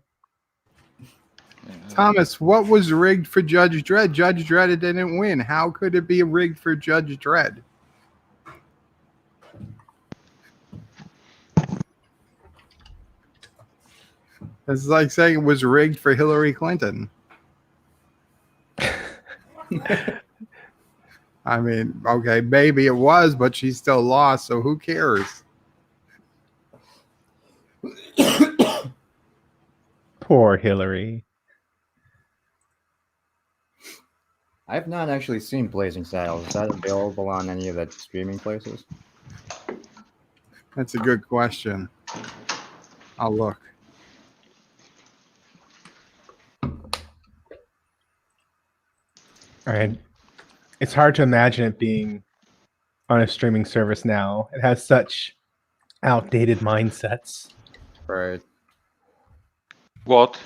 Thomas, what was rigged for Judge Dredd? Judge Dredd didn't win. How could it be rigged for Judge Dredd? It's like saying it was rigged for Hillary Clinton. I mean, okay, maybe it was, but she still lost, so who cares? Poor Hillary. I've not actually seen Blazing Saddles. Is that available on any of the streaming places? That's a good question. I'll look. All right. It's hard to imagine it being on a streaming service now. It has such outdated mindsets. Right. What?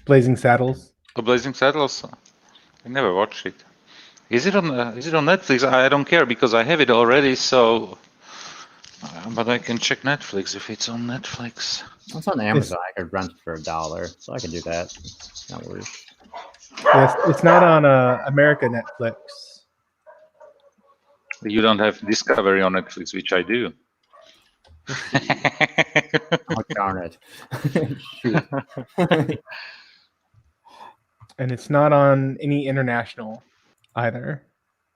Blazing Saddles. Blazing Saddles. I never watched it. Is it on Netflix? I don't care because I have it already. So, but I can check Netflix if it's on Netflix. It's on Amazon. I could rent it for $1, so I can do that. No worries. Yes, it's not on America Netflix. You don't have Discovery on Netflix, which I do. Oh, darn it. Shoot. And it's not on any international either.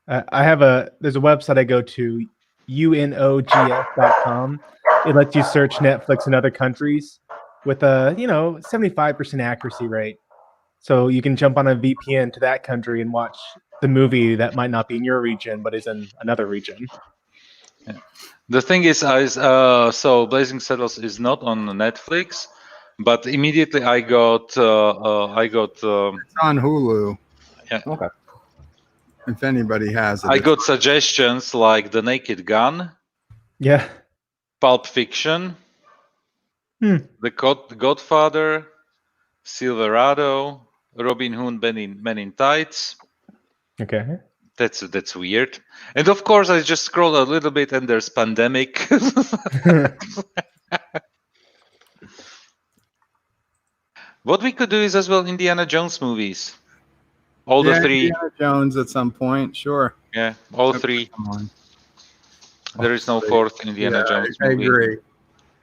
There's a website I go to, unogs.com. It lets you search Netflix in other countries with a 75% accuracy rate. So you can jump on a VPN to that country and watch the movie that might not be in your region but is in another region. The thing is, so Blazing Saddles is not on Netflix, but immediately I got It's on Hulu. Yeah. Okay. If anybody has it. I got suggestions like The Naked Gun, Yeah. Pulp Fiction, The Godfather, Silverado, Robin Hood, Men in Tights. Okay. That's weird. And of course, I just scrolled a little bit, and there's Pandemic. What we could do is as well Indiana Jones movies. All the three. Indiana Jones at some point, sure. Yeah, all three. There is no fourth Indiana Jones I movie. agree.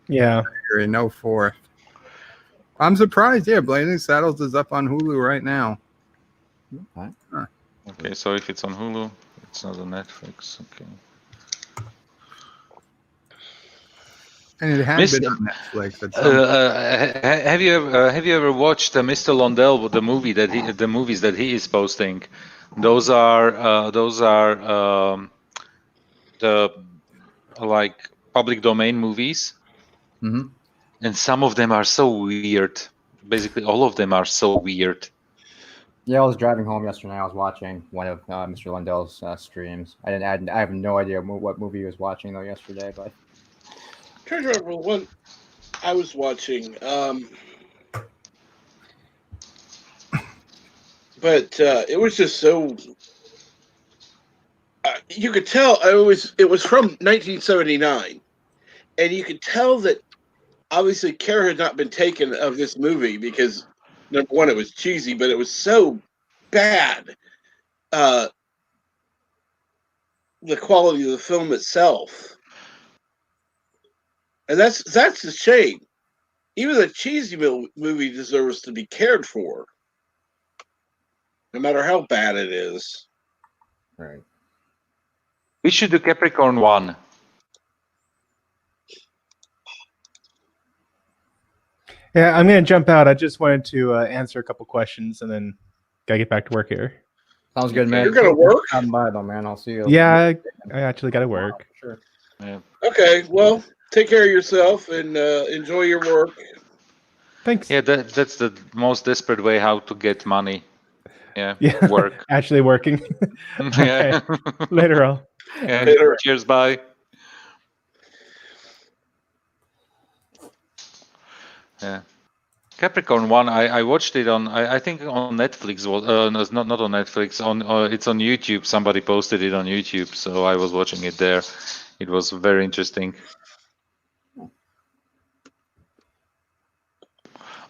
Yeah. I agree. No fourth. I'm surprised. Yeah, Blazing Saddles is up on Hulu right now. Okay. Huh. Okay, so if it's on Hulu, it's not on Netflix. Okay. And it has been on Netflix. At some have you ever watched Mr. Londell, the movies that he is posting? Those are the like public domain movies, Mm-hmm. and some of them are so weird. Basically, all of them are so weird. Yeah, I was driving home yesterday. I was watching one of Mr. Lundell's streams. I have no idea what movie he was watching though yesterday, but. I'm trying to remember one I was watching. But it was just so. You could tell it was from 1979, and you could tell that obviously care had not been taken of this movie because number one, it was cheesy, but it was so bad. The quality of the film itself. And that's a shame. Even a cheesy movie deserves to be cared for, no matter how bad it is. Right. We should do Capricorn 1. Yeah, I'm going to jump out. I just wanted to answer a couple questions and then got to get back to work here. Sounds good, man. You're going to work? Come by though, man. I'll see you. Yeah, I actually got to work. Sure. Yeah. Okay, well, take care of yourself and enjoy your work. Thanks. Yeah, that's the most desperate way how to get money. Yeah, work. Actually working. Yeah. Later, all. Yeah. Later. Cheers, bye. Yeah. Capricorn 1, I watched it on, I think on Netflix. No, it's not on Netflix. It's on YouTube. Somebody posted it on YouTube, so I was watching it there. It was very interesting.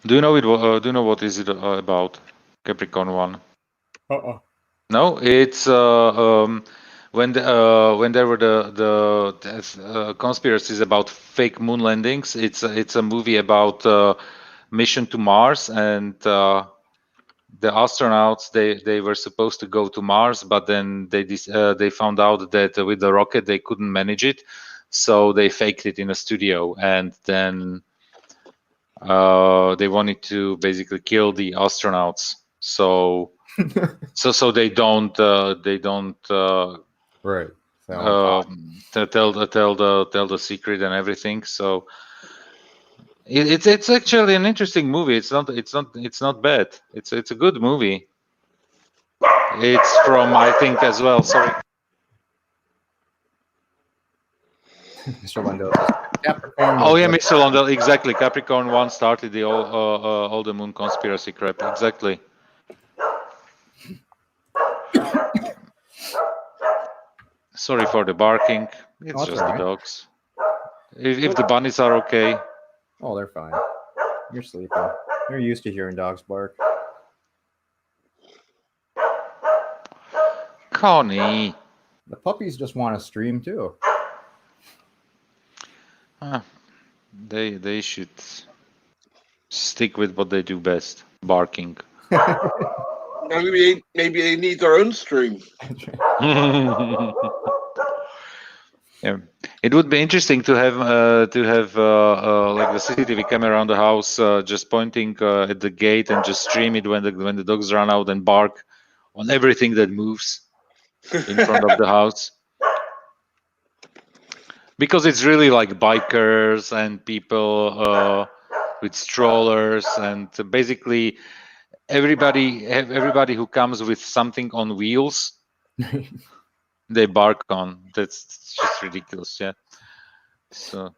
Do you know it? Do you know what is it about? Capricorn 1. No, it's when there were the conspiracies about fake moon landings. It's a movie about mission to Mars, and the astronauts they were supposed to go to Mars, but then they found out that with the rocket they couldn't manage it, so they faked it in a studio, and then they wanted to basically kill the astronauts. So they don't right. tell the secret and everything. So it's actually an interesting movie. It's not bad. It's a good movie. It's from, I think, as well. Sorry. Mr. Lundell. Capricorn. Oh yeah, Mr. Lundell. Exactly. Capricorn 1 started the all the moon conspiracy crap. Exactly. Sorry for the barking. It's just the dogs. If the bunnies are okay. Oh, they're fine. You're sleeping. You're used to hearing dogs bark. Connie. The puppies just want to stream too. They should stick with what they do best, barking. Maybe they need their own stream. Yeah, it would be interesting to have like the CCTV camera around the house, just pointing at the gate and just stream it when the dogs run out and bark on everything that moves in front of the house. Because it's really like bikers and people with strollers and basically everybody who comes with something on wheels. They bark on. That's just ridiculous. Yeah. So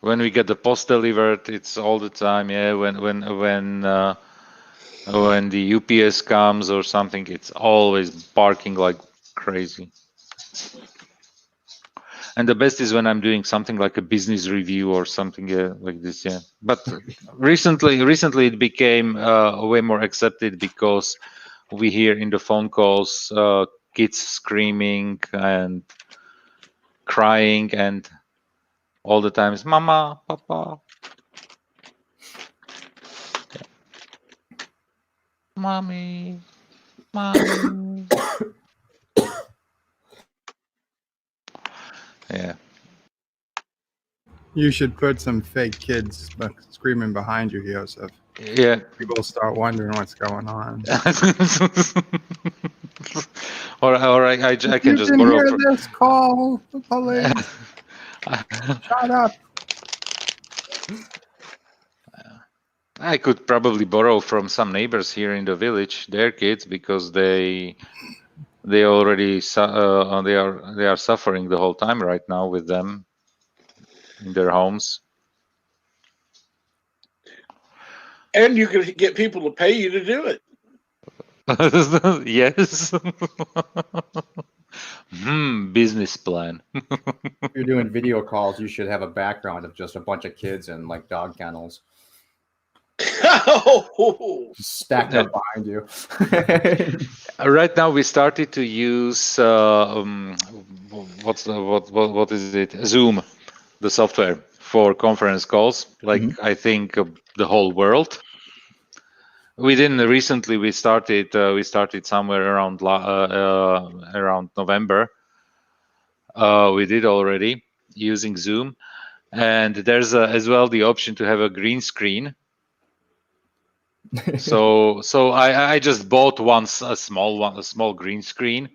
when we get the post delivered, it's all the time. Yeah. When the UPS comes or something, it's always barking like crazy. And the best is when I'm doing something like a business review or something like this. Yeah. But recently it became way more accepted because we hear in the phone calls kids screaming and crying and all the time is mama, papa, mommy. Yeah. You should put some fake kids screaming behind you, Joseph. Yeah. People start wondering what's going on. or I can You just can borrow hear from... this call, the police. Shut up. I could probably borrow from some neighbors here in the village their kids because they already they are suffering the whole time right now with them in their homes. And you can get people to pay you to do it. Yes. Business plan. If you're doing video calls, you should have a background of just a bunch of kids in like dog kennels stacked up behind you. Right now, we started to use what is it? Zoom, the software for conference calls. Like I think the whole world. We didn't recently. We started somewhere around November. We did already using Zoom, and there's as well the option to have a green screen. So I just bought a small green screen.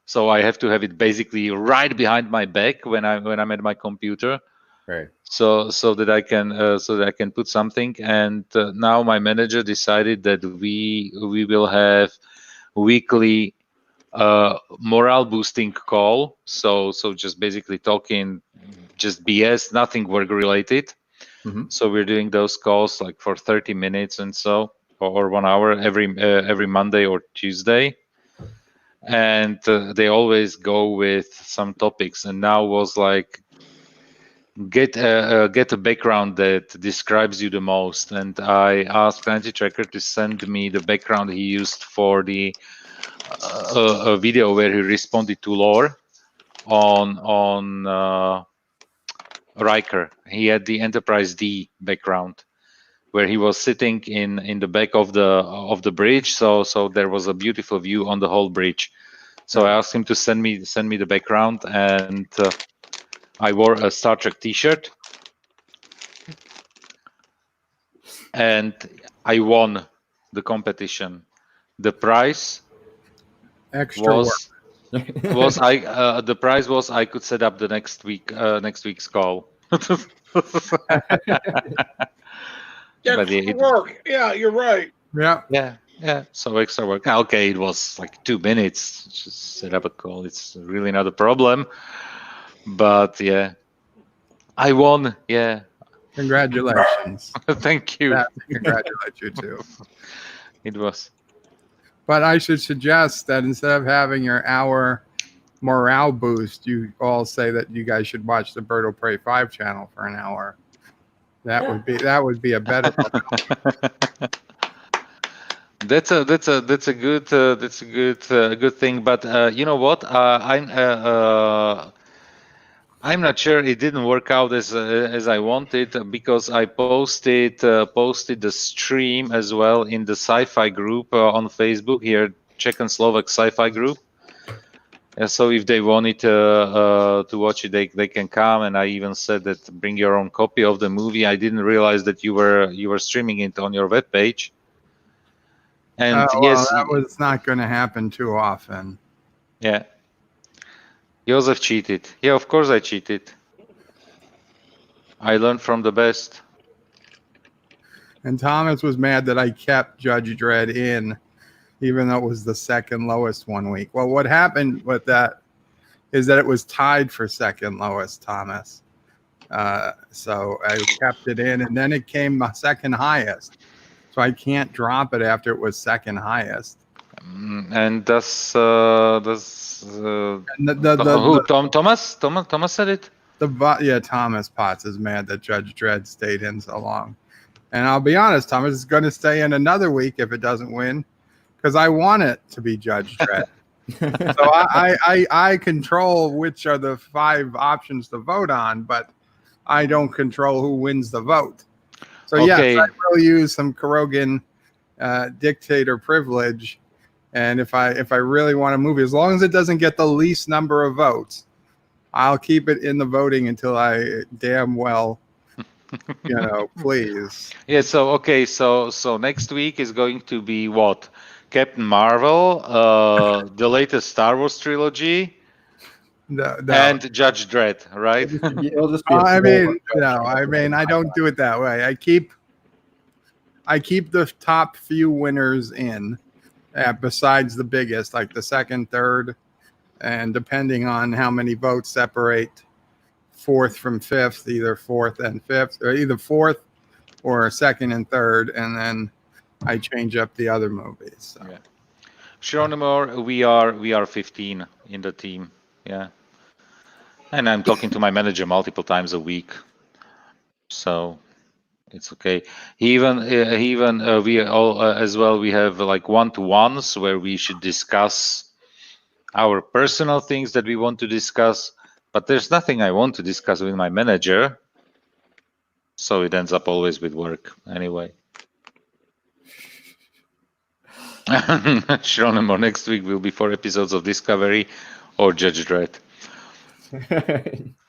So I have to have it basically right behind my back when I'm at my computer. Right. So that I can put something. And now my manager decided that we will have weekly morale boosting call. So just basically talking just BS, nothing work related. So we're doing those calls like for 30 minutes and so, or 1 hour every Monday or Tuesday. And they always go with some topics. And now was like, get a background that describes you the most. And I asked Anti-Tracker to send me the background he used for the a video where he responded to Lore on Riker. He had the Enterprise D background where he was sitting in the back of the bridge. So there was a beautiful view on the whole bridge. So I asked him to send me the background, and I wore a Star Trek T-shirt, and I won the competition. The prize was the prize was I could set up the next week's call. Extra work. Yeah, you're right. Yeah. So extra work. Okay, it was like 2 minutes. Just set up a call. It's really not a problem. But yeah, I won. Yeah. Congratulations. Thank you. Yeah, congratulate you too. It was. But I should suggest that instead of having your hour morale boost, you all say that you guys should watch the Bird of Prey 5 channel for an hour. That would be a better. that's a good thing. But you know what? I'm not sure it didn't work out as I wanted, because I posted the stream as well in the sci-fi group on Facebook here, Czech and Slovak sci-fi group. So if they wanted to watch it, they can come. And I even said that bring your own copy of the movie. I didn't realize that you were streaming it on your webpage. And Well, yes, that was not going to happen too often. yeah, Joseph cheated. Yeah, of course I cheated. I learned from the best. And Thomas was mad that I kept Judge Dredd in, even though it was the second lowest one week. Well, what happened with that is that it was tied for second lowest, Thomas. So I kept it in, and then it came my second highest. So I can't drop it after it was second highest. And does And who Thomas said it? Thomas Potts is mad that Judge Dredd stayed in so long. And I'll be honest, Thomas is going to stay in another week if it doesn't win, because I want it to be Judge Dredd. So I control which are the 5 options to vote on, but I don't control who wins the vote. So Okay. yes, I will use some Kurogan dictator privilege, and if I really want a movie, as long as it doesn't get the least number of votes, I'll keep it in the voting until I damn well, please. Yeah. So okay. So next week is going to be what? Captain Marvel, the latest Star Wars trilogy, No. and Judge Dredd, right? It'll just be. I don't do it that way. I keep the top few winners in, besides the biggest, like the second, third, and depending on how many votes separate fourth from fifth, either fourth and fifth, or either fourth or second and third, and then I change up the other movies. So. Yeah. Sharonimore, we are 15 in the team. Yeah. And I'm talking to my manager multiple times a week, so it's okay. Even we all as well. We have like one-to-ones where we should discuss our personal things that we want to discuss. But there's nothing I want to discuss with my manager, so it ends up always with work anyway. Sharonimore, next week will be 4 episodes of Discovery or Judge Dredd.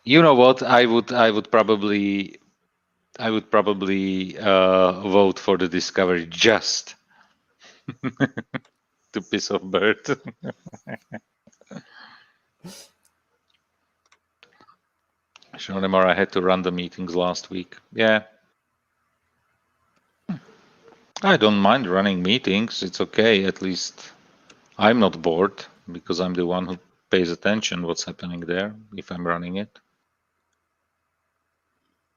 You know what? I would probably vote for the Discovery just to piss off Bert. Sharonimore, I had to run the meetings last week. Yeah. I don't mind running meetings. It's okay. At least I'm not bored because I'm the one who pays attention what's happening there if I'm running it.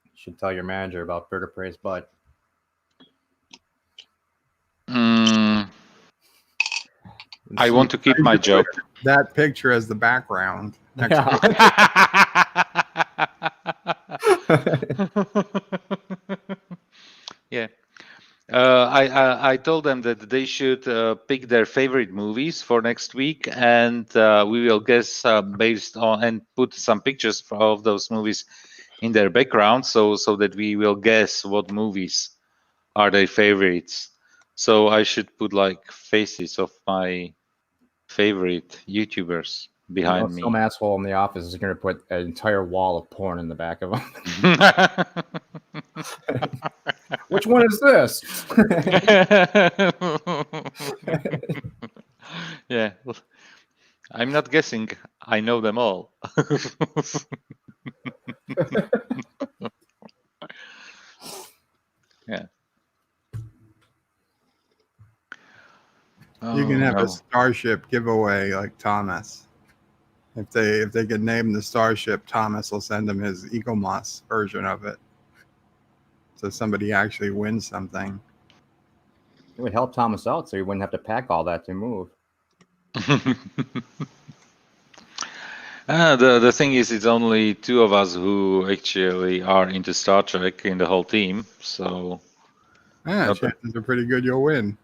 You should tell your manager about Burger Praise butt. I want to keep my job. That picture as the background. Yeah. I told them that they should pick their favorite movies for next week, and we will guess based on and put some pictures of those movies in their background, so that we will guess what movies are their favorites. So I should put like faces of my favorite YouTubers behind me. Some asshole in the office is going to put an entire wall of porn in the back of them. Which one is this? Yeah, I'm not guessing. I know them all. Yeah. You can have a Starship giveaway like Thomas. If they could name the Starship, Thomas will send them his Eaglemoss version of it. So somebody actually wins something. It would help Thomas out so he wouldn't have to pack all that to move. The thing is, it's only 2 of us who actually are into Star Trek in the whole team. So chances are pretty good you'll win.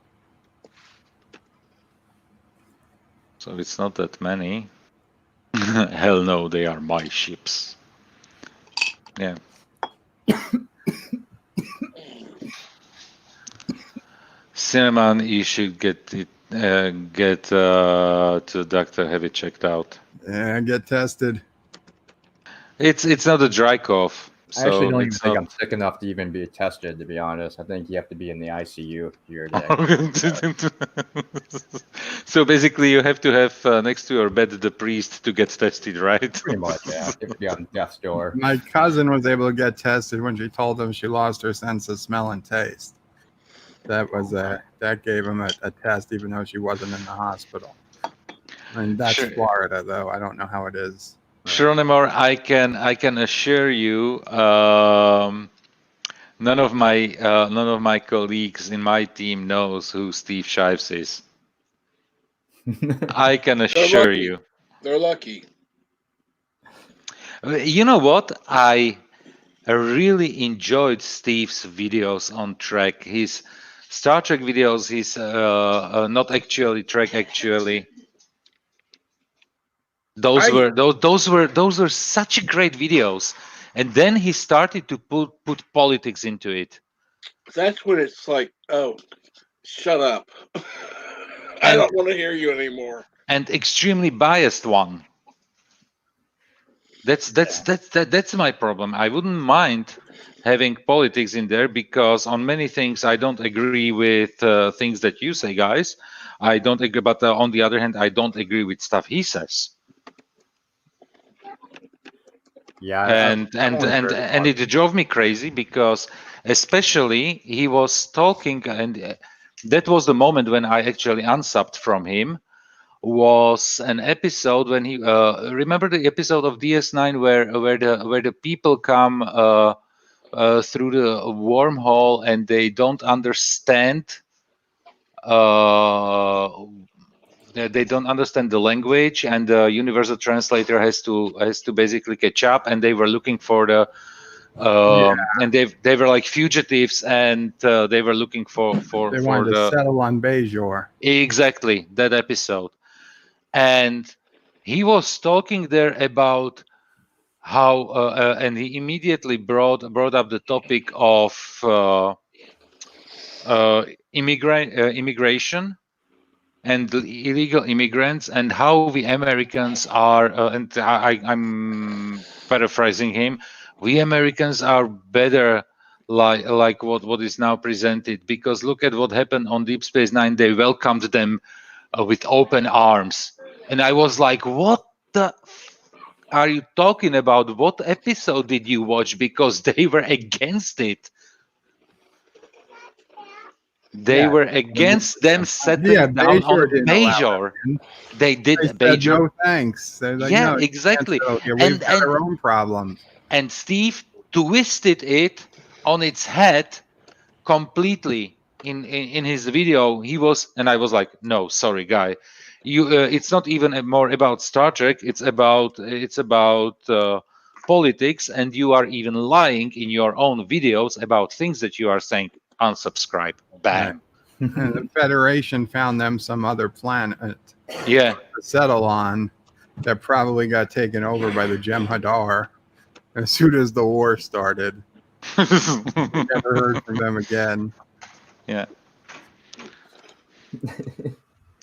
So it's not that many. Hell no, they are my ships. Yeah. Cinnamon, you should get it. Get to doctor, have it checked out. Yeah, get tested. It's not a dry cough. I actually So don't even it's think not. I'm sick enough to even be tested, to be honest. I think you have to be in the ICU here to So basically, you have to have next to your bed the priest to get tested, right? pretty much, yeah. You have to be on death's door. My cousin was able to get tested when she told him she lost her sense of smell and taste. That gave him a test, even though she wasn't in the hospital. And that's Sure. Florida, though. I don't know how it is. Geronimo, I can assure you, none of my colleagues in my team knows who Steve Shives is. I can assure lucky. you. They're lucky. You know what? I really enjoyed Steve's videos on Trek. His Star Trek videos, his not actually Trek actually. Those were such great videos. And then he started to put politics into it. That's when it's like, oh, shut up. I don't want to hear you anymore. And extremely biased one. That's my problem. I wouldn't mind having politics in there because on many things I don't agree with things that you say, guys. I don't agree, but on the other hand, I don't agree with stuff he says. Yeah, And it drove me crazy because especially he was talking, and that was the moment when I actually unsubbed from him. Was an episode when he remember the episode of DS9 where the people come through the wormhole and they don't understand they don't understand the language, and the universal translator has to basically catch up, and they were looking for the and they were like fugitives, and they were looking for They wanted to settle on Bajor. Exactly, that episode. And he was talking there about how and he immediately brought up the topic of immigration and illegal immigrants, and how we Americans are, and I'm paraphrasing him, we Americans are better like what is now presented, because look at what happened on Deep Space Nine. They welcomed them with open arms. And I was like, what the are you talking about? What episode did you watch? Because they were against it. They were against them settling down on Bajor. They did Bajor. No thanks. They're like, yeah, no, exactly. We've got our own problems. And Steve twisted it on its head completely in his video. He was, and I was like, no, sorry, guy. You, it's not even more about Star Trek. It's about politics, and you are even lying in your own videos about things that you are saying. Unsubscribe. Bam. Right. And the Federation found them some other planet. Yeah. To settle on that probably got taken over by the Jem'Hadar as soon as the war started. We never heard from them again. Yeah.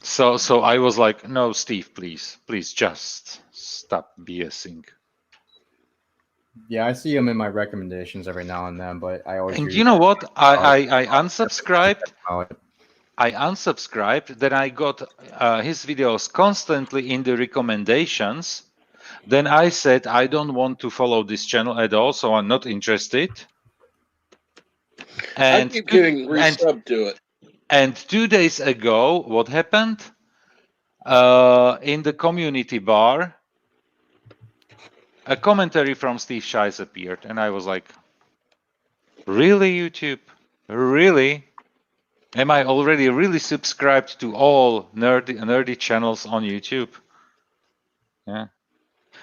So I was like, no, Steve, please just stop BSing. Yeah, I see him in my recommendations every now and then, but I always. And you know what? I unsubscribed. I unsubscribed. Then I got his videos constantly in the recommendations. Then I said I don't want to follow this channel at all, so I'm not interested. And I keep getting resubbed to it. And 2 days ago, what happened? In the community bar, a commentary from Steve Shives appeared, and I was like, really, YouTube? Really? Am I already really subscribed to all nerdy channels on YouTube? Yeah.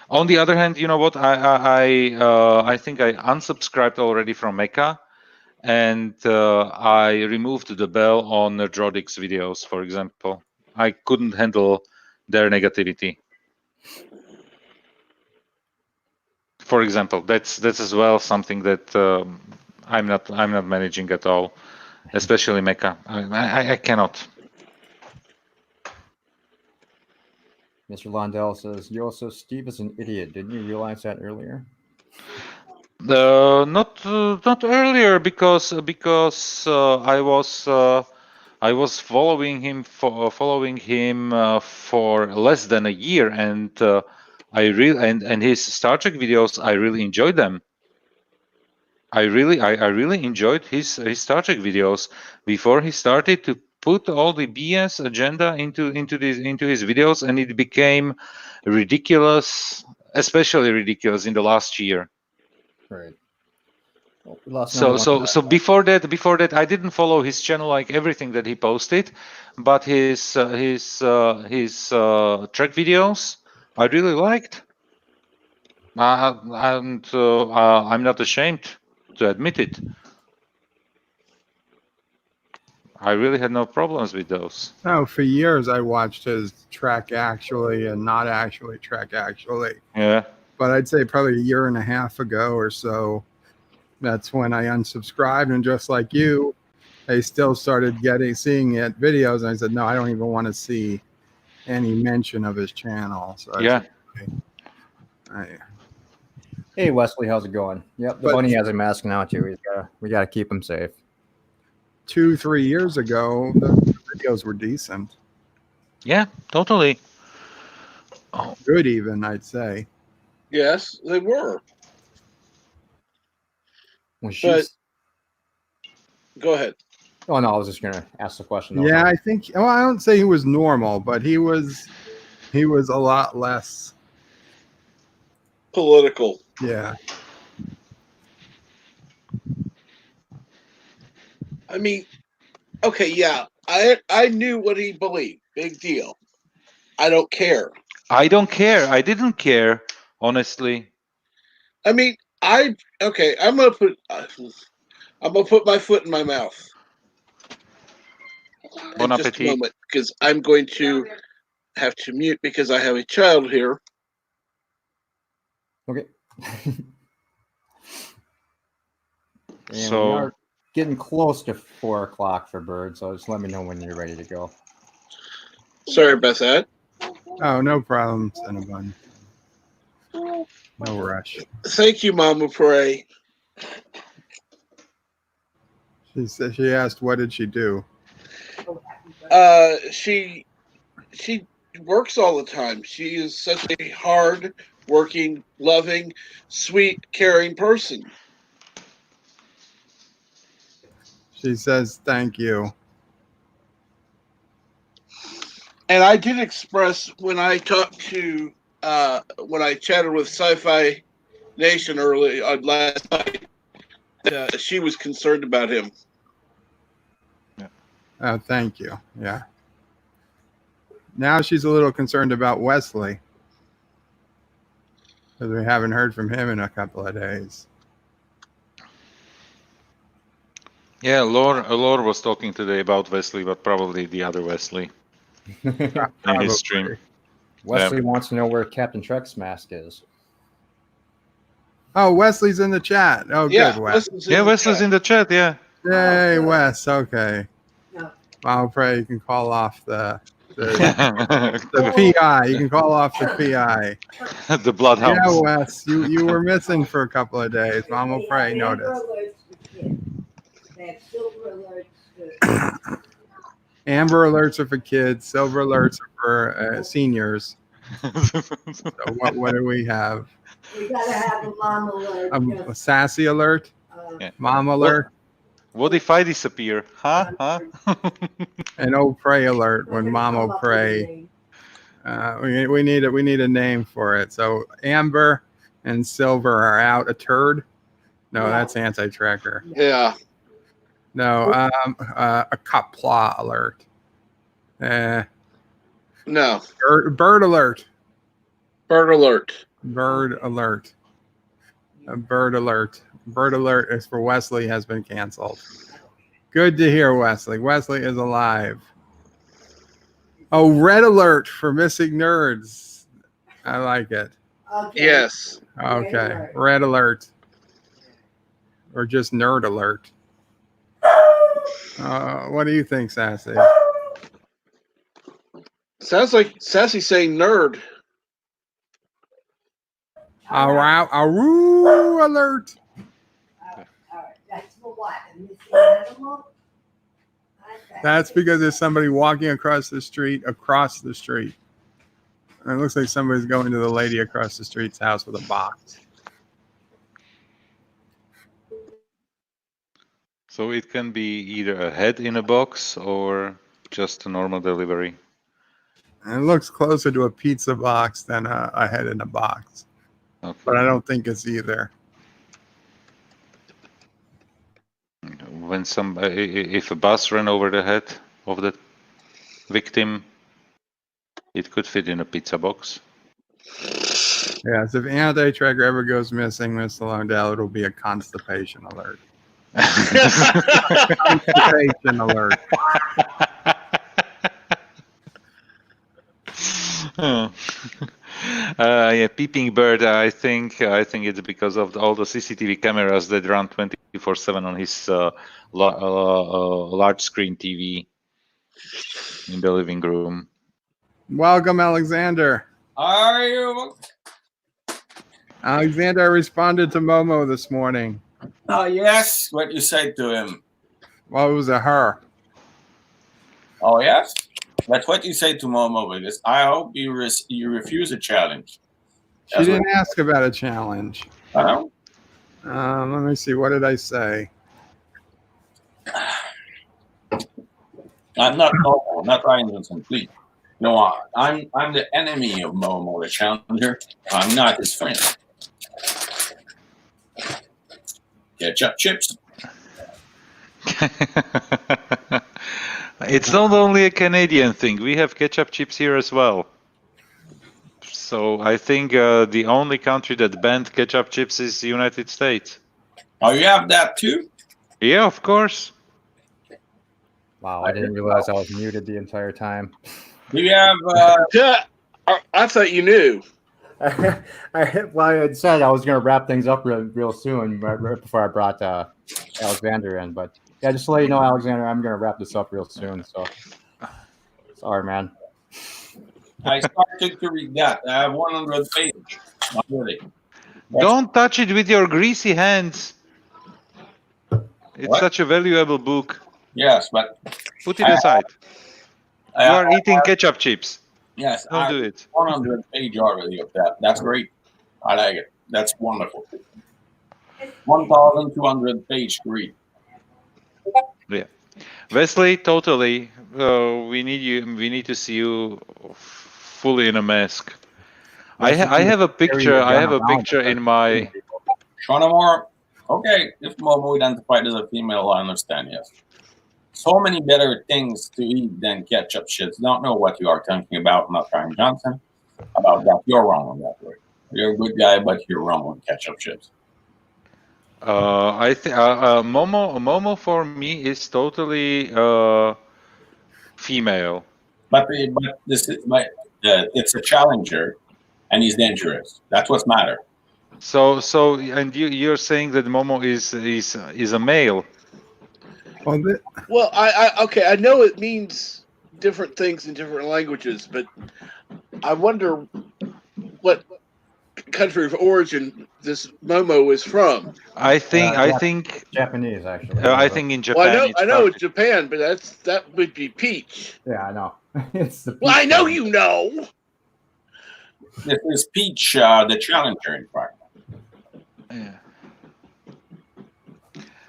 On the other hand, you know what? I think I unsubscribed already from Mecha, and I removed the bell on Nerdrodic's videos, for example. I couldn't handle their negativity. For example, that's as well something that I'm not managing at all, especially Mecca. I cannot. Mr. Londell says, "Yo, so Steve is an idiot. Didn't you realize that earlier?" Not earlier because I was following him for less than a year, and and his Star Trek videos, I really enjoyed them. I really enjoyed his Star Trek videos before he started to put all the BS agenda into his videos, and it became ridiculous, especially ridiculous in the last year. Right. Well, we lost another one. So before that, I didn't follow his channel, like everything that he posted, but his Trek videos I really liked, and I'm not ashamed to admit it. I really had no problems with those. Oh, for years I watched his Trek Actually and Not Actually Trek Actually. Yeah. But I'd say probably a year and a half ago or so, that's when I unsubscribed. And just like you, I still started seeing it videos. And I said, no, I don't even want to see any mention of his channel. So Yeah. Hey Wesley, how's it going? Yep, the bunny has a mask now too. We gotta keep him safe. 2-3 years ago, the videos were decent. Yeah, totally. Good, even, I'd say. Yes, they were. But go ahead. Oh no, I was just gonna ask the question. Yeah, I think. Well, I don't say he was normal, but he was a lot less political. Yeah. I mean, okay, yeah, I knew what he believed. Big deal. I don't care. I don't care. I didn't care, honestly. I mean, I'm gonna put my foot in my mouth. Bon in just appetit. a moment, because I'm going to have to mute because I have a child here. Okay. And So- we are getting close to 4 o'clock for Bird, so just let me know when you're ready to go. Sorry about that. Oh, no problem, Sinnabun. No rush. Thank you, Mama Pray. She said, she asked, what did she do? She works all the time. She is such a hard working, loving, sweet, caring person. She says, thank you. And I did express when I talked to when I chatted with Sci-Fi Nation early on last night that she was concerned about him. Oh, thank you. Yeah. Now she's a little concerned about Wesley, because we haven't heard from him in a couple of days. Yeah, Lore was talking today about Wesley, but probably the other Wesley in his stream. Wesley wants to know where Captain Trek's mask is. Oh, Wesley's in the chat. Oh, Yeah, good, Wes. Wesley's in the chat. Yeah. Yay, Wes. Okay. I'll pray you can call off the PI. You can call off the PI. The bloodhounds. Yeah, Wes. You were missing for a couple of days. Mom will pray noticed. Amber alerts are for kids. Silver alerts are for seniors. So what do we have? We gotta have a mom alert. A sassy alert? Yeah. Mom alert? What if I disappear? Huh? An old pray alert when Mom will pray. We need a name for it. So Amber and Silver are out. A turd? No, that's anti-tracker. Yeah. No, a kapla alert. No. Bird alert. Bird alert. Bird alert. A bird alert. Bird alert is for Wesley has been canceled. Good to hear, Wesley. Wesley is alive. Oh, red alert for missing nerds. I like it. Okay. Yes. Okay, alert. red alert. Or just nerd alert. What do you think, Sassy? Sounds like Sassy saying nerd. Aroo alert. All right. That's for what? A missing animal? Okay. That's because there's somebody walking across the street. And it looks like somebody's going to the lady across the street's house with a box. So it can be either a head in a box or just a normal delivery. And it looks closer to a pizza box than a head in a box. Okay. But I don't think it's either. When if a bus ran over the head of the victim, it could fit in a pizza box. Yes, if anti-tracker ever goes missing, Mr. Londell, it'll be a constipation alert. Constipation alert. Oh. Yeah, peeping bird. I think it's because of all the CCTV cameras that run 24/7 on his large screen TV in the living room. Welcome, Alexander. How are you? Alexander, I responded to Momo this morning. Oh, yes. What you say to him? Well, it was a her. Oh, yes? That's what you say to Momo, because I hope you refuse a challenge. She didn't ask about a challenge. Oh? Let me see. What did I say? I'm not Momo, not Ryan Johnson, please. No, I'm the enemy of Momo, the challenger. I'm not his friend. Ketchup chips. It's not only a Canadian thing. We have ketchup chips here as well. So I think the only country that banned ketchup chips is the United States. Oh, you have that too? Yeah, of course. Wow, I didn't realize I was muted the entire time. Do you have? Yeah, I thought you knew. Well, I had said I was going to wrap things up real soon, right before I brought Alexander in. But yeah, just to let you know, Alexander, I'm going to wrap this up real soon. So sorry, man. I started to read that. I have 100 pages. Not really. Don't touch it with your greasy hands. It's such a valuable book. Yes, but put it aside. You are eating ketchup chips. Yes, don't do it. 100 page already of that. That's great. I like it. That's wonderful. 1,200 page read. Yeah, Wesley, totally. We need you. We need to see you fully in a mask. I have a picture. I have a picture in my. Shawnamore. Okay, if Momo identified as a female, I understand. Yes. So many better things to eat than ketchup shits. Don't know what you are talking about, not Ryan Johnson. About that, you're wrong on that word. You're a good guy, but you're wrong on ketchup chips. I think Momo for me is totally female. But it's a challenger, and he's dangerous. That's what's matter. So and you're saying that Momo is a male. Well, I know it means different things in different languages, but I wonder what country of origin this Momo is from. I think Japanese, actually. I think in Japan. Well, I know it's Japan, but that would be peach. Yeah, I know. It's the. Well, I know you know. This is Peach, the challenger, in fact. Yeah.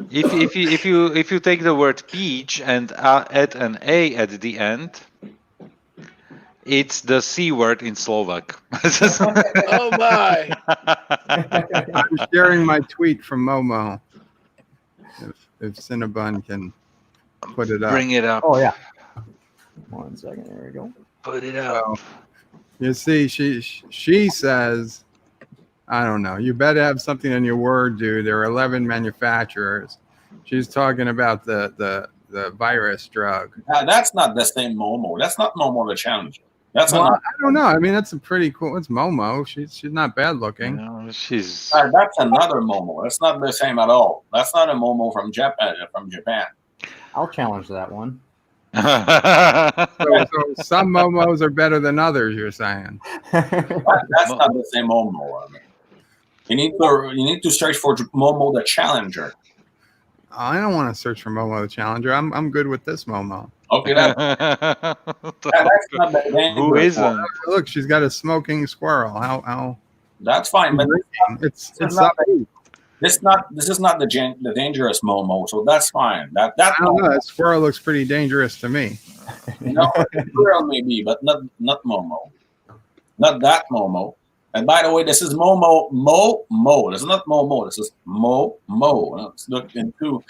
If you take the word peach and add an A at the end, it's the C word in Slovak. Oh my! I'm sharing my tweet from Momo. If Sinnabun can put it up. Bring it up. Oh yeah. 1 second. There we go. Put it up. So, you see, she says, I don't know. You better have something in your word, dude. There are 11 manufacturers. She's talking about the the virus drug. That's not the same Momo. That's not Momo the Challenger. That's Well, another. I don't know. I mean, that's a pretty cool. It's Momo. She's not bad looking. She's. That's another Momo. That's not the same at all. That's not a Momo from Japan. I'll challenge that one. So some Momos are better than others. You're saying? That's not the same Momo. I mean, you need to search for Momo the Challenger. I don't want to search for Momo the Challenger. I'm good with this Momo. Okay, that's not the dangerous Who isn't? one. Look, she's got a smoking squirrel. How? That's fine, but It's not this is not the dangerous Momo, so that's fine. That I don't know. That squirrel looks pretty dangerous to me. No, squirrel maybe, but not Momo, not that Momo. And by the way, this is Momo. This is not Momo. This is Mo. Let's look into.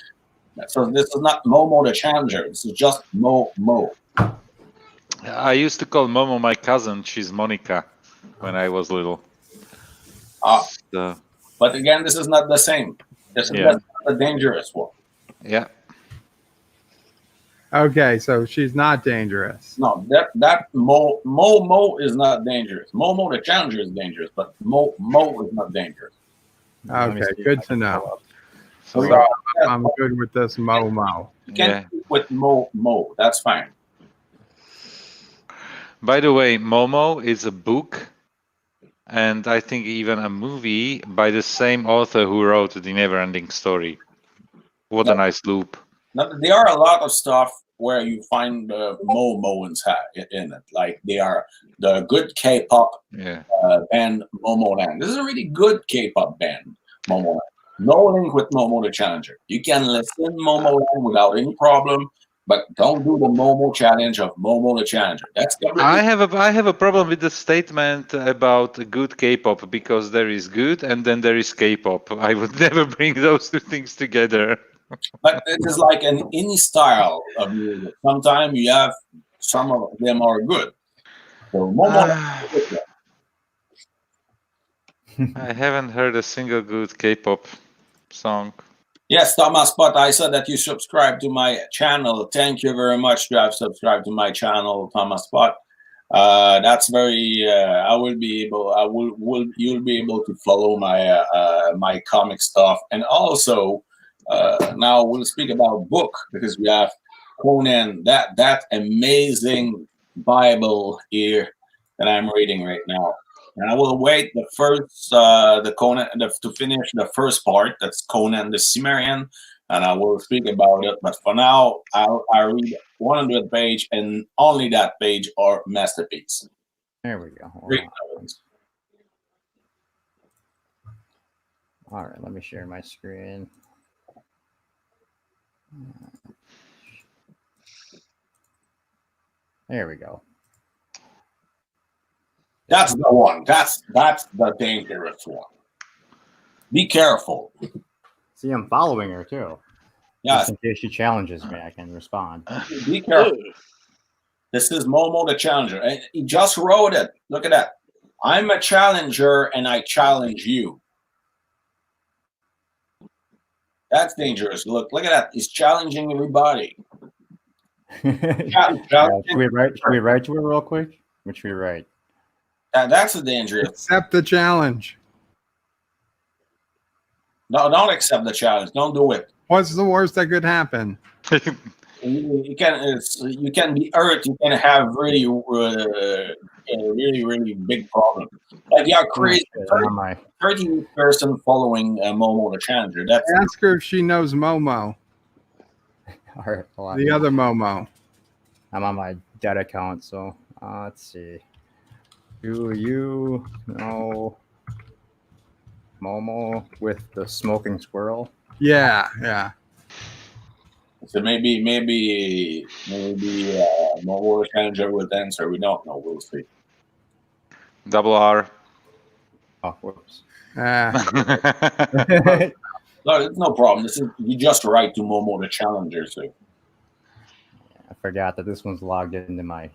So this is not Momo the Challenger. This is just Mo. I used to call Momo my cousin. She's Monica when I was little. So, but again, this is not the same. This is not the dangerous one. Yeah. Okay, so she's not dangerous. No, that Mo is not dangerous. Momo the Challenger is dangerous, but Mo is not dangerous. Okay, good to know. So, I'm good with this Momo. You can with Mo. That's fine. By the way, Momo is a book, and I think even a movie by the same author who wrote The Neverending Story. What a nice loop. Now, there are a lot of stuff where you find Momo in it. Like they are the good K-pop band Momoland. This is a really good K-pop band, Momoland. No link with Momo the Challenger. You can listen Momoland without any problem, but don't do the Momo challenge of Momo the Challenger. That's I have a problem with the statement about good K-pop because there is good and then there is K-pop. I would never bring those two things together. But it is like an any style of music. Sometimes you have some of them are good. So Momo. I haven't heard a single good K-pop song. Yes, Thomas, but I said that you subscribe to my channel. Thank you very much to have subscribed to my channel, Thomas Pot. That's very. You'll be able to follow my my comic stuff, and also now we'll speak about book because we have Conan, that amazing Bible here that I'm reading right now. And I will wait the first, the Conan, to finish the first part. That's Conan the Cimmerian, and I will speak about it. But for now, I read 100 page, and only that page are masterpiece. There we go. All right, let me share my screen. There we go. That's the one. That's the dangerous one. Be careful. See, I'm following her too. Yeah. Just in case she challenges me, I can respond. Be careful. This is Momo the Challenger. And he just wrote it. Look at that. I'm a challenger and I challenge you. That's dangerous. Look at that. He's challenging everybody. Should we write to her real quick? What should we write? That's a dangerous. Accept the challenge. No, don't accept the challenge. Don't do it. What's the worst that could happen? You can be hurt. You can have really big problems. Like you're crazy. 30 person following Momo the Challenger. That's Ask her if she knows Momo. All right, the other Momo. I'm on my dead account, so let's see. Do you know Momo with the smoking squirrel? Yeah. So maybe Momo the Challenger will answer. We don't know. We'll see. Double R. Oh, whoops. No, it's no problem. You just write to Momo the Challenger. So. I forgot that this one's logged into my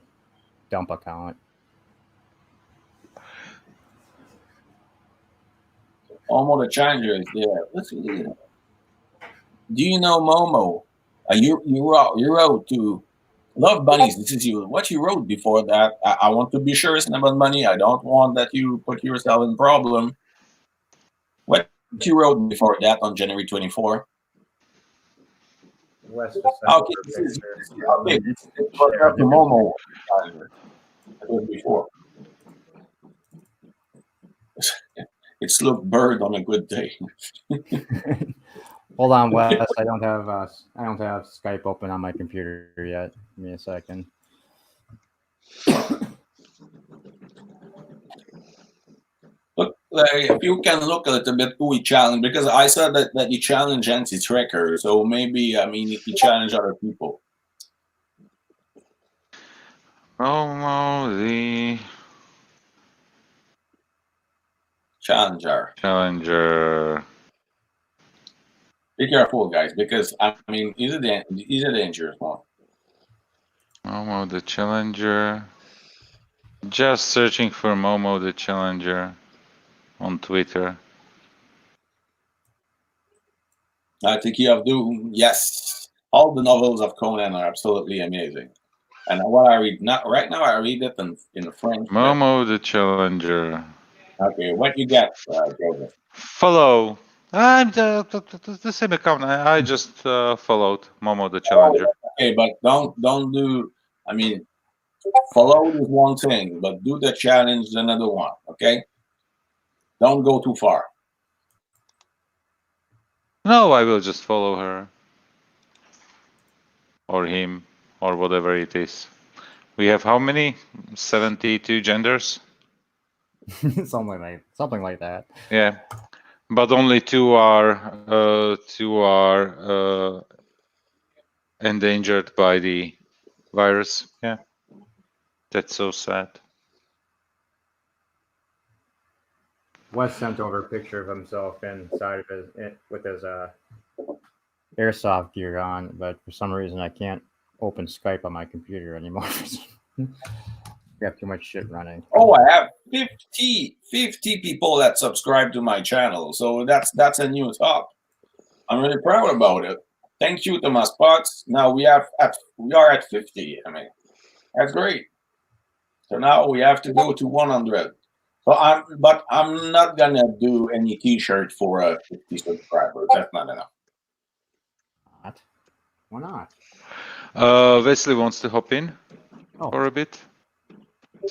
dump account. Momo the Challenger is there. Let's see. Do you know Momo? You wrote to Love Bunnies. This is you. What you wrote before that? I want to be sure it's about money. I don't want that you put yourself in problem. What you wrote before that on January 24? West just sent Okay, over a this is picture. okay. This was not the Momo calendar. It was before. It's look bird on a good day. Hold on, Wes. I don't have Skype open on my computer yet. Give me a second. Look, if you can look a little bit who he challenged, because I saw that he challenged anti-tracker, so maybe he challenged other people. Momo the Challenger. Be careful, guys, because he's a dangerous one. Momo the Challenger. Just searching for Momo the Challenger on Twitter. I think you have to. Yes, all the novels of Conan are absolutely amazing. And what I read right now, I read it in French. Momo the Challenger. Okay, what you got, Joseph? Follow. I'm the same account. I just followed Momo the Challenger. Okay, but don't do. Follow is one thing, but do the challenge is another one. Okay, don't go too far. No, I will just follow her. Or him, or whatever it is. We have how many? 72 genders? something like that. Yeah. But only two are endangered by the virus. Yeah. That's so sad. Wes sent over a picture of himself inside of with his airsoft gear on, but for some reason I can't open Skype on my computer anymore. We have too much shit running. Oh, I have 50 people that subscribe to my channel, so that's a new top. I'm really proud about it. Thank you to my spots. Now we are at 50. That's great. So now we have to go to 100. So I'm not gonna do any T-shirt for 50 subscribers. That's not enough. What? Why not? Wesley wants to hop in for a bit.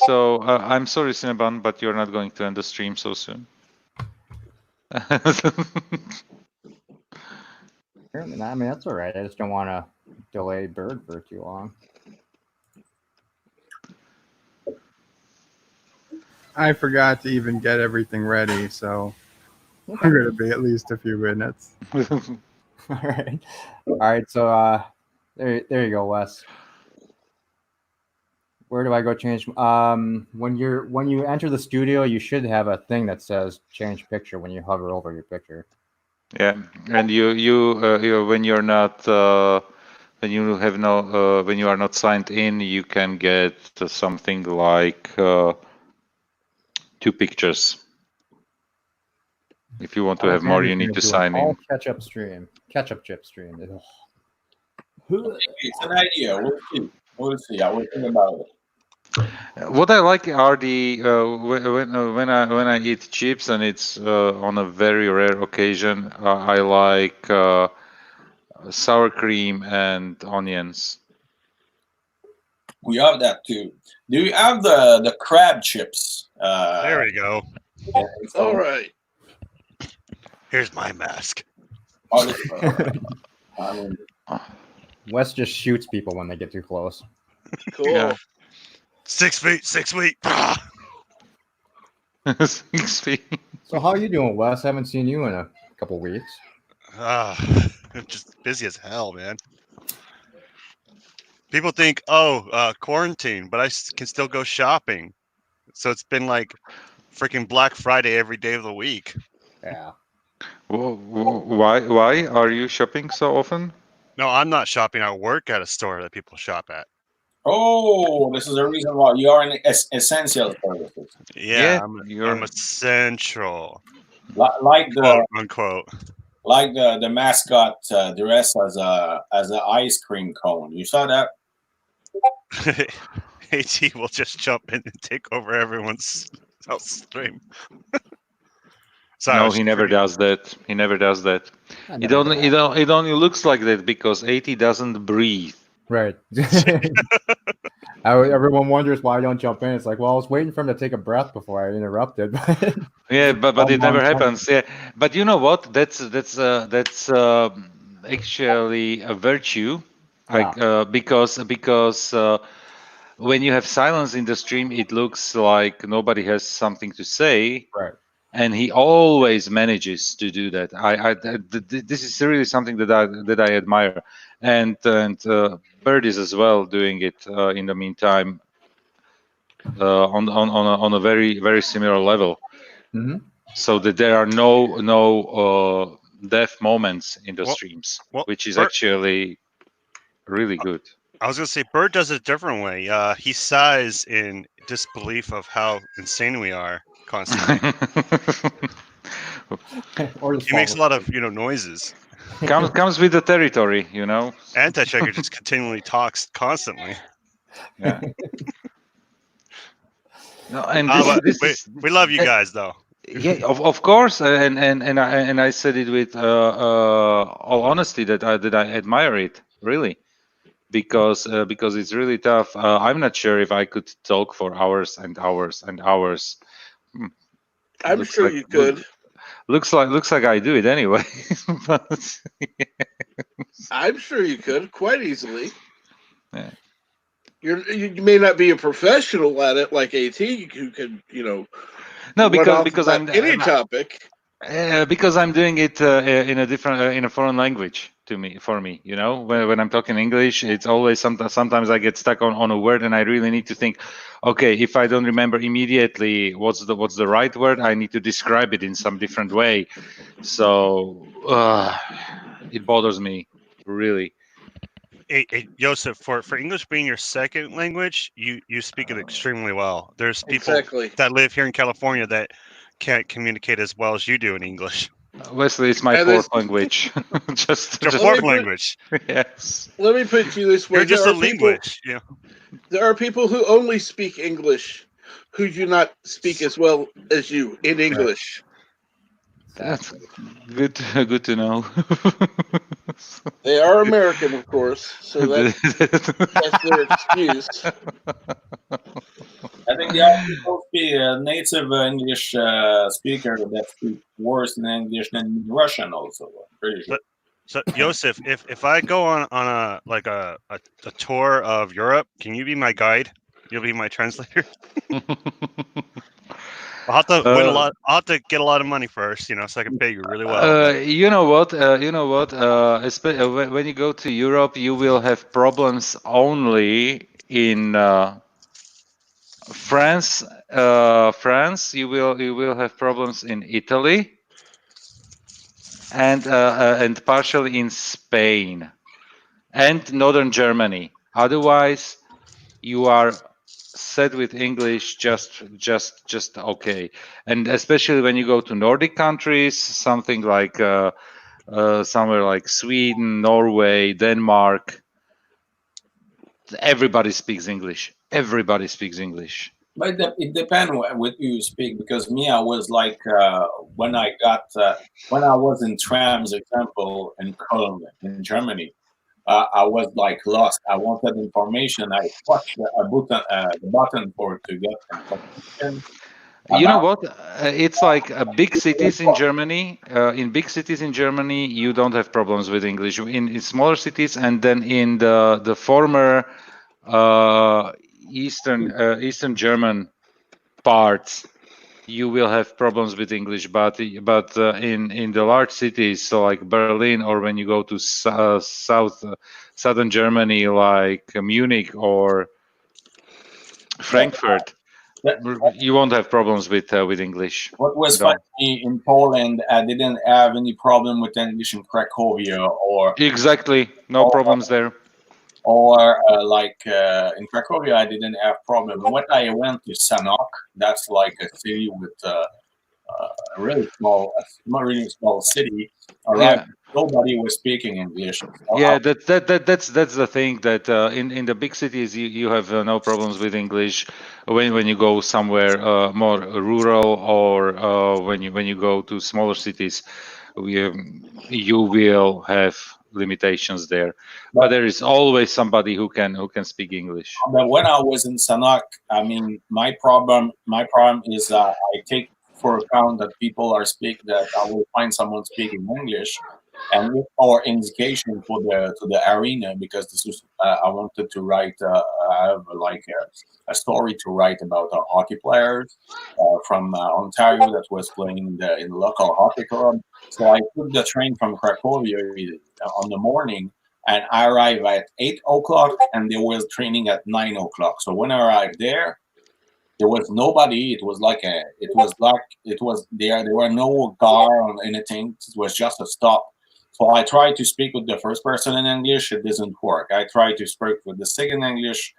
So I'm sorry, Sinnabun, but you're not going to end the stream so soon. That's all right. I just don't want to delay Bird for too long. I forgot to even get everything ready, so I'm going to be at least a few minutes. All right. So there you go, Wes. Where do I go change? When you enter the studio, you should have a thing that says change picture when you hover over your picture. Yeah, and you when you're not when you have no when you are not signed in, you can get something like 2 pictures. If you want to have more, you need to sign in. Ketchup chip stream. It's an idea. We'll see. I will think about it. What I like are the when I eat chips and it's on a very rare occasion, I like sour cream and onions. We have that too. Do you have the crab chips? There we go. All right. Here's my mask. Wes just shoots people when they get too close. Cool. Yeah. 6 feet. 6 feet. 6 feet. So how are you doing, Wes? Haven't seen you in a couple weeks. I'm just busy as hell, man. People think, quarantine, but I can still go shopping. So it's been like freaking Black Friday every day of the week. Yeah. Well, why are you shopping so often? No, I'm not shopping. I work at a store that people shop at. Oh, this is the reason why you are in essential services. Yeah, I'm essential. Like the quote unquote. like the mascot dressed as an ice cream cone. You saw that? AT will just jump in and take over everyone's stream. Sorry, I No, was he never triggered. does that. He never does that. I It never only did. it only looks like that because AT doesn't breathe. Right. Everyone wonders why I don't jump in. It's like, well, I was waiting for him to take a breath before I interrupted. Yeah, but it never Long time. happens. Yeah, but you know what? That's actually a virtue. Because when you have silence in the stream, it looks like nobody has something to say. Right. And he always manages to do that. This is really something that I admire, and Bird is as well doing it in the meantime on a very similar level. Mm-hmm. So that there are no deaf moments in the Well- streams, well, which is Bird- actually really good. I was gonna say Bird does it a different way. He sighs in disbelief of how insane we are constantly. Or just He makes a fall lot of noises. comes with the territory, you know. Anti-checker just continually talks constantly. Yeah. No, and But this is we love you guys though. yeah, of course, and I said it with all honesty that I admire it really, because it's really tough. I'm not sure if I could talk for hours and hours and hours. Hmm, I'm looks sure like you could. looks like I do it anyway. But, I'm sure you could quite easily. yeah. You may not be a professional at it like AT, who can No, run off because about any topic. Because I'm doing it in a different in a foreign language for me, when I'm talking English, it's always sometimes I get stuck on a word and I really need to think, okay, if I don't remember immediately what's the right word, I need to describe it in some different way. So it bothers me really. Hey, Joseph, for English being your second language, you speak it extremely well. There's people Exactly. that live here in California that can't communicate as well as you do in English. Wesley, it's my And fourth language. just Your just fourth language. yes. Let me put it to you this way: You're just a linguist. Yeah. There are people who only speak English who do not speak as well as you in English. That's good to know. They are American, of course, so that's their excuse. I think the other people speak native English speaker that speak worse in English than Russian. Also, I'm pretty sure. So Joseph, if I go on a tour of Europe, can you be my guide? You'll be my translator. I'll have to win a lot. I'll have to get a lot of money first, so I can pay you really well. You know what? When you go to Europe, you will have problems only in France. France, you will have problems in Italy and partially in Spain and northern Germany. Otherwise, you are set with English just okay. And especially when you go to Nordic countries, something like somewhere like Sweden, Norway, Denmark, everybody speaks English. Everybody speaks English. But it depends what you speak, because me, I was like when I was in trams, example, in Köln in Germany, I was like lost. I wanted information. I pushed the button for to get information. You know what? It's like big cities in Germany. In big cities in Germany, you don't have problems with English. In smaller cities, and then in the former Eastern German parts, you will have problems with English. But in the large cities, so like Berlin, or when you go to southern Germany, like Munich or Frankfurt, you won't have problems with English. What was at all. funny in Poland, I didn't have any problem with English in Cracovia or Exactly, no problems there. Or in Cracovia, I didn't have problem. When I went to Sanok, that's like a city with a really small city. Arrived, nobody was speaking English. Yeah, that's the thing that in the big cities you have no problems with English. When you go somewhere more rural or when you go to smaller cities, you will have limitations there. But there is always somebody who can speak English. But when I was in Sanok, I mean, my problem is I take for account that people are that I will find someone speaking English, and or indication for the arena, because this is I wanted to write I have like a story to write about a hockey players from Ontario that was playing in the local hockey club. So I took the train from Cracovia on the morning, and I arrived at 8 o'clock, and they were training at 9 o'clock. So when I arrived there was nobody. It was like there were no car or anything. It was just a stop. So I tried to speak with the first person in English. It doesn't work. I tried to speak with the second English.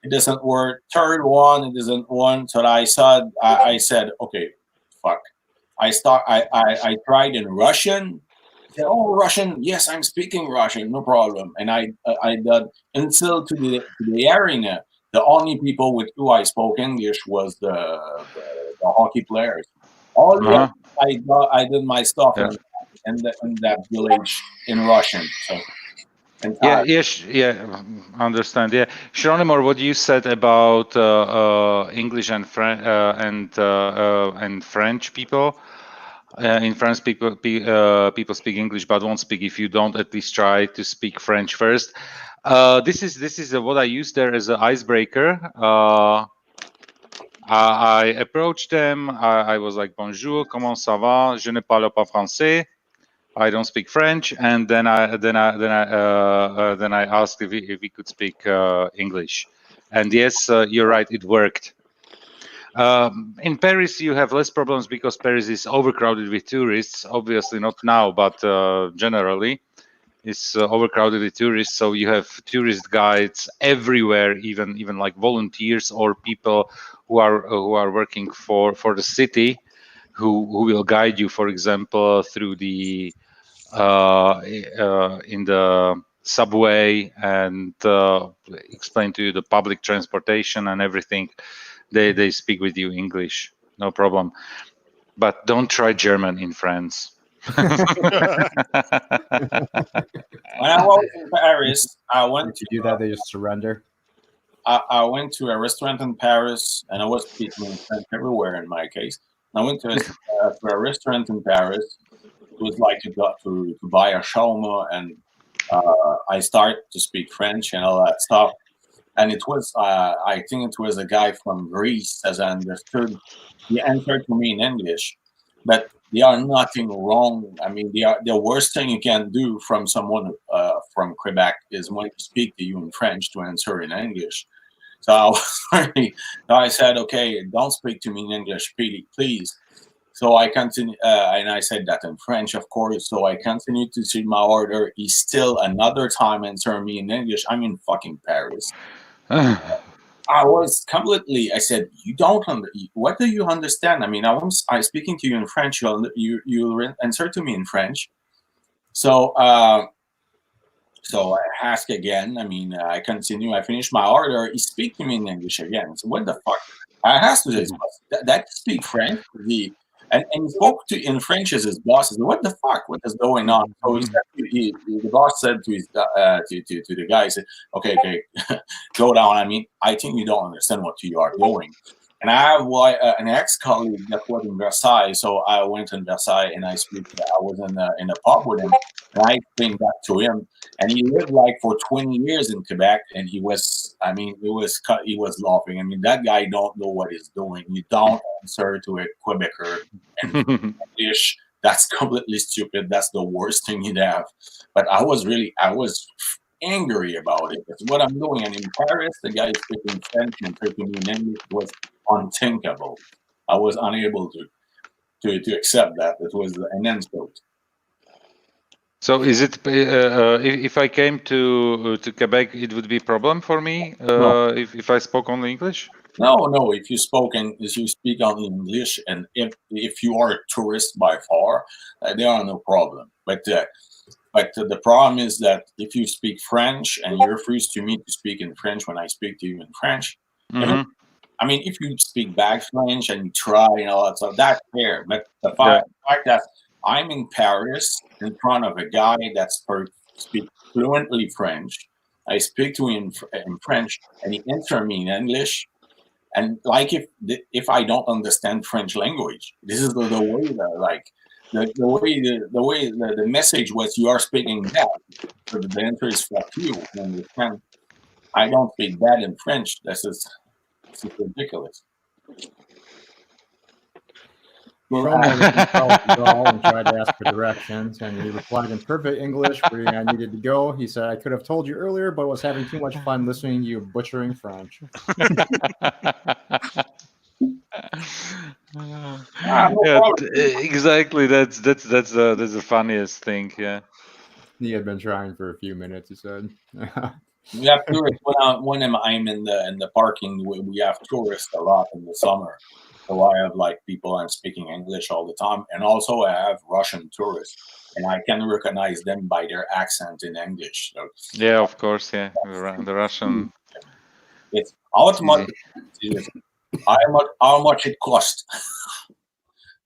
It doesn't work. Third one, it doesn't work. So I said, okay, fuck. I tried in Russian. I said, oh, Russian. Yes, I'm speaking Russian. No problem. And I did until to the arena. The only people with who I spoke English was the hockey players. All the others, I did my stuff in that village in Russian. So, understand. Yeah, Sharonimor, what you said about English and French people. In France, people speak English but won't speak if you don't at least try to speak French first. This is what I use there as an icebreaker. I approached them. I was like, "Bonjour, comment ça va? Je ne parle pas français. I don't speak French." And then I asked if he could speak English. And yes, you're right, it worked. In Paris, you have less problems because Paris is overcrowded with tourists. Obviously, not now, but generally, it's overcrowded with tourists. So you have tourist guides everywhere, even like volunteers or people who are working for the city, who will guide you, for example, through the in the subway and explain to you the public transportation and everything. They speak with you English, no problem. But don't try German in France. When I was in Paris, I went if you do that, they just surrender. I went to a restaurant in Paris, and I was speaking French everywhere in my case. I went to a restaurant in Paris. It was like to buy a shawarma, and I started to speak French and all that stuff. And it was, I think it was a guy from Greece, as I understood. He answered to me in English, but they are nothing wrong. I mean, the worst thing you can do from someone from Quebec is when you speak to you in French to answer in English. So I was I said, okay, don't speak to me in English, please. So I continue, and I said that in French, of course. So I continued to see my order. He still another time answered me in English. I'm in fucking Paris. I was completely. I said, "You don't what do you understand? I mean, I speaking to you in French. You answer to me in French." So so I ask again. I mean, I continue. I finish my order. He speak to me in English again. So what the fuck? I asked to this that speak French. And he spoke in French as his boss. He said, "What the fuck? What is going on?" So the boss said to his to the guy, he said, "Okay, go down. I mean, I think you don't understand what you are doing." And I have an ex-colleague that was in Versailles, so I went in Versailles and I was in a pub with him, and I explained that to him. And he lived like for 20 years in Quebec, and he was laughing. I mean, that guy don't know what he's doing. You don't answer to a Quebecer in English. That's completely stupid. That's the worst thing you'd have. But I was angry about it. That's what I'm doing. And in Paris, the guy speaking French and talking in English was unthinkable. I was unable to accept that. It was an insult. So is it if I came to Quebec, it would be a problem for me No. if I spoke only English? No. If you speak only English, and if you are a tourist by far, there are no problem. But the problem is that if you speak French and you refuse to me to speak in French when I speak to you in French, Mhm. I mean, if you speak bad French and you try and all that stuff, that's fair. But the Yeah. fact that I'm in Paris in front of a guy that speaks fluently French, I speak to him in French, and he answers me in English. And like if I don't understand French language, this is the way that like the way the message was you are speaking bad. So the answer is fuck you. You understand? I don't speak bad in French. This is ridiculous. Shomor was compelled to go and tried to ask for directions, and he replied in perfect English where I needed to go. He said, "I could have told you earlier, but was having too much fun listening to you butchering French." Exactly. That's the funniest thing. Yeah. He had been trying for a few minutes. He said. We have tourists when I'm in the parking. We have tourists a lot in the summer, so I have like people I'm speaking English all the time, and also I have Russian tourists, and I can recognize them by their accent in English. So, Yeah, of course. Yeah, the Russian. it's how much it cost.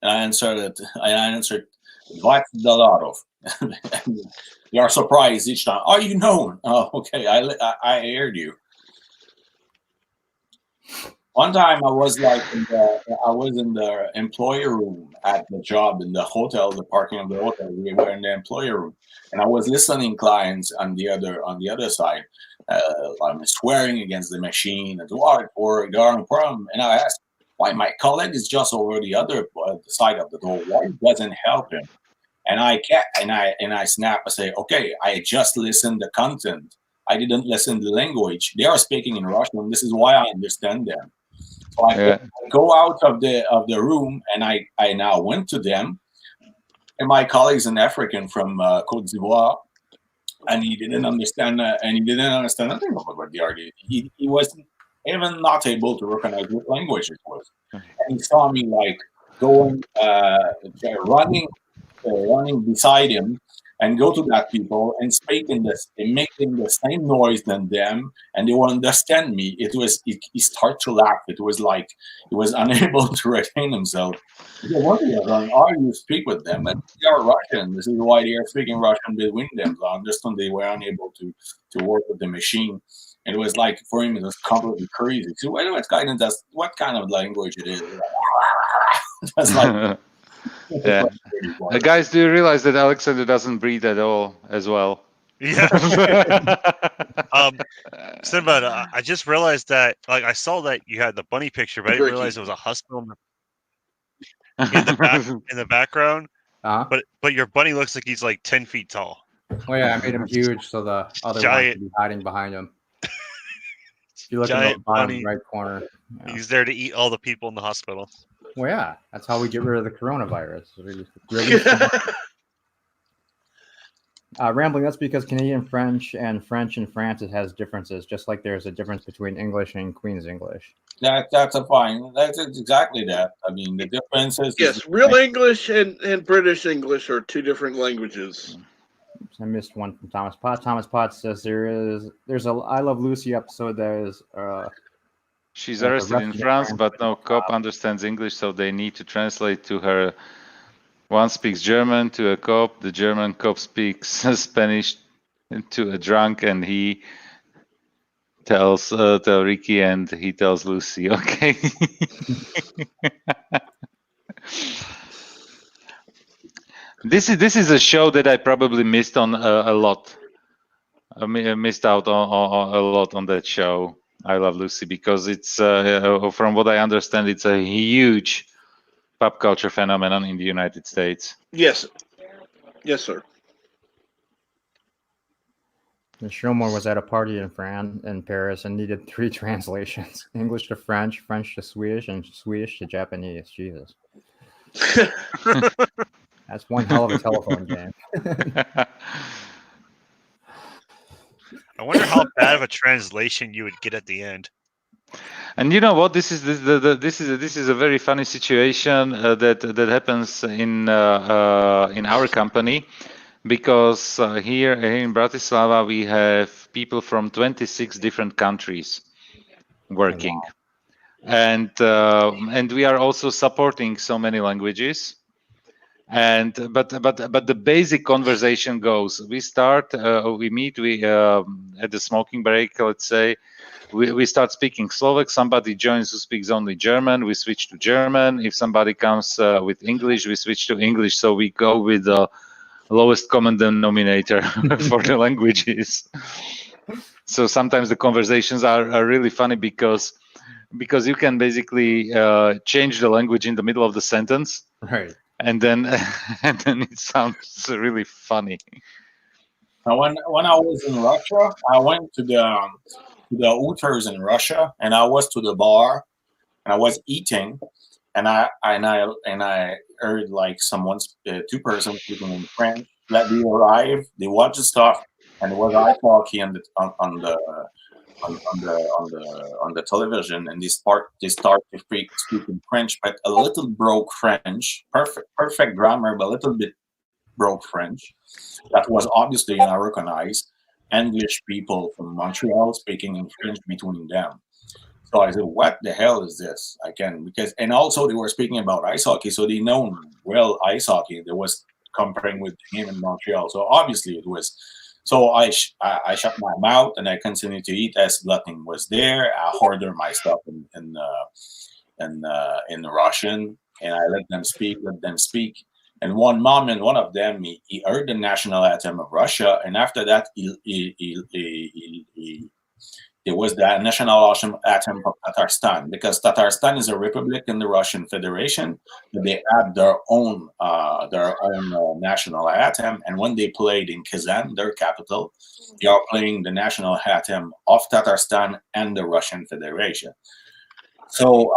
And I answered $20. You are surprised each time. Oh, you know? Oh, okay. I heard you. One time I was like in the employer room at the job in the hotel, the parking of the hotel. We were in the employer room, and I was listening clients on the other side. I'm swearing against the machine and what or there are no problem. And I asked why my colleague is just over the other side of the door. Why it doesn't help him? And I snap. I say, okay, I just listened the content. I didn't listen the language. They are speaking in Russian. This is why I understand them. So I go out of the room, and I now went to them. And my colleague's an African from Côte d'Ivoire, and he didn't understand. Nothing about what they argued. He was even not able to recognize what language it was. And he saw me like going, running beside him and go to that people and speak and making the same noise than them, and they will understand me. He started to laugh. It was like he was unable to retain himself. He said, "What are you doing? Oh, you speak with them, and they are Russian. This is why they are speaking Russian between them." So I understand they were unable to work with the machine. And it was like for him it was completely crazy. So what kind of language it is? That's like yeah. Guys, do you realize that Alexander doesn't breathe at all as well? Yeah. Sinnabun, I just realized that, like, I saw that you had the bunny picture, but I didn't realize it was a hospital in the background. But your bunny looks like he's like 10 feet tall. Oh yeah, I made him huge so the other one could be hiding behind him. If you look in the bottom bunny, right corner, he's there to eat all the people in the hospital. Well, yeah, that's how we get rid of the coronavirus. Rambling, that's because Canadian French and French in France, it has differences, just like there's a difference between English and Queen's English. That's a fine. That's exactly that. I mean, the differences. Yes, real English and British English are two different languages. I missed one from Thomas Potts. Thomas Potts says there's a I Love Lucy episode that is... She's arrested in France, but no cop understands English, so they need to translate to her. One speaks German to a cop. The German cop speaks Spanish to a drunk, and he tells Ricky, and he tells Lucy. Okay. This is a show that I probably missed on a lot. I missed out on a lot on that show. I Love Lucy, because it's from what I understand, it's a huge pop culture phenomenon in the United States. Yes, sir. Shomor was at a party in Paris and needed 3 translations: English to French, French to Swedish, and Swedish to Japanese. Jesus, that's one hell of a telephone game. I wonder how bad of a translation you would get at the end. And you know what? This is a very funny situation that happens in our company, because here in Bratislava we have people from 26 different countries working, and we are also supporting so many languages. And but the basic conversation goes: we start, we meet, we at the smoking break, let's say. We start speaking Slovak. Somebody joins who speaks only German. We switch to German. If somebody comes with English, we switch to English. So we go with the lowest common denominator for the languages. So sometimes the conversations are really funny because you can basically change the language in the middle of the sentence, right? And then it sounds really funny. Now, when I was in Russia, I went to the Hooters in Russia, and I was to the bar, and I was eating, and I heard like two persons speaking in French. That they arrived, they watched the stuff, and there was ice hockey on the television, and they start to speak in French, but a little broke French, perfect grammar, but a little bit broke French. That was obviously I recognized English people from Montreal speaking in French between them. So I said, "What the hell is this?" And also they were speaking about ice hockey, so they know well ice hockey. There was comparing with the game in Montreal, so obviously it was. So I shut my mouth and I continued to eat as nothing was there. I ordered my stuff in Russian, and I let them speak. And one moment, one of them, he heard the national anthem of Russia, and after that, it was the national anthem of Tatarstan, because Tatarstan is a republic in the Russian Federation, but they have their own national anthem. And when they played in Kazan, their capital, they are playing the national anthem of Tatarstan and the Russian Federation. So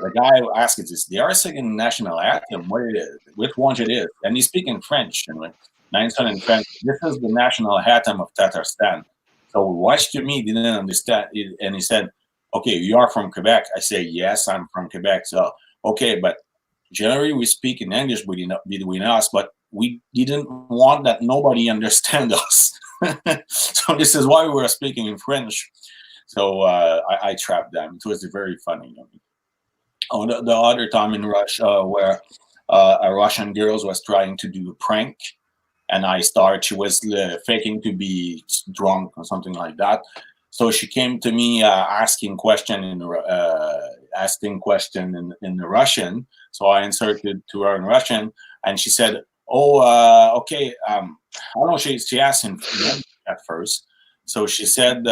the guy who asked us, they are singing national anthem. Which one it is? And he's speaking French. And I answered in French, this is the national anthem of Tatarstan. So he watched me, didn't understand it, and he said, "Okay, you are from Quebec." I say, "Yes, I'm from Quebec." So, okay, but generally we speak in English between us, but we didn't want that nobody understand us. So this is why we were speaking in French. So I trapped them. It was very funny. The other time in Russia, where a Russian girl was trying to do a prank, and she was faking to be drunk or something like that. So she came to me asking question in the Russian. So I answered to her in Russian, and she said, "Oh, okay." I don't know. She asked in French at first. So she said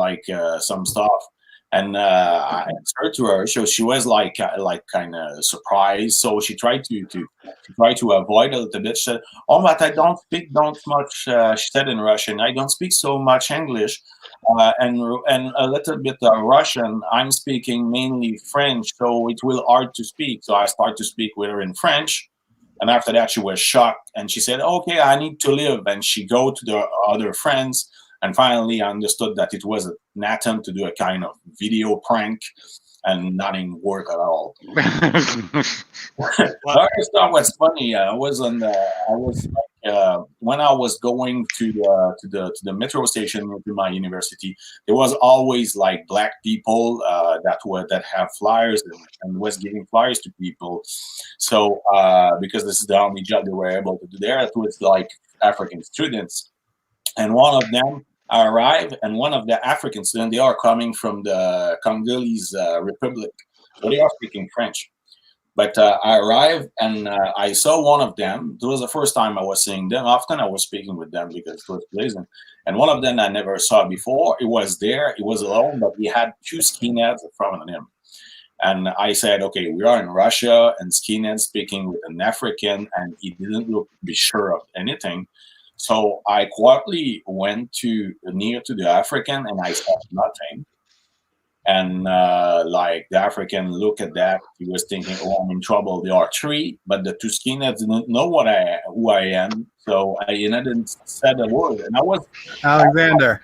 like some stuff, and I answered to her. So she was like kind of surprised. So she tried to avoid a little bit. She said, "Oh, but I don't speak much." She said in Russian, "I don't speak so much English, and a little bit Russian. I'm speaking mainly French, so it will hard to speak." So I start to speak with her in French. And after that, she was shocked, and she said, "Okay, I need to leave." And she go to the other friends, and finally I understood that it was an attempt to do a kind of video prank, and nothing worked at all. Other stuff was funny. When I was going to the metro station to my university, there was always like black people that have flyers and was giving flyers to people. So because this is the only job they were able to do there, it was like African students, and one of them arrived, and one of the African students, they are coming from the Congolese Republic, so they are speaking French. But I arrived, and I saw one of them. It was the first time I was seeing them. Often I was speaking with them because it was pleasant. And one of them I never saw before. It was there. It was alone, but he had two skinheads in front of him. And I said, "Okay, we are in Russia, and skinhead speaking with an African," and he didn't look to be sure of anything. So I quietly went near to the African, and I said nothing. And like the African look at that, he was thinking, "Oh, I'm in trouble. There are three," but the two skinheads didn't know who I am, so I didn't said a word. And I was Alexander.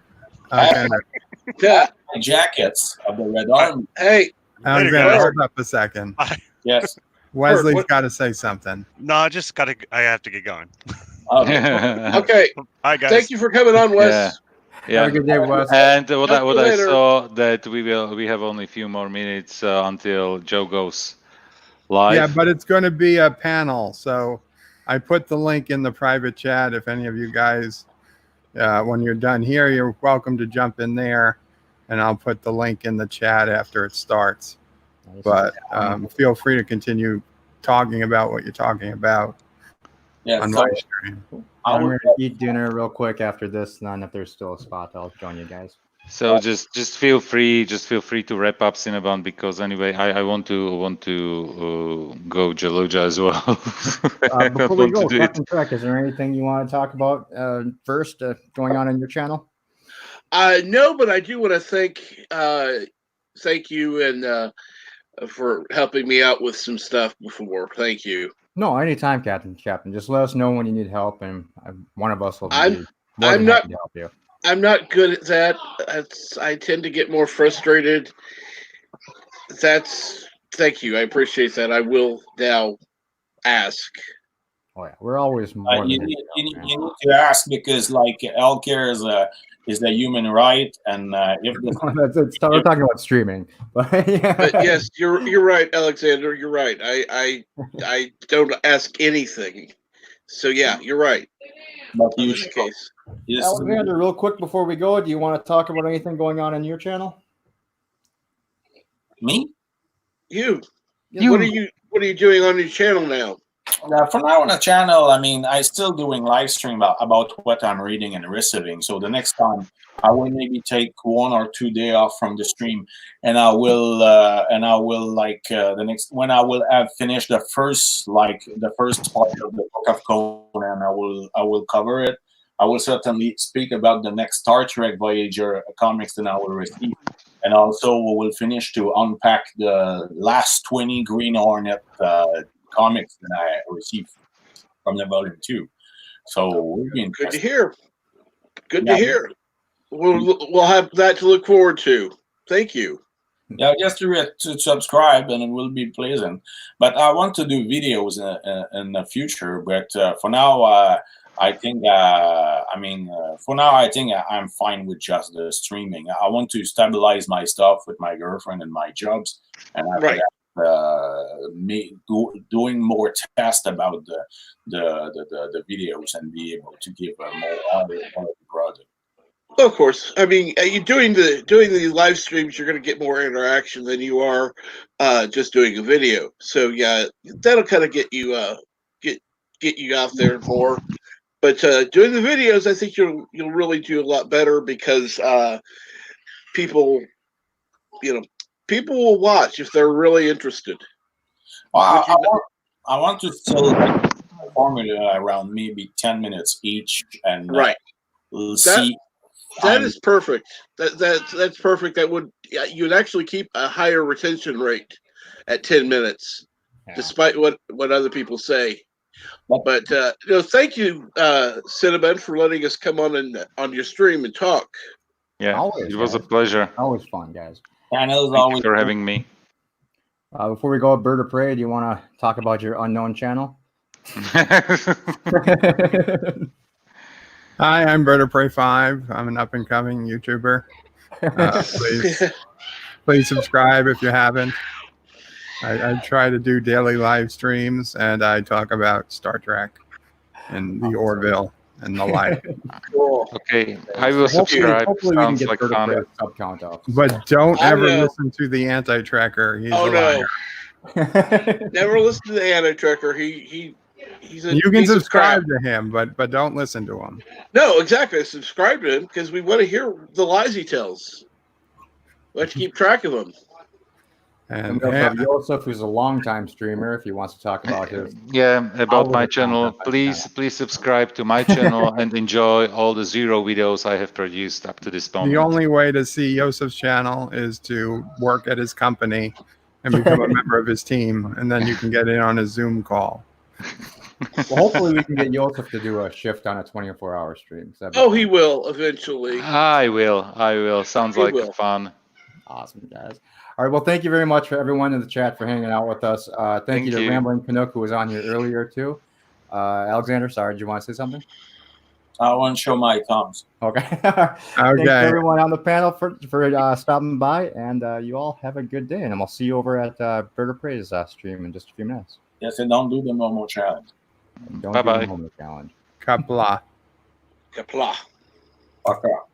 Yeah. jackets of the Red Army. Hey, Alexander, Bert. hold up a second. Yes. Wesley's what- got to say something. No, I have to get going. Okay. Hi guys. Thank you for coming on, Wes. Yeah. Have a good day, Wes. And what Talk to you I later. saw that we have only a few more minutes until Joe goes live. Yeah, but it's going to be a panel. So I put the link in the private chat. If any of you guys, when you're done here, you're welcome to jump in there, and I'll put the link in the chat after it starts. But feel free to continue talking about what you're talking about on my stream. I'm going to eat dinner real quick after this, and then if there's still a spot, I'll join you guys. So just feel free to wrap up Sinnabun, because anyway I want to go Jaluja as well. Before we go, Captain Trek, is there anything you want to talk about first going on in your channel? No, but I do want to thank you and for helping me out with some stuff before. Thank you. No, anytime, Captain. Just let us know when you need help, and one of us will be I'm happy not to help you. I'm not good at that. I tend to get more frustrated. Thank you. I appreciate that. I will now ask. Oh yeah, we're always more you need to ask, because like healthcare is a human right, and if we're talking about streaming, but, yeah. But yes, you're right, Alexander. You're right. I don't ask anything. So yeah, you're right. But in this case. Alexander, real quick before we go, do you want to talk about anything going on in your channel? Me? You. What are you doing on your channel now? For now on the channel, I mean, I still doing live stream about what I'm reading and receiving. So the next time, I will maybe take 1 or 2 days off from the stream, and I will like the next, when I will have finished the first part of the Book of Conan, I will cover it. I will certainly speak about the next Star Trek Voyager comics that I will receive, and also we will finish to unpack the last 20 Green Hornet comics that I received from the volume 2. So we'll be good to hear. Good to hear. We'll have that to look forward to. Thank you. Yeah, just to subscribe, and it will be pleasant. But I want to do videos in the future. But for now, I think for now I think I'm fine with just the streaming. I want to stabilize my stuff with my girlfriend and my jobs, and after that, doing more tests about the videos and be able to give a more product. Of course, I mean, you doing the live streams, you're going to get more interaction than you are just doing a video. So yeah, that'll kind of get you get you out there more. But doing the videos, I think you'll really do a lot better, because people will watch if they're really interested. Well, I want to still formula around maybe 10 minutes each, and we'll see. That is perfect. That's perfect. You'd actually keep a higher retention rate at 10 minutes, despite what other people say. But thank you, Sinnabun, for letting us come on your stream and talk. Yeah, always, it was guys. a pleasure. Always fun, guys. And it was Thank you for having me. Before we go, Bird of Prey, do you want to talk about your unknown channel? Hi, I'm Bird of Prey 5. I'm an up-and-coming YouTuber. Please subscribe if you haven't. I try to do daily live streams, and I talk about Star Trek and the Orville and the like. Okay, I will subscribe. Hopefully we can Sounds get like Bird of fun. Prey's sub count up. But don't ever listen to the anti-tracker. He's a liar. Never listen to the anti-tracker. He's a You can piece of subscribe crap. to him, but don't listen to him. No, exactly. Subscribe to him, because we want to hear the lies he tells. We have to keep track of them. And we also have Joseph, who's a longtime streamer, if he wants to talk about his. Yeah, about my channel. Please subscribe to my channel and enjoy all the Zero videos I have produced up to this moment. The only way to see Yosef's channel is to work at his company and become a member of his team, and then you can get in on a Zoom call. Well, hopefully we can get Joseph to do a shift on a 24-hour stream. Oh, he will eventually. I will. Sounds He like will. fun. Awesome, guys. All right. Well, thank you very much for everyone in the chat for hanging out with us. Thank you to you. Rambling Canuck, who was on here earlier, too. Alexander, sorry, did you want to say something? I want to show my thumbs. Okay. Thanks everyone on the panel for stopping by, and you all have a good day. And I'll see you over at Burger Praise stream in just a few minutes. Yes, and don't do the Momo challenge. Don't Bye-bye. do the Momo challenge. Kapla. Kapla. Fuck off.